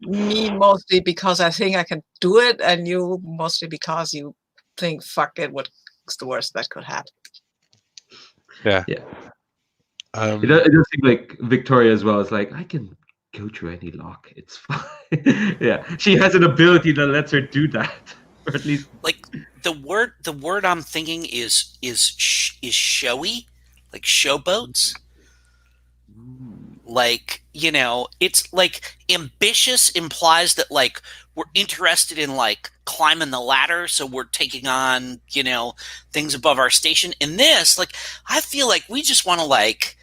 Me mostly because I think I can do it, and you mostly because you think, fuck it, what's the worst that could happen? Yeah. Yeah. It does seem like Victoria as well is like, I can go through any lock. It's fine. Yeah. She has an ability that lets her do that. Or at least like the word I'm thinking is showy, like showboats. Like, it's like ambitious implies that like we're interested in like climbing the ladder, so we're taking on, things above our station. In this, like, I feel like we just want to like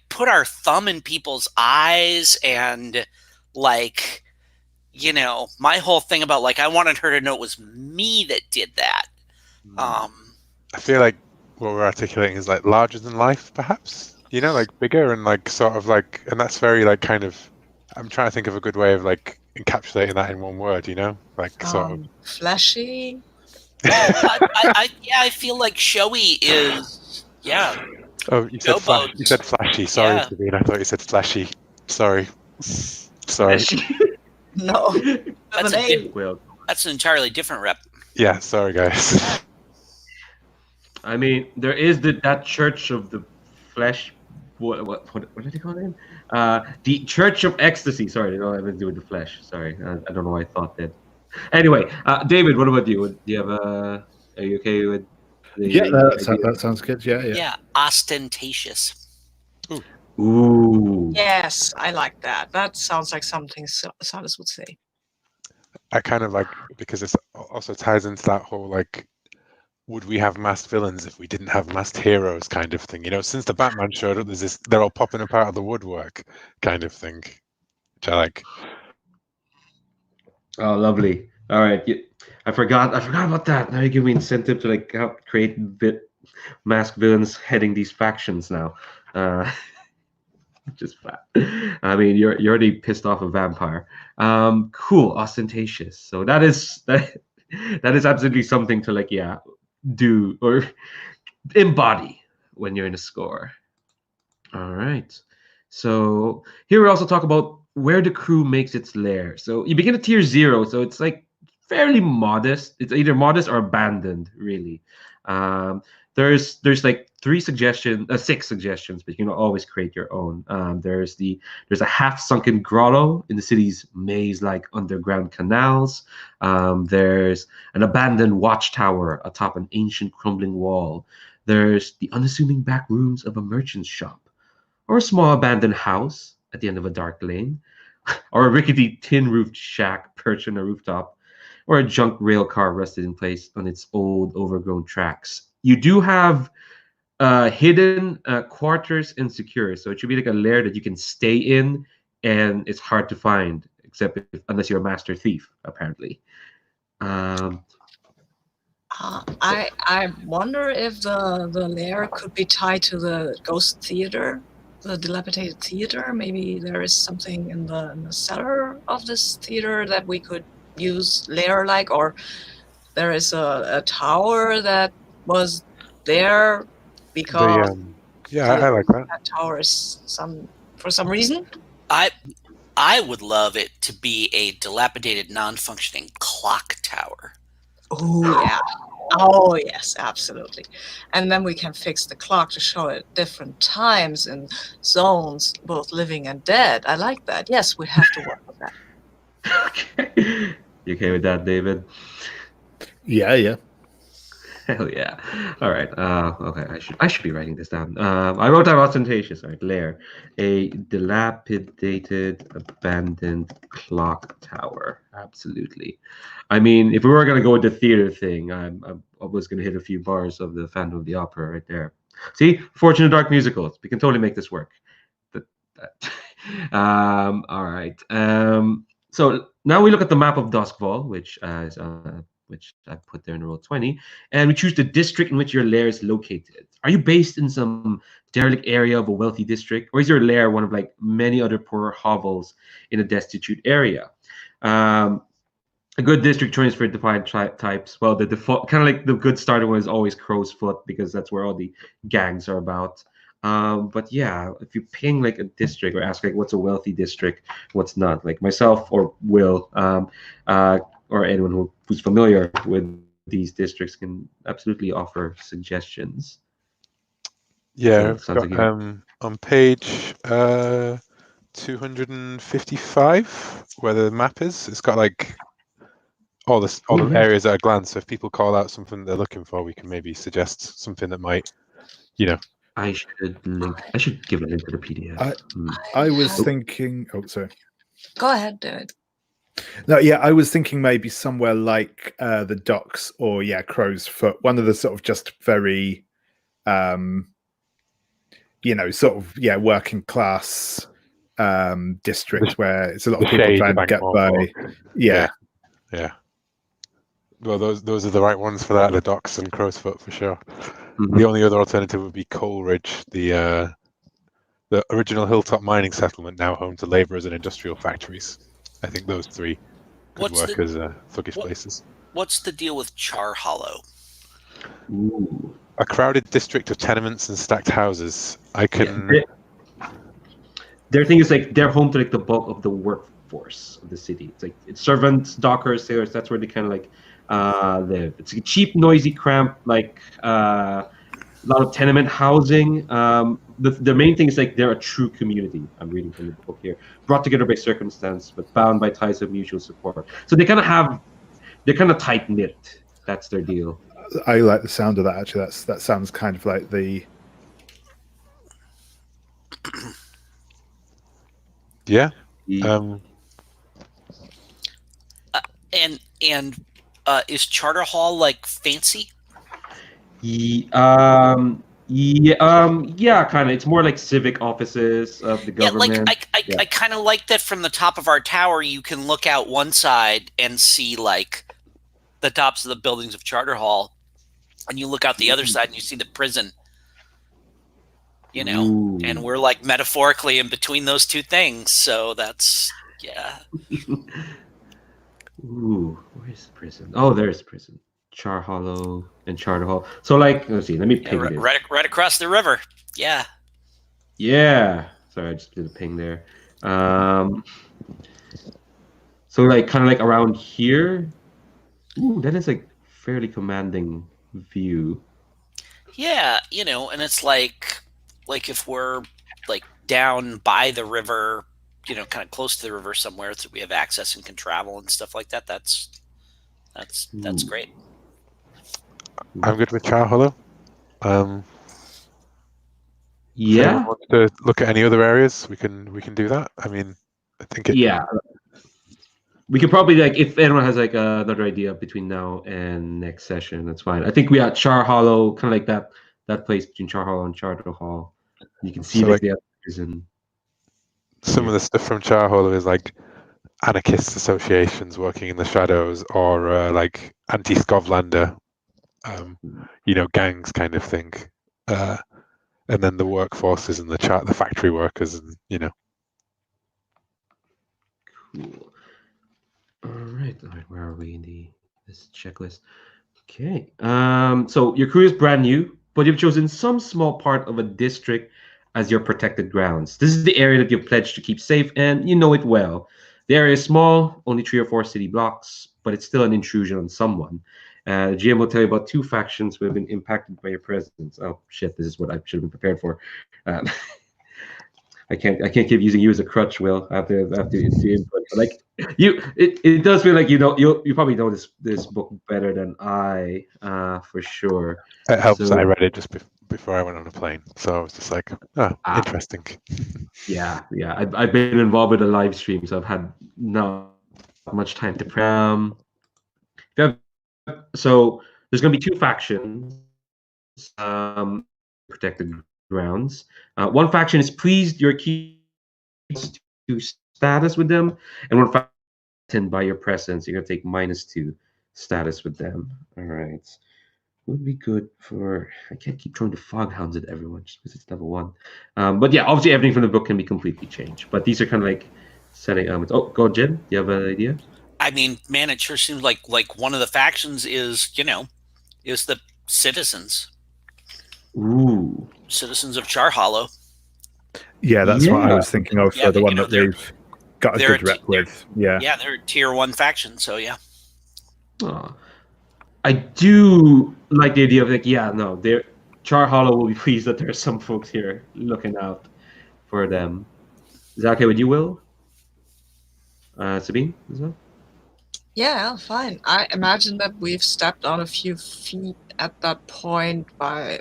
put our thumb in people's eyes, and like, my whole thing about like I wanted her to know it was me that did that. I feel like what we're articulating is like larger than life, perhaps. Like bigger and like sort of like, and that's very like kind of. I'm trying to think of a good way of like encapsulating that in one word. Like sort of flashy. I feel like showy is Oh, you said flashy. You said flashy. Sorry, Sabine. I thought you said flashy. Sorry. No, that's an entirely different rep. Yeah, sorry guys. I mean, there is that Church of the Flesh. What did they call it? The Church of Ecstasy. Sorry, they don't have anything to do with the flesh. Sorry, I don't know why I thought that. Anyway, David, what about you? Do you have are you okay with? That sounds good. Yeah. Ostentatious. Ooh. Yes, I like that. That sounds like something Salas would say. I kind of like, because it also ties into that whole like, would we have masked villains if we didn't have masked heroes kind of thing? Since the Batman showed up, there's this, they're all popping up out of the woodwork kind of thing, which I like. Oh, lovely. All right. I forgot about that. Now you give me incentive to like help create masked villains heading these factions now. Uh, just fat. I mean, you're already pissed off a vampire. Cool, ostentatious. So that is absolutely something to like, yeah, do or embody when you're in a score. All right. So here we also talk about where the crew makes its lair. So you begin at tier 0, so it's like fairly modest. It's either modest or abandoned, really. Um, there's like 6 suggestions, but you can always create your own. There's a half-sunken grotto in the city's maze-like underground canals. There's an abandoned watchtower atop an ancient crumbling wall. There's the unassuming back rooms of a merchant's shop, or a small abandoned house at the end of a dark lane, or a rickety tin-roofed shack perched on a rooftop, or a junk rail car rusted in place on its old, overgrown tracks. You do have hidden quarters and secure, so it should be like a lair that you can stay in, and it's hard to find, unless you're a master thief, apparently. I wonder if the lair could be tied to the ghost theater, the dilapidated theater. Maybe there is something in the cellar of this theater that we could use lair-like, or there is a tower that was there because I like that. that tower is for some reason. I would love it to be a dilapidated, non-functioning clock tower. Oh yeah. Oh yes, absolutely. And then we can fix the clock to show it different times and zones, both living and dead. I like that. Yes, we have to work with that. Okay. You okay with that, David? Yeah. Hell yeah. All right. Okay, I should be writing this down. I wrote down ostentatious, right? Lair. A dilapidated, abandoned clock tower. Absolutely. I mean, if we were gonna go with the theater thing, I was gonna hit a few bars of the Phantom of the Opera right there. See, Fortune of Dark musicals. We can totally make this work. All right. So now we look at the map of Doskvol, which I put there in roll 20, and we choose the district in which your lair is located. Are you based in some derelict area of a wealthy district, or is your lair one of like many other poor hovels in a destitute area? A good district choice for defined types. Well, the default, kind of like the good starter one, is always Crow's Foot, because that's where all the gangs are about. But yeah, if you ping like a district or ask like what's a wealthy district, what's not, like myself or Will, or anyone who's familiar with these districts can absolutely offer suggestions. Yeah, So, I've got, on page 255, where the map is, it's got like all the areas at a glance. So if people call out something they're looking for, we can maybe suggest something that might, I should give a link to the PDF. I was thinking. Oh, sorry. Go ahead, David. No, yeah, I was thinking maybe somewhere like the docks, or Crow's Foot, one of the sort of just very, working class district where it's a lot of people trying to get by. Yeah. Well, those are the right ones for that. The docks and Crow's Foot for sure. The only other alternative would be Coleridge, the original hilltop mining settlement, now home to labourers and industrial factories. I think those three could work as thuggish places. What's the deal with Char Hollow? Ooh. A crowded district of tenements and stacked houses. Their thing is like they're home to like the bulk of the workforce of the city. It's like it's servants, dockers, sailors. That's where they kind of like live. It's a cheap, noisy, cramped, like a lot of tenement housing. The main thing is like they're a true community. I'm reading from the book here, brought together by circumstance but bound by ties of mutual support. So they're kind of tight knit. That's their deal. I like the sound of that. Actually, that sounds kind of like the. Yeah. And is Charter Hall like fancy? Yeah, kind of. It's more like civic offices of the Yeah, like government. I kind of like that from the top of our tower, you can look out one side and see like the tops of the buildings of Charter Hall, and you look out the other side and you see the prison. You know, Ooh. and we're like metaphorically in between those two things. So that's Ooh, where's the prison? Oh, there's prison. Char Hollow and Charter Hall. So, like, let's see. Let me ping this. right across the river. Yeah. Yeah. Sorry, I just did a ping there. So, like, kind of like around here. Ooh, that is like fairly commanding view. Yeah, you know, and it's like if we're like down by the river, you know, kind of close to the river somewhere, so we have access and can travel and stuff like that. That's great. I'm good with Char Hollow. Yeah. If anyone wants to look at any other areas, we can do that. I mean, I think Yeah. We could probably, like, if anyone has like another idea between now and next session, that's fine. I think we had Char Hollow, kind of like that place between Char Hollow and Charter Hall. You can see So, like like, the prison. some of the stuff from Char Hollow is like anarchist associations working in the shadows, or like anti-Skovlander, you know, gangs kind of thing. And then the workforces and the factory workers, and you know. Cool. All right. Where are we in this checklist? Okay. So your crew is brand new, but you've chosen some small part of a district as your protected grounds. This is the area that you've pledged to keep safe, and you know it well. The area is small, only 3 or 4 city blocks, but it's still an intrusion on someone. The GM will tell you about 2 factions who have been impacted by your presence. Oh shit! This is what I should have been prepared for. I can't keep using you as a crutch, Will. I have to do input. But like it does feel like you probably know this book better than I, for sure. It helps So, that I read it just before I went on a plane, so I was just like, interesting. Yeah. I've been involved with the live stream, so I've had not much time to so there's going to be 2 factions, protected grounds. One faction is pleased your key to status with them, and one faction by your presence. You're going to take -2 status with them. All right. Would be good for. I can't keep throwing the fog hounds at everyone just because it's level 1. But yeah, obviously everything from the book can be completely changed. But these are kind of like setting elements. Oh, go, Jim. Do you have an idea? I mean, man, it sure seems like one of the factions is, you know, is the citizens. Ooh. Citizens of Char Hollow. Yeah, that's what I was thinking of. Yeah, the one that they've got a good rep with. Yeah. Yeah, they're a tier 1 faction, so yeah. Oh. I do like the idea of like, Char Hollow will be pleased that there are some folks here looking out for them. Is that okay with you, Will? Sabine as well? Yeah, fine. I imagine that we've stepped on a few feet at that point by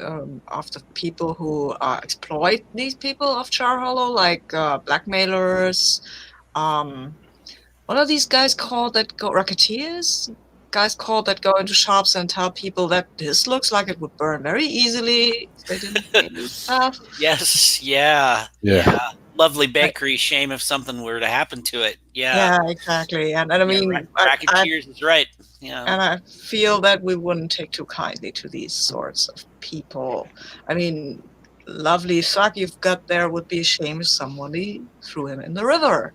after people who exploit these people of Char Hollow, like blackmailers. What are these guys called that go racketeers? Guys called that go into shops and tell people that this looks like it would burn very easily if they didn't pay this stuff. Yes, yeah. Lovely bakery. Shame if something were to happen to it. Yeah, exactly. And I mean, racketeers is right. Yeah, and I feel that we wouldn't take too kindly to these sorts of people. I mean, lovely sack you've got there would be a shame if somebody threw him in the river.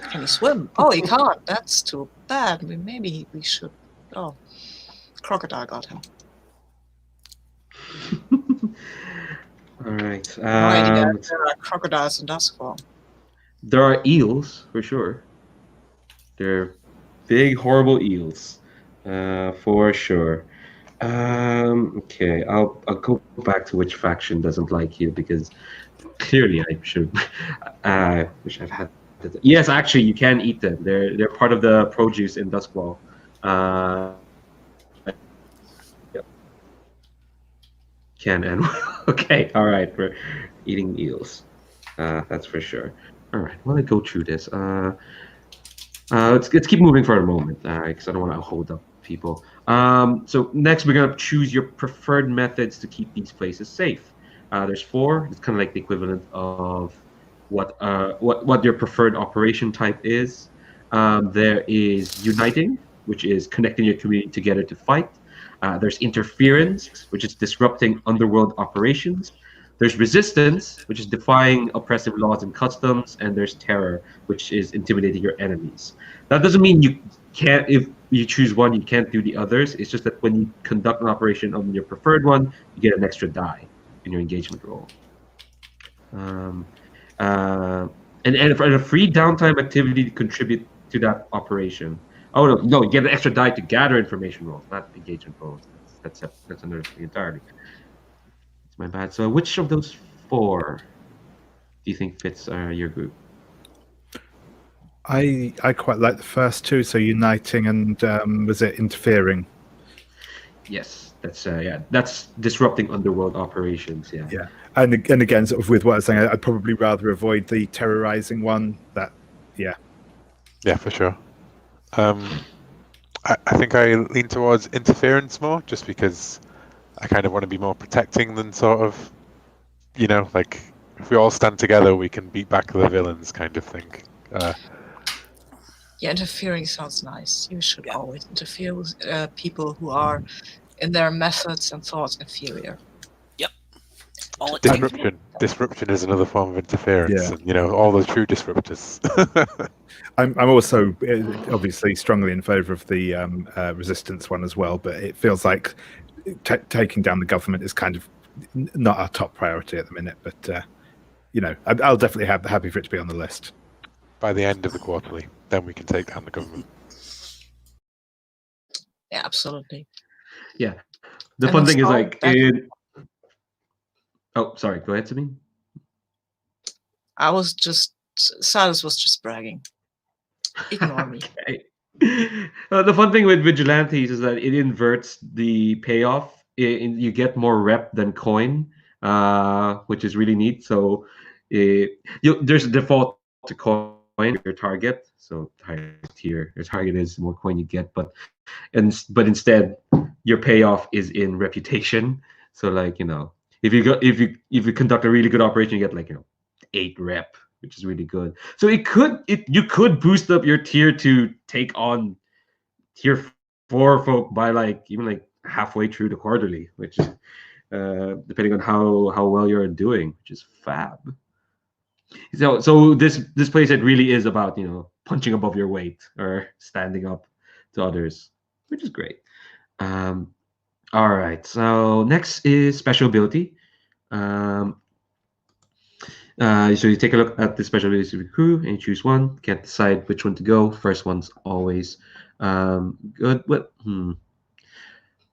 Can he swim? Oh, he can't. That's too bad. Maybe we should. Oh, crocodile got him. All right. No idea if there are crocodiles in Duskwall. There are eels for sure. They're big, horrible eels, for sure. Okay, I'll go back to which faction doesn't like you, because clearly I should. Wish I've had. Yes, actually, you can eat them. They're part of the produce in Duskwall. Can and okay, all right. We're eating eels. That's for sure. All right, I want to go through this. Let's keep moving for a moment, because I don't want to hold up people. So next, we're gonna choose your preferred methods to keep these places safe. There's 4. It's kind of like the equivalent of what your preferred operation type is. There is uniting, which is connecting your community together to fight. There's interference, which is disrupting underworld operations. There's resistance, which is defying oppressive laws and customs, and there's terror, which is intimidating your enemies. That doesn't mean you can't, if you choose one, you can't do the others. It's just that when you conduct an operation on your preferred one, you get an extra die in your engagement roll. And for a free downtime activity to contribute to that operation. Oh no, you get an extra die to gather information rolls, not engagement rolls. That's another thing entirely. It's my bad. So which of those 4 do you think fits your group? I quite like the first 2, so uniting and was it interfering? Yes, that's disrupting underworld operations. Yeah, and again, sort of with what I was saying, I'd probably rather avoid the terrorizing one. Yeah, for sure. I think I lean towards interference more, just because I kind of want to be more protecting than sort of, like if we all stand together, we can beat back the villains, kind of thing. Yeah, interfering sounds nice. You should always interfere with people who are, in their methods and thoughts, inferior. Yep. All it Disruption is another form of interference, Yeah. and all the true disruptors. I'm also obviously strongly in favour of the resistance one as well, but it feels like taking down the government is kind of not our top priority at the minute. But I'll definitely have happy for it to be on the list. By the end of the quarterly, then we can take down the government. Yeah, absolutely. Yeah. The And fun it's thing is all like back- Oh, sorry. Go ahead, Sabine. Silas was just bragging. Ignore me. Okay. The fun thing with Vigilantes is that it inverts the payoff. You get more rep than coin, which is really neat. So there's a default to coin your target. So higher tier your target is, the more coin you get. But instead, your payoff is in reputation. So like if you conduct a really good operation, you get 8 rep, which is really good. So you could boost up your tier to take on tier 4 folk by even halfway through the quarterly, which depending on how well you're doing, which is fab. So this playset really is about punching above your weight or standing up to others, which is great. All right, so next is special ability. So you take a look at the special abilities of your crew and you choose one. Can't decide which one to go. First one's always good.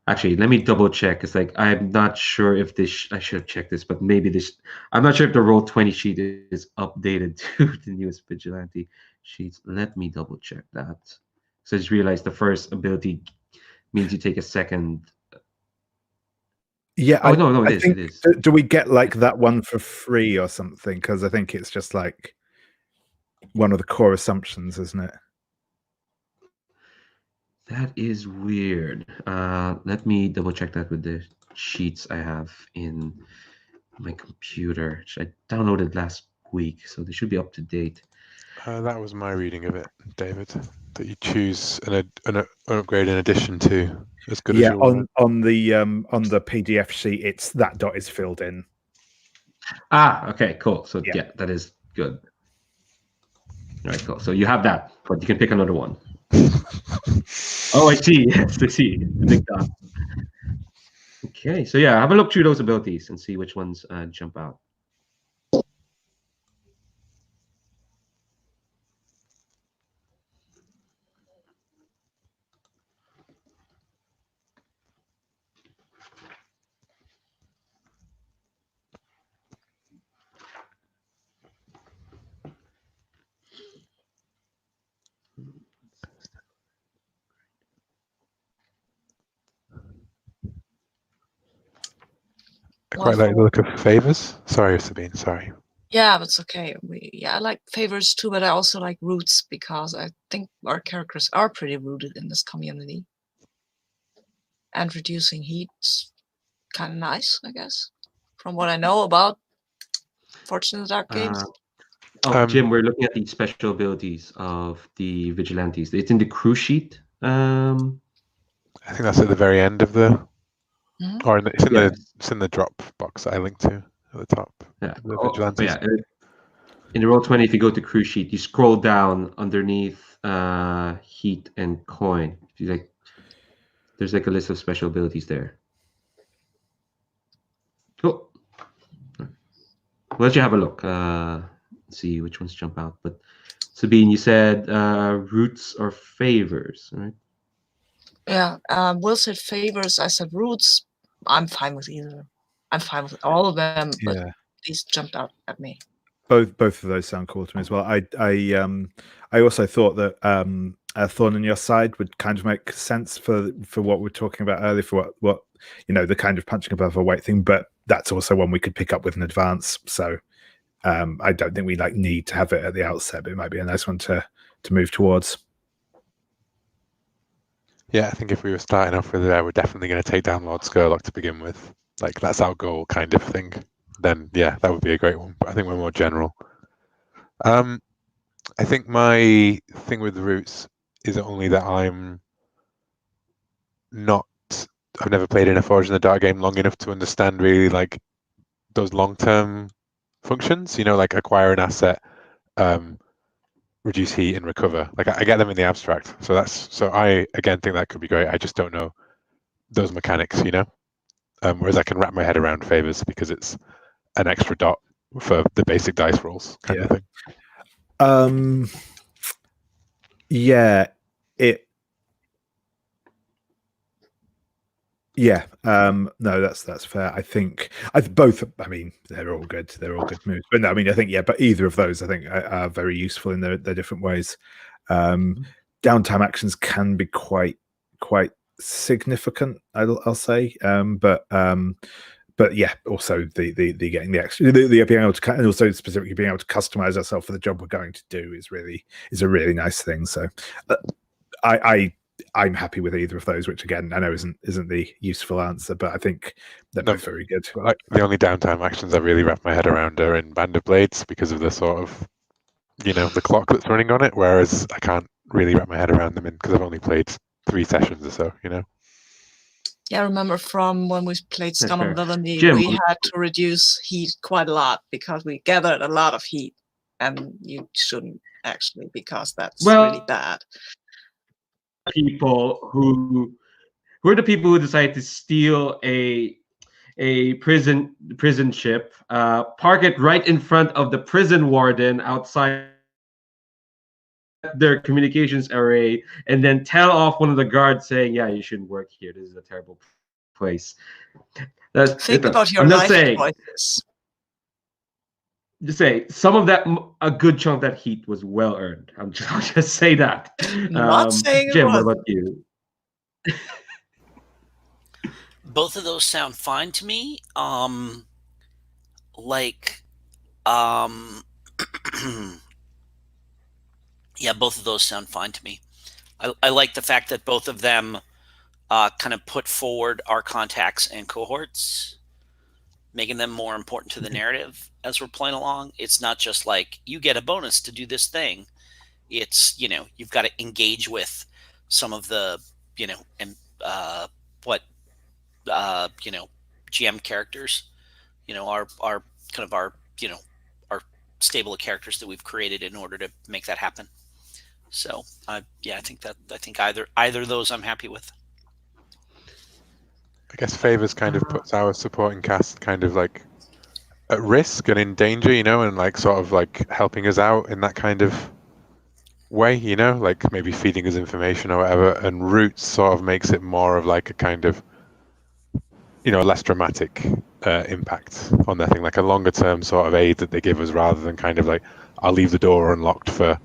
Actually, let me double check. It's I'm not sure if this. I should have checked this, but maybe this. I'm not sure if the Roll20 sheet is updated to the newest Vigilante sheets. Let me double check that. So I just realized the first ability means you take a second. Yeah. Oh no, it think, is. Do we get that one for free or something? Because I think it's just one of the core assumptions, isn't it? That is weird. Let me double check that with the sheets I have in my computer, which I downloaded last week, so they should be up to date. That was my reading of it, David. That you choose an upgrade in addition to as good as your word. on the PDF sheet, it's that dot is filled in. Okay, cool. So yeah, that is good. All right, cool. So you have that, but you can pick another one. Oh, I see. Yes, I see. The big dot. Okay, so yeah, have a look through those abilities and see which ones jump out. I quite like the look of favors. Sorry, Sabine. Sorry. Yeah, that's okay. I like favors too, but I also like roots because I think our characters are pretty rooted in this community. and reducing heat's kind of nice, I guess, from what I know about Fortune in the Dark games. Jim, we're looking at the special abilities of the Vigilantes. It's in the crew sheet. I think that's at the very end of the, or it's in the drop box that I linked to at the top. Yeah. The Vigilantes. Yeah. In the Roll20, if you go to crew sheet, you scroll down underneath heat and coin. There's like a list of special abilities there. Cool. We'll let you have a look. See which ones jump out. But Sabine, you said roots or favors, right? Yeah, Will said favors. I said roots. I'm fine with either. I'm fine with all of them, but these jumped out at me. Both of those sound cool to me as well. I also thought that Thorn on your side would kind of make sense for what we were talking about earlier, for what the kind of punching above our weight thing. But that's also one we could pick up with an advance. So I don't think we need to have it at the outset, but it might be a nice one to move towards. Yeah, I think if we were starting off with it, we're definitely going to take down Lord Skurlock to begin with. That's our goal, kind of thing. Then that would be a great one. But I think we're more general. I think my thing with the roots is only that I've never played in a Forge in the Dark game long enough to understand really those long-term functions. Acquire an asset, reduce heat and recover. I get them in the abstract. So I again think that could be great. I just don't know those mechanics. Whereas I can wrap my head around favors because it's an extra dot for the basic dice rolls kind of thing. No, that's fair. I think both. I mean, they're all good. They're all good moves. But no, I mean, I think but either of those, I think, are very useful in their different ways. Downtime actions can be quite significant, I'll say. But yeah, also the getting the extra, the being able to, and also specifically being able to customize ourselves for the job we're going to do is a really nice thing. So I'm happy with either of those, which again I know isn't the useful answer, but I think they're both very good. The only downtime actions I really wrap my head around are in Band of Blades because of the sort of the clock that's running on it, whereas I can't really wrap my head around them because I've only played 3 sessions or so. Yeah, I remember from when we played Scum of Villainy, Jim, we had to reduce heat quite a lot because we gathered a lot of heat, and you shouldn't actually, because that's really bad. People who are the people who decide to steal a prison ship, park it right in front of the prison warden outside their communications array, and then tell off one of the guards saying, "Yeah, you shouldn't work here. This is a terrible place." Think about your life choices. Just say some of that, a good chunk of that heat was well earned. I'll just say that. Not saying Jim, what about you? Both of those sound fine to me. Yeah, both of those sound fine to me. I like the fact that both of them kind of put forward our contacts and cohorts, making them more important to the narrative as we're playing along. It's not just you get a bonus to do this thing. It's, you've got to engage with some of the, GM characters, our kind of our stable of characters that we've created in order to make that happen. So I think either of those I'm happy with. I guess favors kind of puts our supporting cast kind of at risk and in danger, and sort of helping us out in that kind of way, maybe feeding us information or whatever. And Roots sort of makes it more of a kind of, less dramatic impact on their thing, a longer term sort of aid that they give us, rather than kind of I'll leave the door unlocked for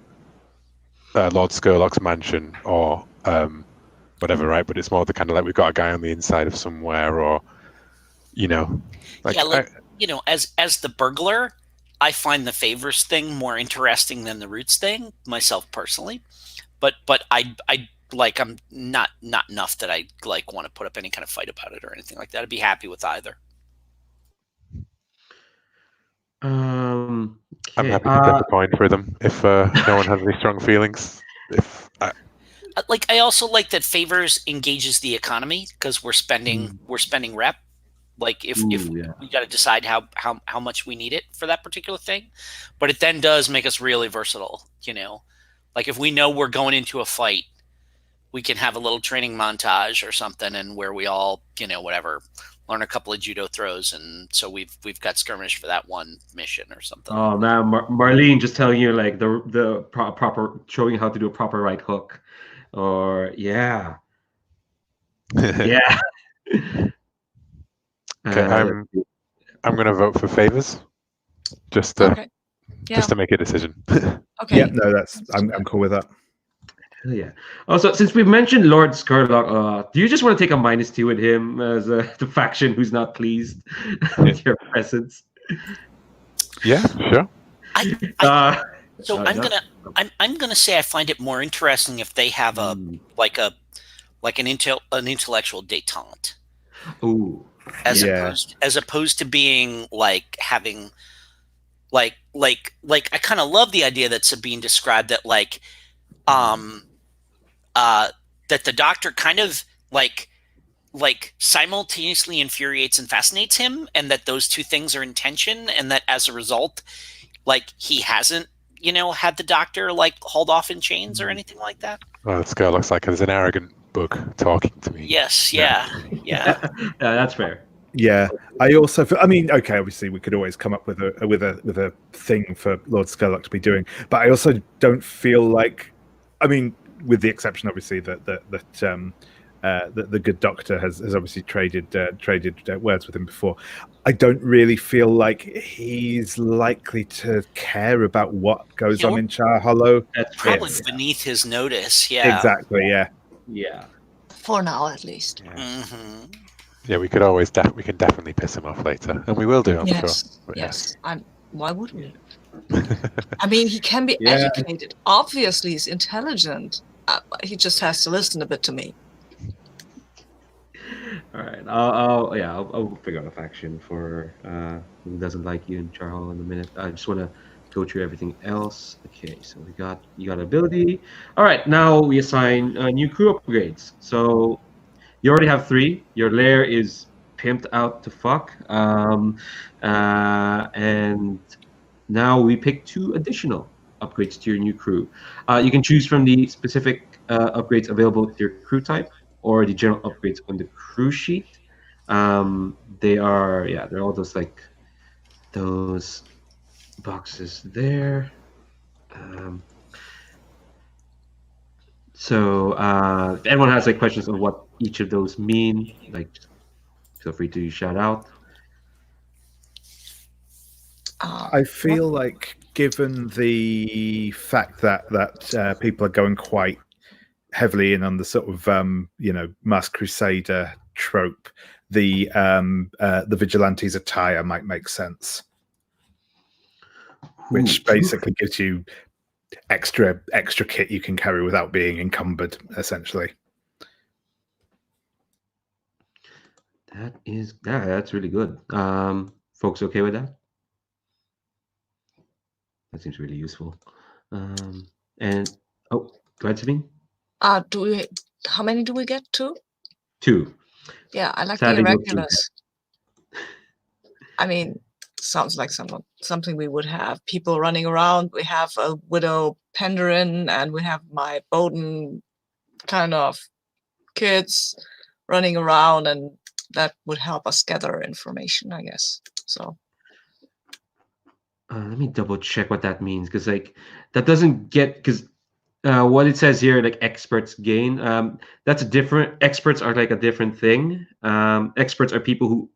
Lord Skurlock's mansion or whatever, right? But it's more the kind of we've got a guy on the inside of somewhere, or as the burglar, I find the favors thing more interesting than the Roots thing myself personally. But I like I'm not enough that I like want to put up any kind of fight about it or anything like that. I'd be happy with either. I'm Okay. happy to flip a coin for them if no one has any strong feelings. If Like I also like that favors engages the economy because we're spending rep. Like if yeah. we got to decide how much we need it for that particular thing, but it then does make us really versatile. You know, like if we know we're going into a fight, we can have a little training montage or something, and where we all, you know, whatever, learn a couple of judo throws, and so we've got skirmish for that one mission or something. Oh man, Marlene just telling you like the proper, showing you how to do a proper right hook, or yeah. Okay, I'm going to vote for favors, just to make a decision. Okay. Yeah, no, I'm cool with that. Yeah. Also, since we've mentioned Lord Skurlock, do you just want to take a -2 with him as the faction who's not pleased with your presence? Yeah, sure. I'm gonna say I find it more interesting if they have an intellectual détente. Ooh. As opposed to being like having like I kind of love the idea that Sabine described that that the Doctor kind of like simultaneously infuriates and fascinates him, and that those two things are in tension, and that as a result, like he hasn't, you know, had the Doctor like hauled off in chains or anything like that. Well, this girl looks like there's an arrogant bug talking to me. Yes, yeah. That's fair. Yeah, I also, I mean, okay, obviously we could always come up with a thing for Lord Skurlock to be doing, but I also don't feel like, I mean, with the exception obviously that the good Doctor has obviously traded words with him before. I don't really feel like he's likely to care about what goes on in Char Hollow. That's probably beneath his notice. Yeah, exactly. Yeah. For now, at least. Yeah, we could always we can definitely piss him off later, and we will do, I'm sure. But yes. Why would we? I mean, he can be educated. Obviously, he's intelligent. He just has to listen a bit to me. All right, I'll figure out a faction for who doesn't like you and Charles in a minute. I just want to go through everything else. Okay, so you got ability. All right, now we assign new crew upgrades. So you already have 3. Your lair is pimped out to fuck, and now we pick 2 additional upgrades to your new crew. You can choose from the specific upgrades available to your crew type, or the general upgrades on the crew sheet. They're all those boxes there. So if anyone has questions on what each of those mean, feel free to shout out. I feel like, given the fact that people are going quite heavily in on the sort of masked crusader trope, the Vigilantes attire might make sense, which basically gives you extra kit you can carry without being encumbered, essentially. That's really good. Folks okay with that? That seems really useful. And go ahead, Sabine. How many do we get? 2? 2. Yeah, I like Sadly, the irregulars. I mean, sounds like something we would have. People running around. We have a Widow Penderin, and we have my Bowden kind of kids running around, and that would help us gather information, I guess. So let me double check what that means, because that doesn't get, because what it says here, experts gain, that's a different, experts are a different thing. Experts are people who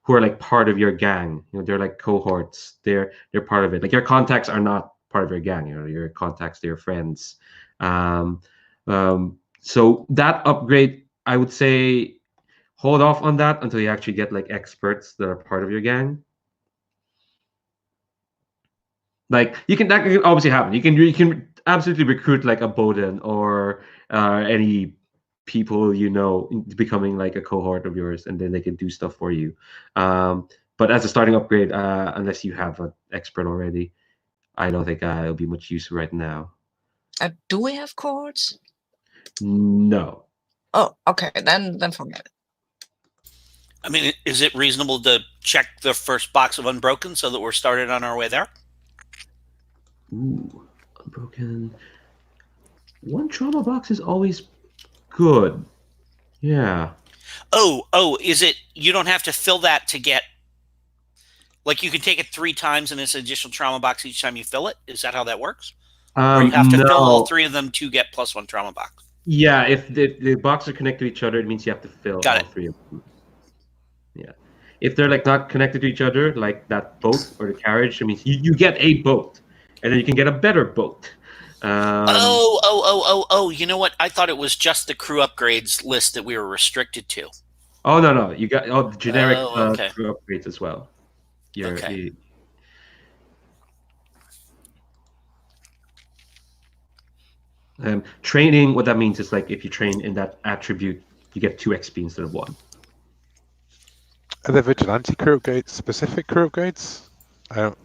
are part of your gang. They're cohorts. They're part of it. Your contacts are not part of your gang. Your contacts, they're friends. So that upgrade, I would say, hold off on that until you actually get experts that are part of your gang. That can obviously happen. You can absolutely recruit like a Bowden or any people into becoming like a cohort of yours, and then they can do stuff for you. But as a starting upgrade, unless you have an expert already, I don't think it'll be much use right now. Do we have cohorts? No. Oh, okay. Then forget it. I mean, is it reasonable to check the first box of Unbroken so that we're started on our way there? Ooh, Unbroken. One trauma box is always good. Yeah. Oh, is it? You don't have to fill that to get. Like you can take it 3 times and it's an additional trauma box each time you fill it. Is that how that works? Or you have to fill all 3 of them to get +1 trauma box? Yeah, if the boxes are connected to each other, it means you have to fill all 3 of them. Yeah. If they're like not connected to each other, like that boat or the carriage, it means you get a boat, and then you can get a better boat. Oh! You know what? I thought it was just the crew upgrades list that we were restricted to. Oh no! You got the generic okay. crew upgrades as well. Okay. Training. What that means is like if you train in that attribute, you get 2 XP instead of 1. Are there vigilante crew upgrades, specific crew upgrades? I don't.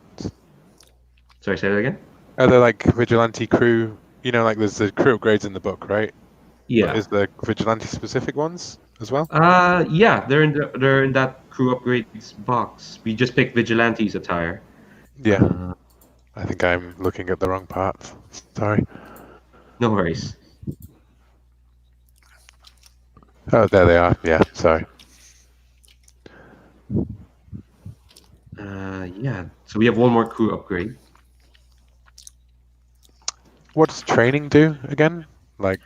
Sorry, say that again. Are there like vigilante crew? You know, like there's the crew upgrades in the book, right? Yeah. But is there vigilante specific ones as well? Yeah, they're in that crew upgrades box. We just picked vigilantes attire. Yeah. I think I'm looking at the wrong part. Sorry. No worries. Oh, there they are. Yeah, sorry. Yeah. So we have one more crew upgrade. What does training do again? Like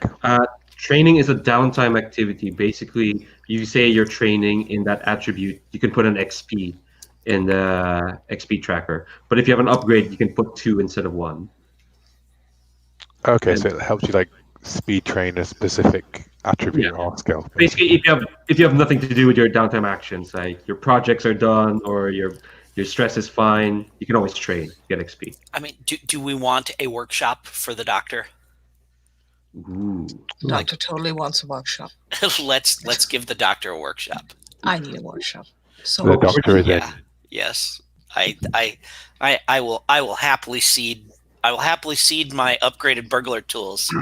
training is a downtime activity. Basically, you say you're training in that attribute, you can put an XP in the XP tracker. But if you have an upgrade, you can put 2 instead of 1. Okay, so it helps you like speed train a specific attribute or skill. Basically, if you have nothing to do with your downtime actions, like your projects are done or your stress is fine, you can always train, get XP. I mean, do we want a workshop for the doctor? Ooh. Doctor totally wants a workshop. let's give the doctor a workshop. I need a workshop. So the doctor is in. Yes. I will happily cede my upgraded burglar tools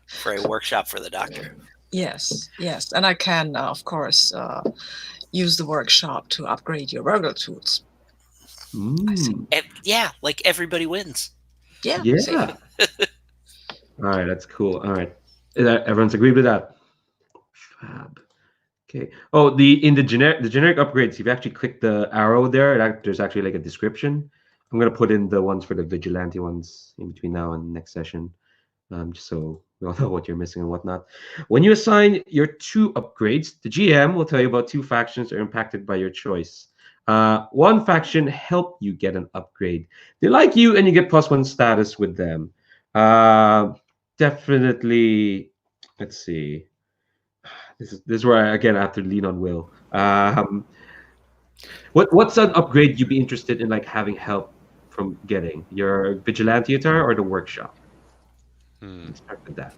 for a workshop for the doctor. Yes, and I can of course use the workshop to upgrade your burglar tools. Mm. And yeah, like everybody wins. Yeah. All right, that's cool. All right, everyone's agreed with that. Fab. Okay. Oh, in the generic upgrades, you've actually clicked the arrow there. There's actually like a description. I'm gonna put in the ones for the vigilante ones in between now and next session, just so we all know what you're missing and whatnot. When you assign your 2 upgrades, the GM will tell you about 2 factions that are impacted by your choice. One faction help you get an upgrade. They like you, and you get +1 status with them. Definitely. Let's see. This is where I have to lean on Will. What's an upgrade you'd be interested in, like having help from getting? Your vigilante attire or the workshop? Let's start with that.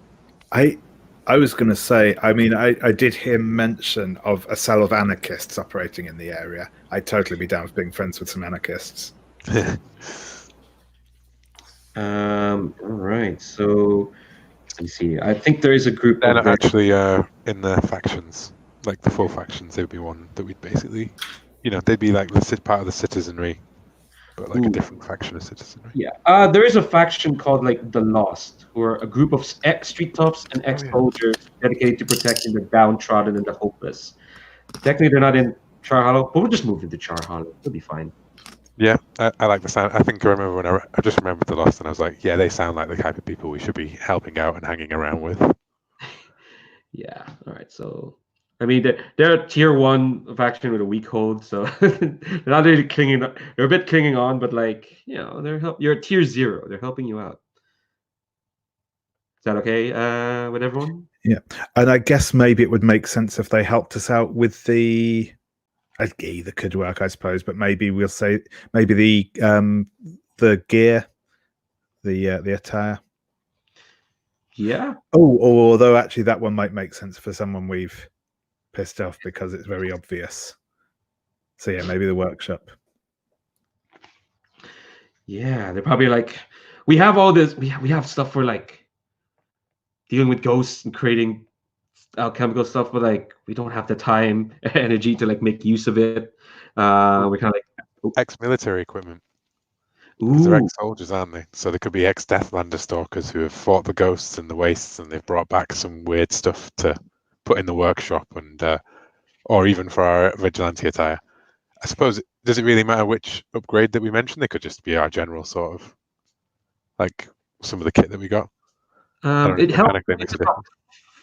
I was going to say, I mean, I did hear mention of a cell of anarchists operating in the area. I'd totally be down with being friends with some anarchists. All right, so let me see. I think there is a group. They're not actually in the factions, like the 4 factions. They'd be one that we'd basically, they'd be like part of the citizenry, but like a different faction of citizenry. Yeah, there is a faction called like the Lost, who are a group of ex-street toughs and ex-soldiers dedicated to protecting the downtrodden and the hopeless. Technically, they're not in Char Hollow, but we'll just move into Char Hollow. It'll be fine. Yeah, I like the sound. I think I remember when I just remembered the Lost, and I was like, yeah, they sound like the type of people we should be helping out and hanging around with. Yeah. All right. So, I mean, they're a tier 1 faction with a weak hold, so they're not really clinging. They're a bit clinging on, but like you're a tier 0. They're helping you out. Is that okay with everyone? Yeah. And I guess maybe it would make sense if they helped us out with the. Either could work, I suppose, but maybe we'll say the gear, the attire. Yeah. Oh, although actually that one might make sense for someone we've pissed off because it's very obvious. So yeah, maybe the workshop. Yeah, they're probably like, we have all this. We have stuff for like dealing with ghosts and creating alchemical stuff, but like we don't have the time, energy to like make use of it. We're kind of like, Ex-military equipment. ooh, Because they're ooh, ex-soldiers, aren't they? So they could be ex-Deathlander stalkers who have fought the ghosts and the wastes, and they've brought back some weird stuff to put in the workshop, and or even for our vigilante attire. I suppose, does it really matter which upgrade that we mentioned? They could just be our general sort of, like some of the kit that we got. I don't know it if helps mechanically it makes a difference.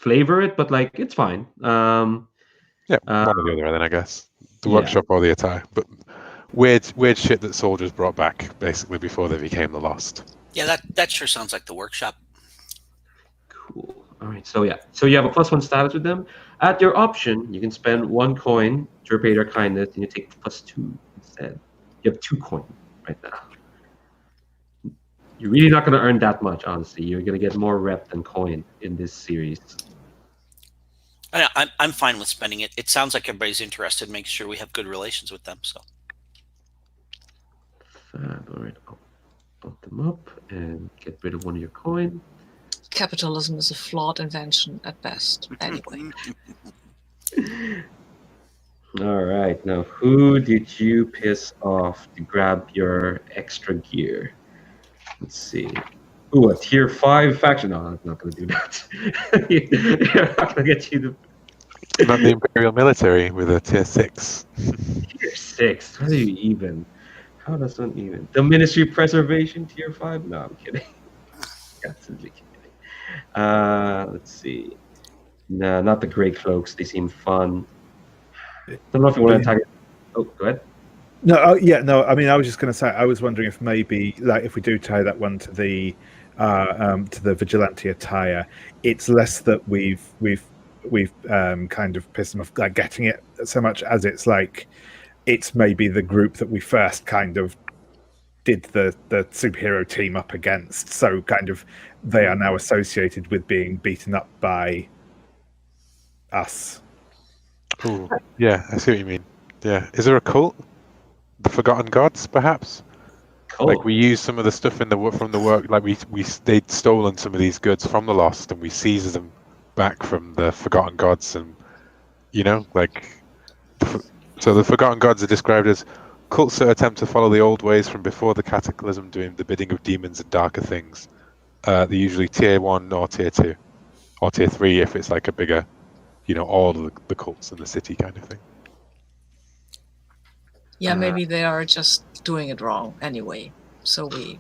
flavor it, but like it's fine. Yeah, one or the other then, I guess. The yeah. workshop or the attire. But weird shit that soldiers brought back, basically, before they became the Lost. Yeah, that sure sounds like the workshop. Cool. All right. So yeah. So you have a +1 status with them. At your option, you can spend 1 coin to repay their kindness, and you take +2 instead. You have 2 coins right now. You're really not going to earn that much, honestly. You're going to get more rep than coin in this series. I'm fine with spending it. It sounds like everybody's interested. Make sure we have good relations with them. So. Fab. All right. I'll bump them up and get rid of 1 of your coin. Capitalism is a flawed invention at best, anyway. All right. Now, who did you piss off to grab your extra gear? Let's see. Ooh, a tier 5 faction. No, I'm not going to do that. You're not going to get you the Not the Imperial military with a tier 6. tier 6. How do you even? How does one even? The Ministry Preservation tier 5? No, I'm kidding. Absolutely kidding. Let's see. No, not the Grey Cloaks. They seem fun. Don't know if you want to attack it. Oh, go ahead. No, no. I mean, I was just going to say, I was wondering if maybe, like, if we do tie that one to the vigilante attire, it's less that we've kind of pissed them off, like getting it so much as it's like it's maybe the group that we first kind of did the superhero team up against. So kind of they are now associated with being beaten up by us. Ooh, yeah, I see what you mean. Yeah, is there a cult? The Forgotten Gods, perhaps. Cool. Like we used some of the stuff from the work. Like they'd stolen some of these goods from the Lost, and we seized them back from the Forgotten Gods, and so the Forgotten Gods are described as cults that attempt to follow the old ways from before the Cataclysm, doing the bidding of demons and darker things. They're usually tier 1 or tier 2, or tier 3 if it's like a bigger, all of the cults in the city kind of thing. Yeah, maybe they are just doing it wrong anyway. So we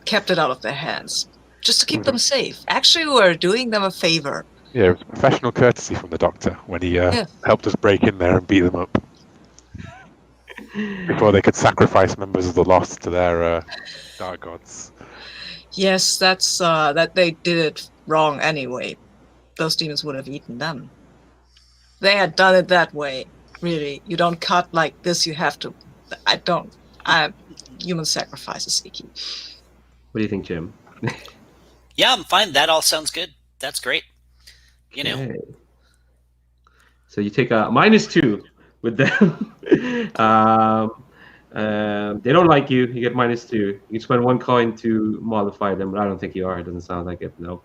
kept it out of their hands. Just to keep them safe. Actually, we're doing them a favor. Yeah, it was professional courtesy from the Doctor when he helped us break in there and beat them up. Before they could sacrifice members of the Lost to their dark gods. Yes, that's that they did it wrong anyway. Those demons would have eaten them. They had done it that way. Really, you don't cut like this. You have to. Human sacrifice is icky. What do you think, Jim? Yeah, I'm fine. That all sounds good. That's great. Okay. So you take a -2 with them. They don't like you. You get -2. You spend 1 coin to modify them, but I don't think you are. It doesn't sound like it. Nope.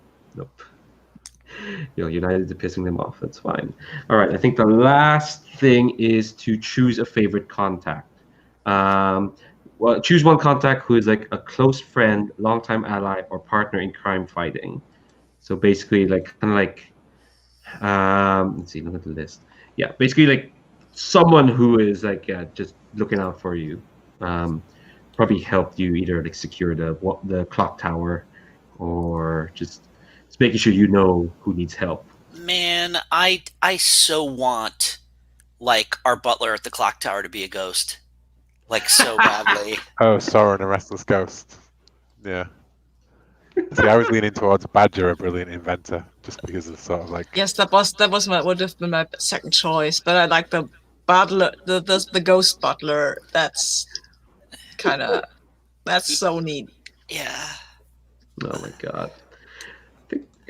You're united to pissing them off. That's fine. All right. I think the last thing is to choose a favorite contact. Well, choose one contact who is like a close friend, longtime ally, or partner in crime fighting. So basically, like kind of like, let's see, look at the list. Yeah, basically like someone who is like just looking out for you. Probably helped you either like secure the clock tower, or just making sure you know who needs help. Man, I so want like our butler at the clock tower to be a ghost, like so badly. Oh, Soren, a restless ghost. Yeah. See, I was leaning towards Badger, a brilliant inventor, just because of sort of like. Yes, would have been my second choice, but I like the butler, the ghost butler. That's so neat. Yeah. Oh my god.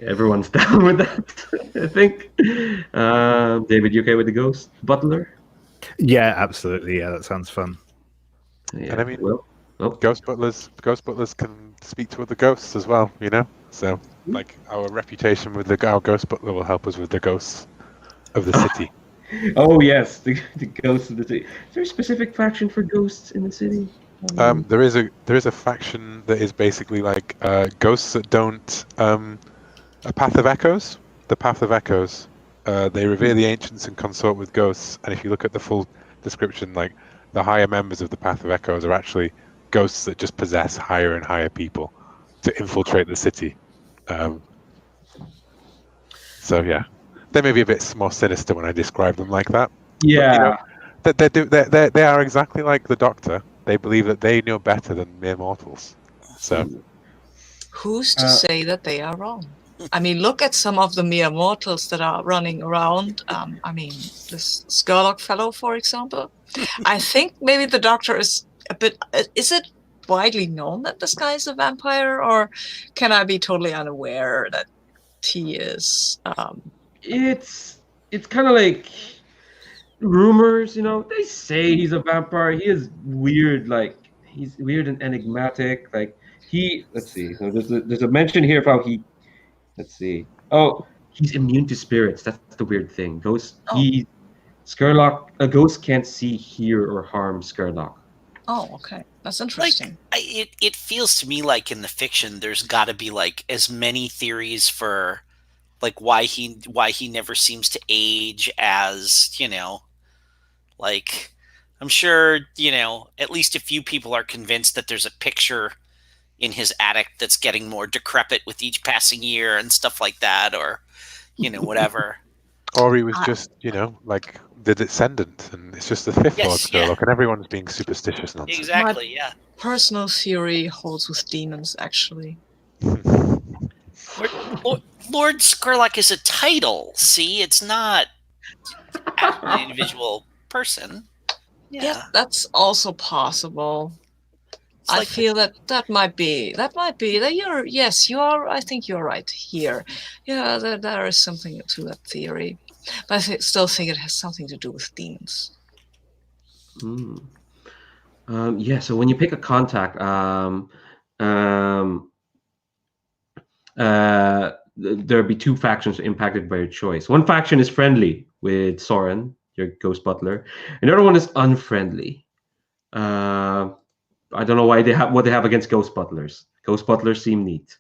Everyone's down with that, I think. David, you okay with the ghost butler? Yeah, absolutely. Yeah, that sounds fun. Yeah. And I mean, well, oh, ghost butlers can speak to other ghosts as well, you know. So, like, our reputation with our ghost butler will help us with the ghosts of the city. oh yes, the ghosts of the city. Is there a specific faction for ghosts in the city? There is a faction that is basically like ghosts that don't a path of echoes. The path of echoes. They revere the ancients and consort with ghosts. And if you look at the full description, like the higher members of the path of echoes are actually ghosts that just possess higher and higher people to infiltrate the city. So yeah, they may be a bit more sinister when I describe them like that. Yeah. But, you know, they are exactly like the Doctor. They believe that they know better than mere mortals. So Who's to say that they are wrong? I mean, look at some of the mere mortals that are running around. I mean, this Skurlock fellow, for example. I think maybe the Doctor is a bit... Is it widely known that this guy is a vampire, or can I be totally unaware that he is... It's kind of like rumors, you know. They say he's a vampire. He is weird, like he's weird and enigmatic. Like let's see. So there's a mention here of how he. Let's see. Oh, he's immune to spirits. That's the weird thing. Skurlock. A ghost can't see, hear, or harm Skurlock. Oh, okay. That's interesting. Like, it feels to me like in the fiction, there's got to be like as many theories for like why he never seems to age as, you know, like I'm sure, you know, at least a few people are convinced that there's a picture in his attic that's getting more decrepit with each passing year and stuff like that, or, you know, whatever. Or he was just, you know, like the descendant, and it's just the fifth Lord Skurlock, and everyone's being superstitious nonsense. Exactly, yeah. Personal theory holds with demons, actually. Lord Skurlock is a title. See, it's not an individual person. Yeah, that's also possible. I like feel that might be that you are. I think you're right here. Yeah, there is something to that theory, but I still think it has something to do with demons. Yeah. So when you pick a contact, there'll be two factions impacted by your choice. One faction is friendly with Soren, your ghost butler. Another one is unfriendly. I don't know why what they have against ghost butlers. Ghost butlers seem neat.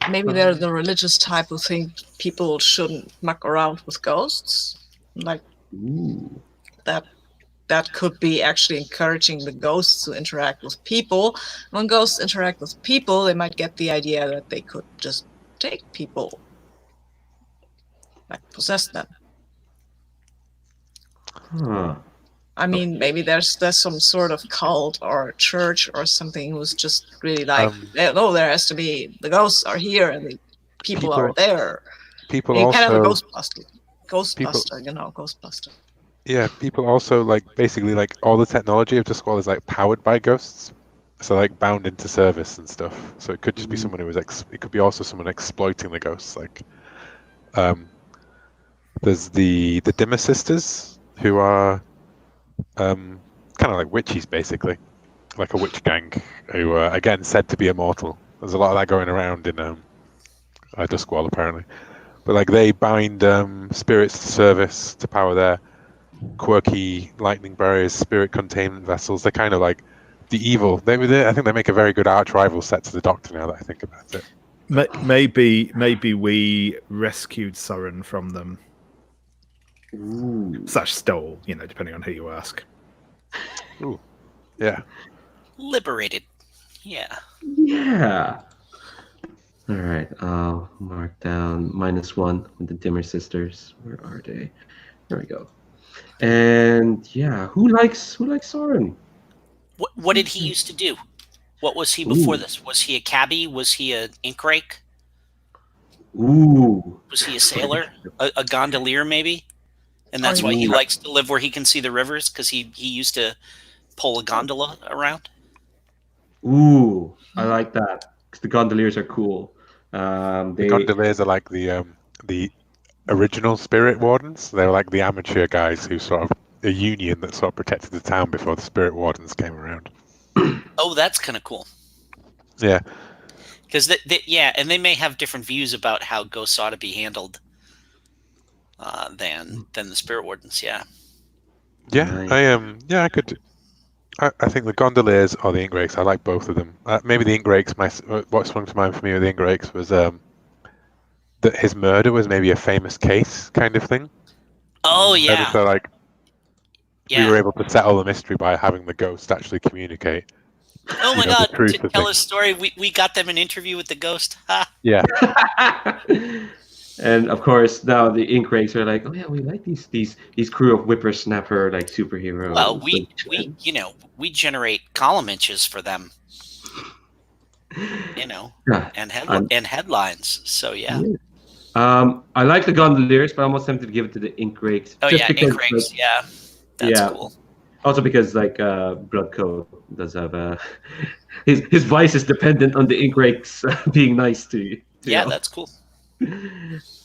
Maybe they're the religious type who think people shouldn't muck around with ghosts. Like that could be actually encouraging the ghosts to interact with people. When ghosts interact with people, they might get the idea that they could just take people, like possess them. Huh. I mean, maybe there's some sort of cult or church or something who's just really like, no, there has to be, the ghosts are here and the people are there. People you also kind of a Ghostbuster, you know, Ghostbuster. Yeah, people also like basically like all the technology of Duskwall is like powered by ghosts, so like bound into service and stuff. So it could just be someone who was it could be also someone exploiting the ghosts. Like, there's the Dimmer sisters who are kind of like witches, basically, like a witch gang who are again said to be immortal. There's a lot of that going around in Duskwall apparently, but like they bind spirits to service to power their quirky lightning barriers, spirit containment vessels. They're kind of like the evil. I think they make a very good arch rival set to the Doctor. Now that I think about it, maybe we rescued Soren from them. Such stole, you know, depending on who you ask. Ooh, yeah. Liberated. Yeah. Yeah. All right. I'll mark down -1 with the Dimmer sisters. Where are they? There we go. And yeah, who likes Soren? What did he used to do? What was he before this? Was he a cabbie? Was he an ink rake? Ooh. Was he a sailor? A gondolier, maybe? And that's why he likes to live where he can see the rivers, because he used to pull a gondola around? Ooh, I like that. 'Cause the gondoliers are cool. The They gondoliers are like the original spirit wardens. They're like the amateur guys who sort of a union that sort of protected the town before the spirit wardens came around. Oh, that's kind of cool. Yeah. Because and they may have different views about how ghosts ought to be handled than the spirit wardens. Yeah. Yeah, Nice. I could. I think the gondoliers or the ink rakes. I like both of them. Maybe the ink rakes. What sprung to mind for me with the ink rakes was that his murder was maybe a famous case kind of thing. Oh yeah. So like, Yeah. we were able to settle the mystery by having the ghost actually communicate. Oh my the God! truth To of tell things. a story, we got them an interview with the ghost. Ha! Yeah. And of course, now the ink rakes are like, oh yeah, we like these crew of whippersnapper like superheroes. Well, we generate column inches for them, Yeah. and headlines. So yeah. I like the gondoliers, but I'm almost tempted to give it to the ink rakes. Oh just yeah, because, ink rakes. like, Yeah, that's cool. Also because like Bloodcoat does have his vice is dependent on the ink rakes being nice to you. Yeah, that's cool.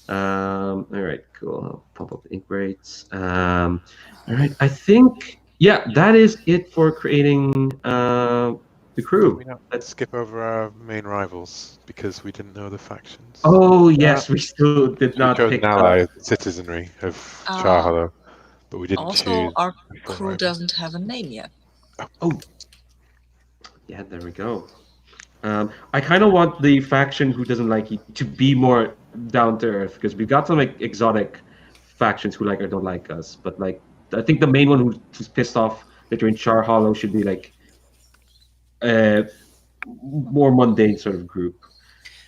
All right, cool. I'll pop up the ink rakes. All right, I think that is it for creating the crew. Let's skip over our main rivals because we didn't know the factions. Oh yes, we still did We not chose pick an ally, citizenry of Charhollow, but we didn't Also, choose. our crew doesn't have a name yet. Oh, yeah, there we go. I kind of want the faction who doesn't like it to be more down to earth because we've got some like exotic factions who like or don't like us. But like, I think the main one who's pissed off that you're in Charhollow should be like a more mundane sort of group.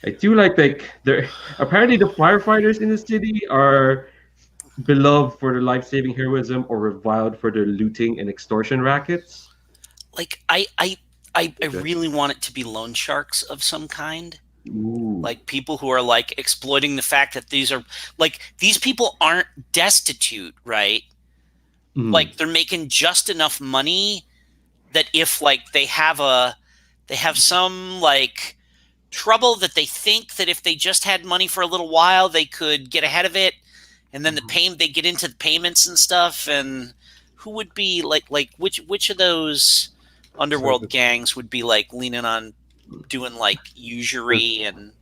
I do like there. Apparently, the firefighters in the city are beloved for their life-saving heroism or reviled for their looting and extortion rackets. Like I really want it to be loan sharks of some kind. Ooh. Like people who are like exploiting the fact that these people aren't destitute, right? Like they're making just enough money that if like they have some like trouble that they think that if they just had money for a little while they could get ahead of it, and then they get into the payments and stuff. And who would be like which of those underworld gangs would be like leaning on doing like usury? And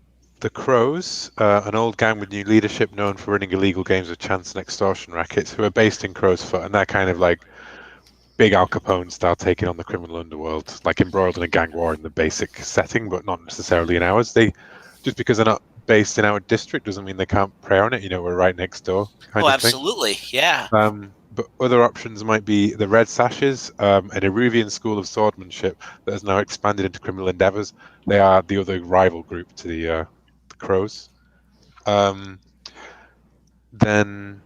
the Crows, an old gang with new leadership known for running illegal games of chance and extortion rackets, who are based in Crow's Foot, and they're kind of like big Al Capone style, taking on the criminal underworld, like embroiled in a gang war in the basic setting, but not necessarily in ours. Just because they're not based in our district doesn't mean they can't prey on it. We're right next door. Absolutely, yeah. But other options might be the Red Sashes, an Eruvian school of swordsmanship that has now expanded into criminal endeavors. They are the other rival group to the Crows. Then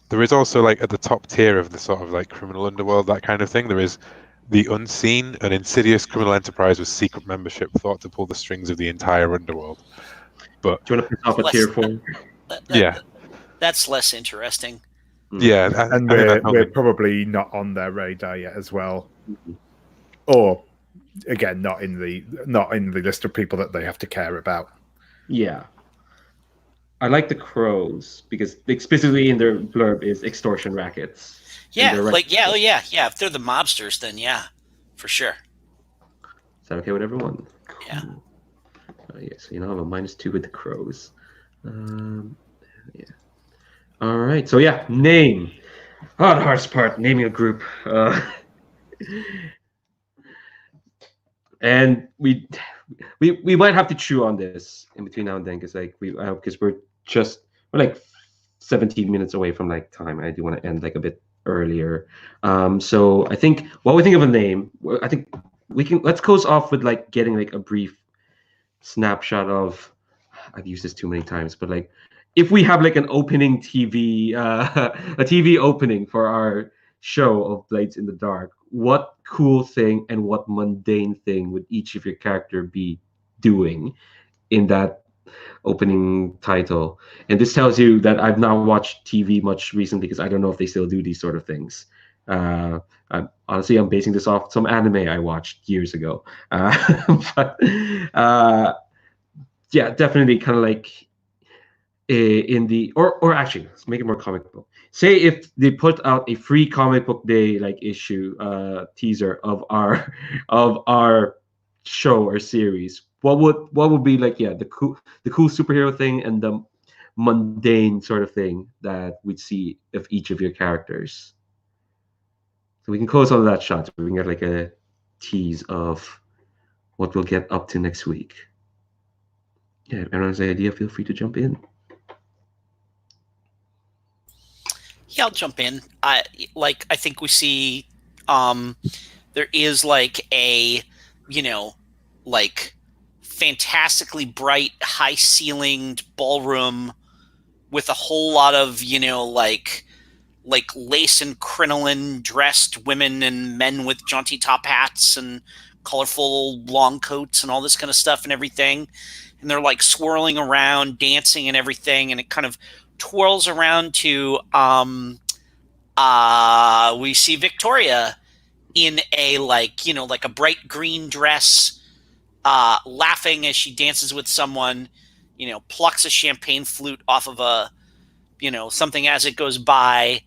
there is also like at the top tier of the sort of like criminal underworld, that kind of thing, there is the Unseen, an insidious criminal enterprise with secret membership thought to pull the strings of the entire underworld. But do you want to pick off a tier 4? That's less interesting. Yeah, and we're probably not on their radar yet as well, or again, not in the list of people that they have to care about. Yeah, I like the Crows because explicitly in their blurb is extortion rackets. Yeah, If they're the mobsters, then yeah, for sure. Is that okay with everyone? Yeah. So I have a -2 with the Crows. Yeah. All right. So yeah, name. Oh, the hardest part, naming a group. And we might have to chew on this in between now and then because like because we're like 17 minutes away from like time. I do want to end like a bit earlier. So I think while we think of a name, I think let's close off with like getting like a brief snapshot of. I've used this too many times, but like if we have like an opening TV, a TV opening for our show of Blades in the Dark, what cool thing and what mundane thing would each of your character be doing in that opening title? And this tells you that I've not watched TV much recently because I don't know if they still do these sort of things. I'm basing this off some anime I watched years ago. But yeah, definitely kind of like in the or actually let's make it more comic book. Say if they put out a free comic book day like issue teaser of our of our show or series, what would be like the cool superhero thing and the mundane sort of thing that we'd see of each of your characters? So we can close on that shot so we can get like a tease of what we'll get up to next week. Yeah, if anyone has an idea, feel free to jump in. Yeah, I'll jump in. I think we see there is like a, like fantastically bright, high ceilinged ballroom with a whole lot of, like lace and crinoline dressed women and men with jaunty top hats and colorful long coats and all this kind of stuff and everything. And they're like swirling around, dancing and everything. And it kind of twirls around to we see Victoria in a like a bright green dress, laughing as she dances with someone, plucks a champagne flute off of a something as it goes by,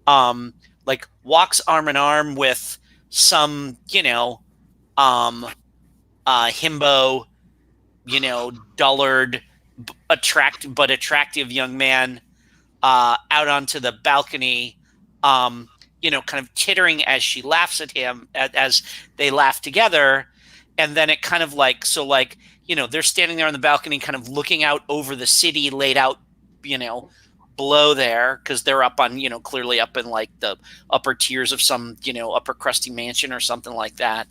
like walks arm in arm with some himbo, dullard, attractive young man out onto the balcony, kind of tittering as she laughs at him, as they laugh together. And then it kind of like, so like, they're standing there on the balcony kind of looking out over the city laid out, below there, because they're up on, clearly up in like the upper tiers of some, upper crusty mansion or something like that.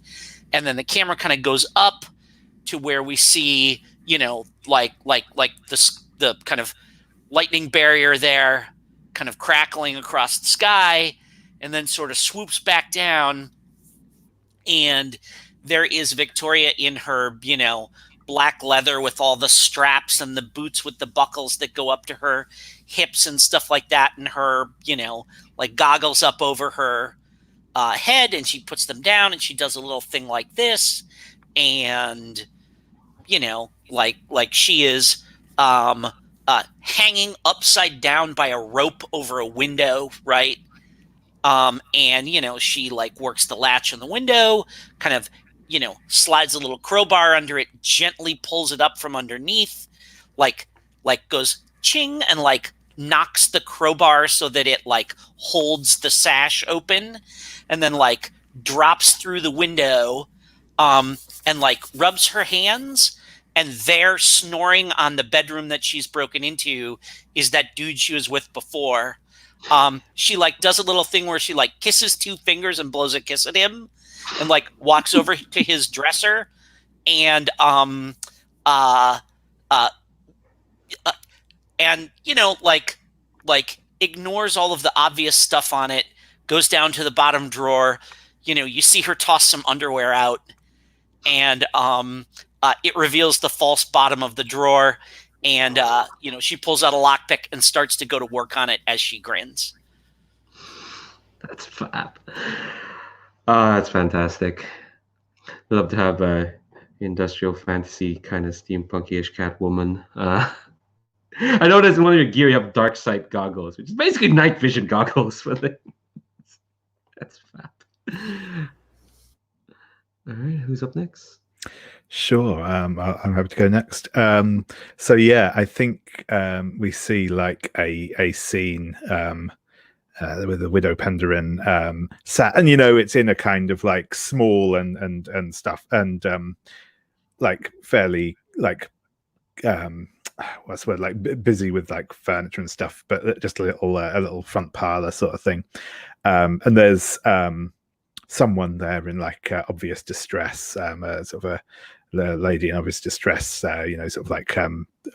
And then the camera kind of goes up to where we see, like the kind of lightning barrier there kind of crackling across the sky, and then sort of swoops back down. And there is Victoria in her, black leather with all the straps and the boots with the buckles that go up to her hips and stuff like that, and her, like goggles up over her head, and she puts them down and she does a little thing like this, and like she is hanging upside down by a rope over a window, right? And she like works the latch on the window, kind of slides a little crowbar under it, gently pulls it up from underneath, like goes ching, and like knocks the crowbar so that it like holds the sash open, and then like drops through the window, and like rubs her hands, and there, snoring on the bedroom that she's broken into, is that dude she was with before. She like does a little thing where she like kisses two fingers and blows a kiss at him, and like walks over to his dresser, and and like ignores all of the obvious stuff on it, goes down to the bottom drawer. You see her toss some underwear out, and it reveals the false bottom of the drawer, and she pulls out a lockpick and starts to go to work on it as she grins. That's fab. That's fantastic. Love to have a industrial fantasy kind of steampunky-ish Catwoman. I noticed in one of your gear you have dark sight goggles, which is basically night vision goggles. That's fab. All right, who's up next? Sure, I'm happy to go next. So yeah, I think we see like a scene with a widow Penderin sat, and it's in a kind of like small and stuff, and like fairly like what's the word, like busy with like furniture and stuff, but just a little front parlor sort of thing. And there's someone there in like obvious distress, sort of a lady in obvious distress, sort of like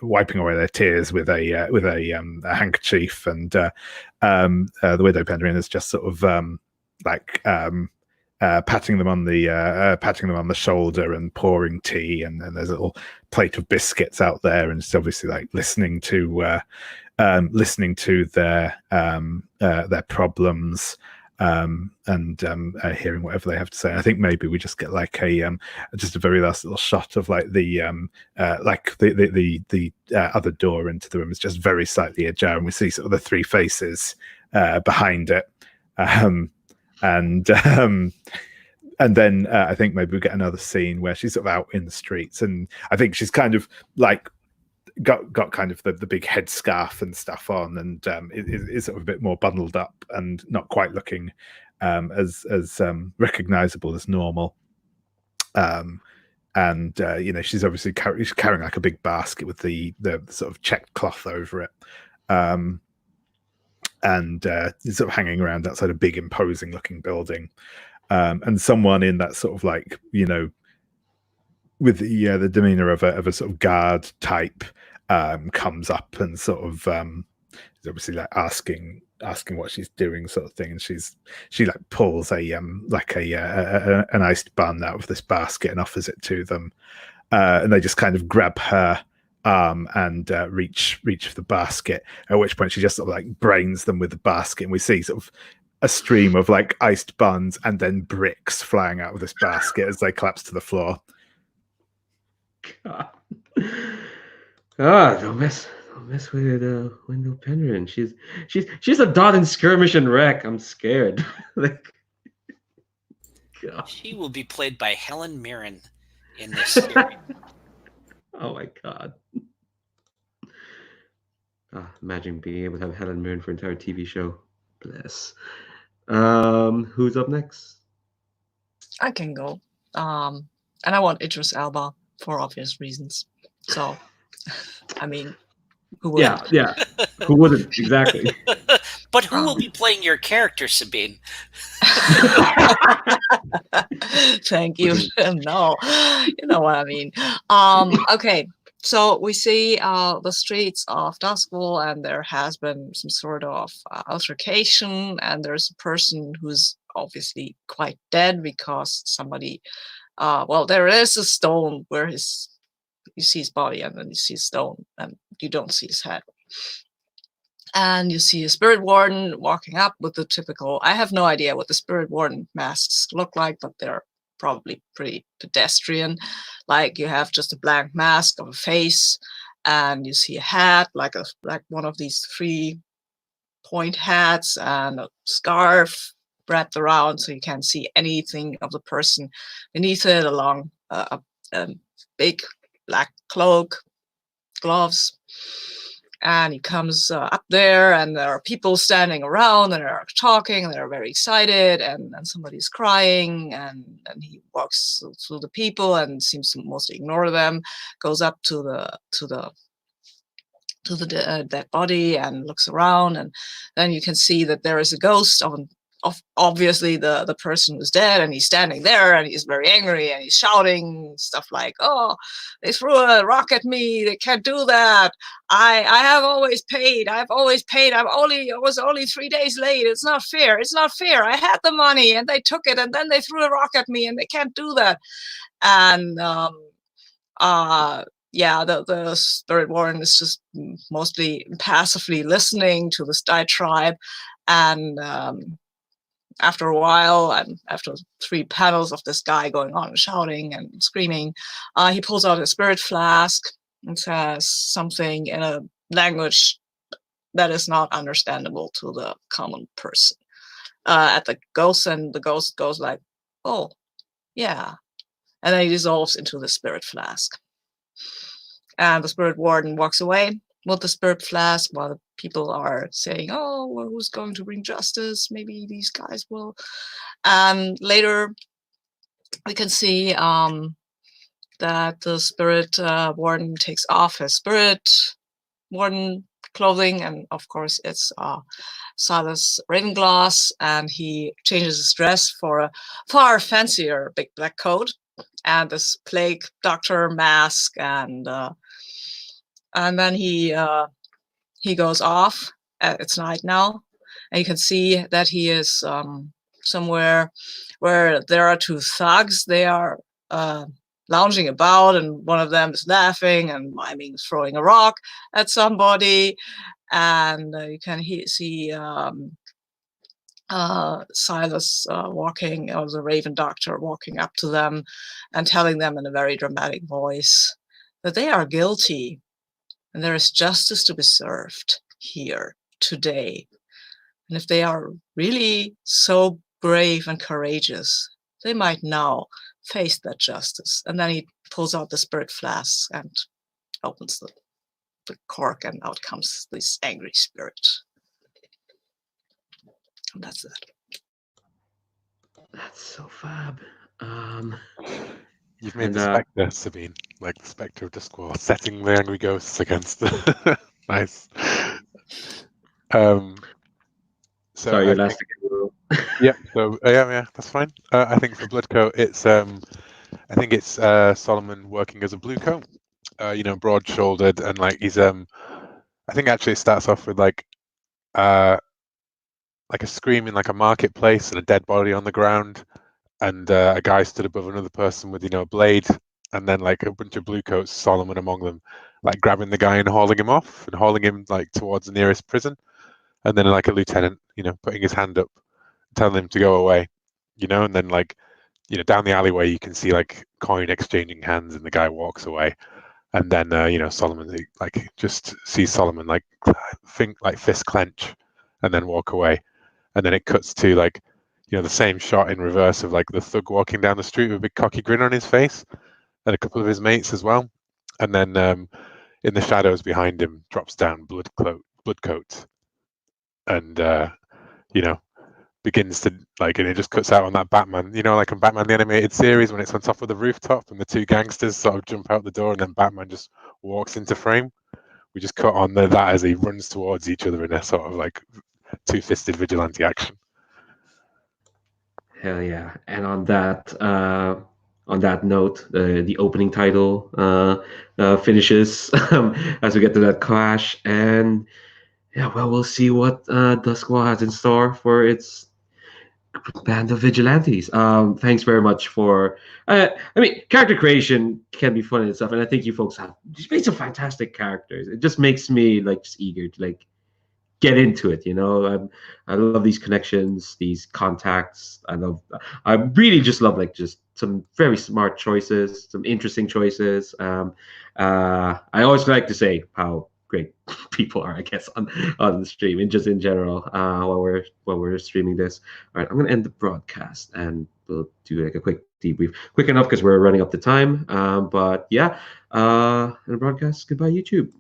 wiping away their tears with a handkerchief, and the widow Penderin is just sort of patting them on the shoulder and pouring tea, and there's a little plate of biscuits out there, and it's obviously like listening to their problems. and hearing whatever they have to say. I think maybe we just get like just a very last little shot of like the other door into the room is just very slightly ajar, and we see sort of the three faces behind it, and then I think maybe we get another scene where she's sort of out in the streets, and I think she's kind of like got kind of the big headscarf and stuff on, and is sort of a bit more bundled up and not quite looking as recognizable as normal. And you know, she's obviously carrying like a big basket with the sort of checked cloth over it, and sort of hanging around outside a big imposing looking building. And someone in that sort of like, you know, with the demeanor of a sort of guard type comes up and sort of is obviously like asking what she's doing, sort of thing, and she like pulls an iced bun out of this basket and offers it to them, and they just kind of grab her arm and reach for the basket, at which point she just sort of like brains them with the basket, and we see sort of a stream of like iced buns and then bricks flying out of this basket as they collapse to the floor. God. Don't mess with Wendell Penryn. She's a dot and skirmish and wreck. I'm scared. Like, God. She will be played by Helen Mirren in this series. Oh my God. Imagine being able to have Helen Mirren for an entire TV show. Bless. Who's up next? I can go. And I want Idris Elba for obvious reasons. So, I mean, who wouldn't? Yeah. Who wouldn't? Exactly. But who will be playing your character, Sabine? Thank you. No, you know what I mean. Okay. So we see the streets of Duskwall, and there has been some sort of altercation, and there's a person who's obviously quite dead because somebody, there is a stone where you see his body, and then you see stone, and you don't see his head. And you see a spirit warden walking up with the typical, I have no idea what the spirit warden masks look like, but they're probably pretty pedestrian. Like, you have just a blank mask of a face, and you see a hat, like one of these 3-point hats, and a scarf wrapped around so you can't see anything of the person beneath it, along a big black cloak, gloves. And he comes up there, and there are people standing around, and they're talking, and they're very excited, and somebody's crying, and he walks through the people and seems to mostly ignore them, goes up to the dead body and looks around, and then you can see that there is a ghost of obviously the person who's dead, and he's standing there, and he's very angry, and he's shouting stuff like, "Oh, they threw a rock at me, they can't do that, I have always paid, I was only 3 days late, it's not fair, I had the money and they took it, and then they threw a rock at me, and they can't do that." And the spirit warden is just mostly passively listening to this diatribe, and after a while, and after 3 panels of this guy going on and shouting and screaming, he pulls out a spirit flask and says something in a language that is not understandable to the common person at the ghost, and the ghost goes like, "Oh, yeah," and then he dissolves into the spirit flask. And the spirit warden walks away with the spirit flask, while the people are saying, "Oh, well, who's going to bring justice? Maybe these guys will." And later we can see that the spirit warden takes off his spirit warden clothing, and of course it's Silas Ravenglass, and he changes his dress for a far fancier big black coat and this plague doctor mask, and then he goes off. It's night now, and you can see that he is somewhere where there are 2 thugs. They are lounging about, and one of them is laughing and miming throwing a rock at somebody, and you can see Silas walking, or the Raven Doctor walking up to them and telling them in a very dramatic voice that they are guilty and there is justice to be served here today. And if they are really so brave and courageous, they might now face that justice. And then he pulls out the spirit flask and opens the cork, and out comes this angry spirit. And that's it. That's so fab. You've made And, the spectre, Sabine, like the spectre of Duskwall, setting the angry ghosts against the nice. So sorry, I your last. yeah, so yeah, that's fine. I think for Bloodcoat, it's I think it's Solomon working as a bluecoat, you know, broad-shouldered, and like he's I think actually it starts off with like a scream in like a marketplace and a dead body on the ground, and a guy stood above another person with, you know, a blade, and then like a bunch of bluecoats, Solomon among them, like grabbing the guy and hauling him off and hauling him like towards the nearest prison, and then like a lieutenant, you know, putting his hand up, telling him to go away, you know, and then like, you know, down the alleyway you can see like coin exchanging hands, and the guy walks away, and then you know, Solomon like just sees Solomon like fist clench, and then walk away, and then it cuts to like, you know, the same shot in reverse of like the thug walking down the street with a big cocky grin on his face, and a couple of his mates as well, and then in the shadows behind him drops down Bloodcoat, and you know, begins to like, and it just cuts out on that Batman, you know, like in Batman the Animated Series when it's on top of the rooftop and the two gangsters sort of jump out the door and then Batman just walks into frame. We just cut on that as he runs towards each other in a sort of like two-fisted vigilante action. Hell yeah! And on that note, the opening title finishes as we get to that clash, and yeah, well, we'll see what Duskwall has in store for its band of vigilantes. Thanks very much for. I mean, character creation can be fun and stuff, and I think you folks have just made some fantastic characters. It just makes me like just eager to like get into it. You know, I love these connections, these contacts. I really just love like just some very smart choices, some interesting choices. I always like to say how great people are, I guess, on the stream and just in general while we're streaming this. All right, I'm gonna end the broadcast and we'll do like a quick debrief, quick enough because we're running up the time. But yeah, and the broadcast. Goodbye, YouTube.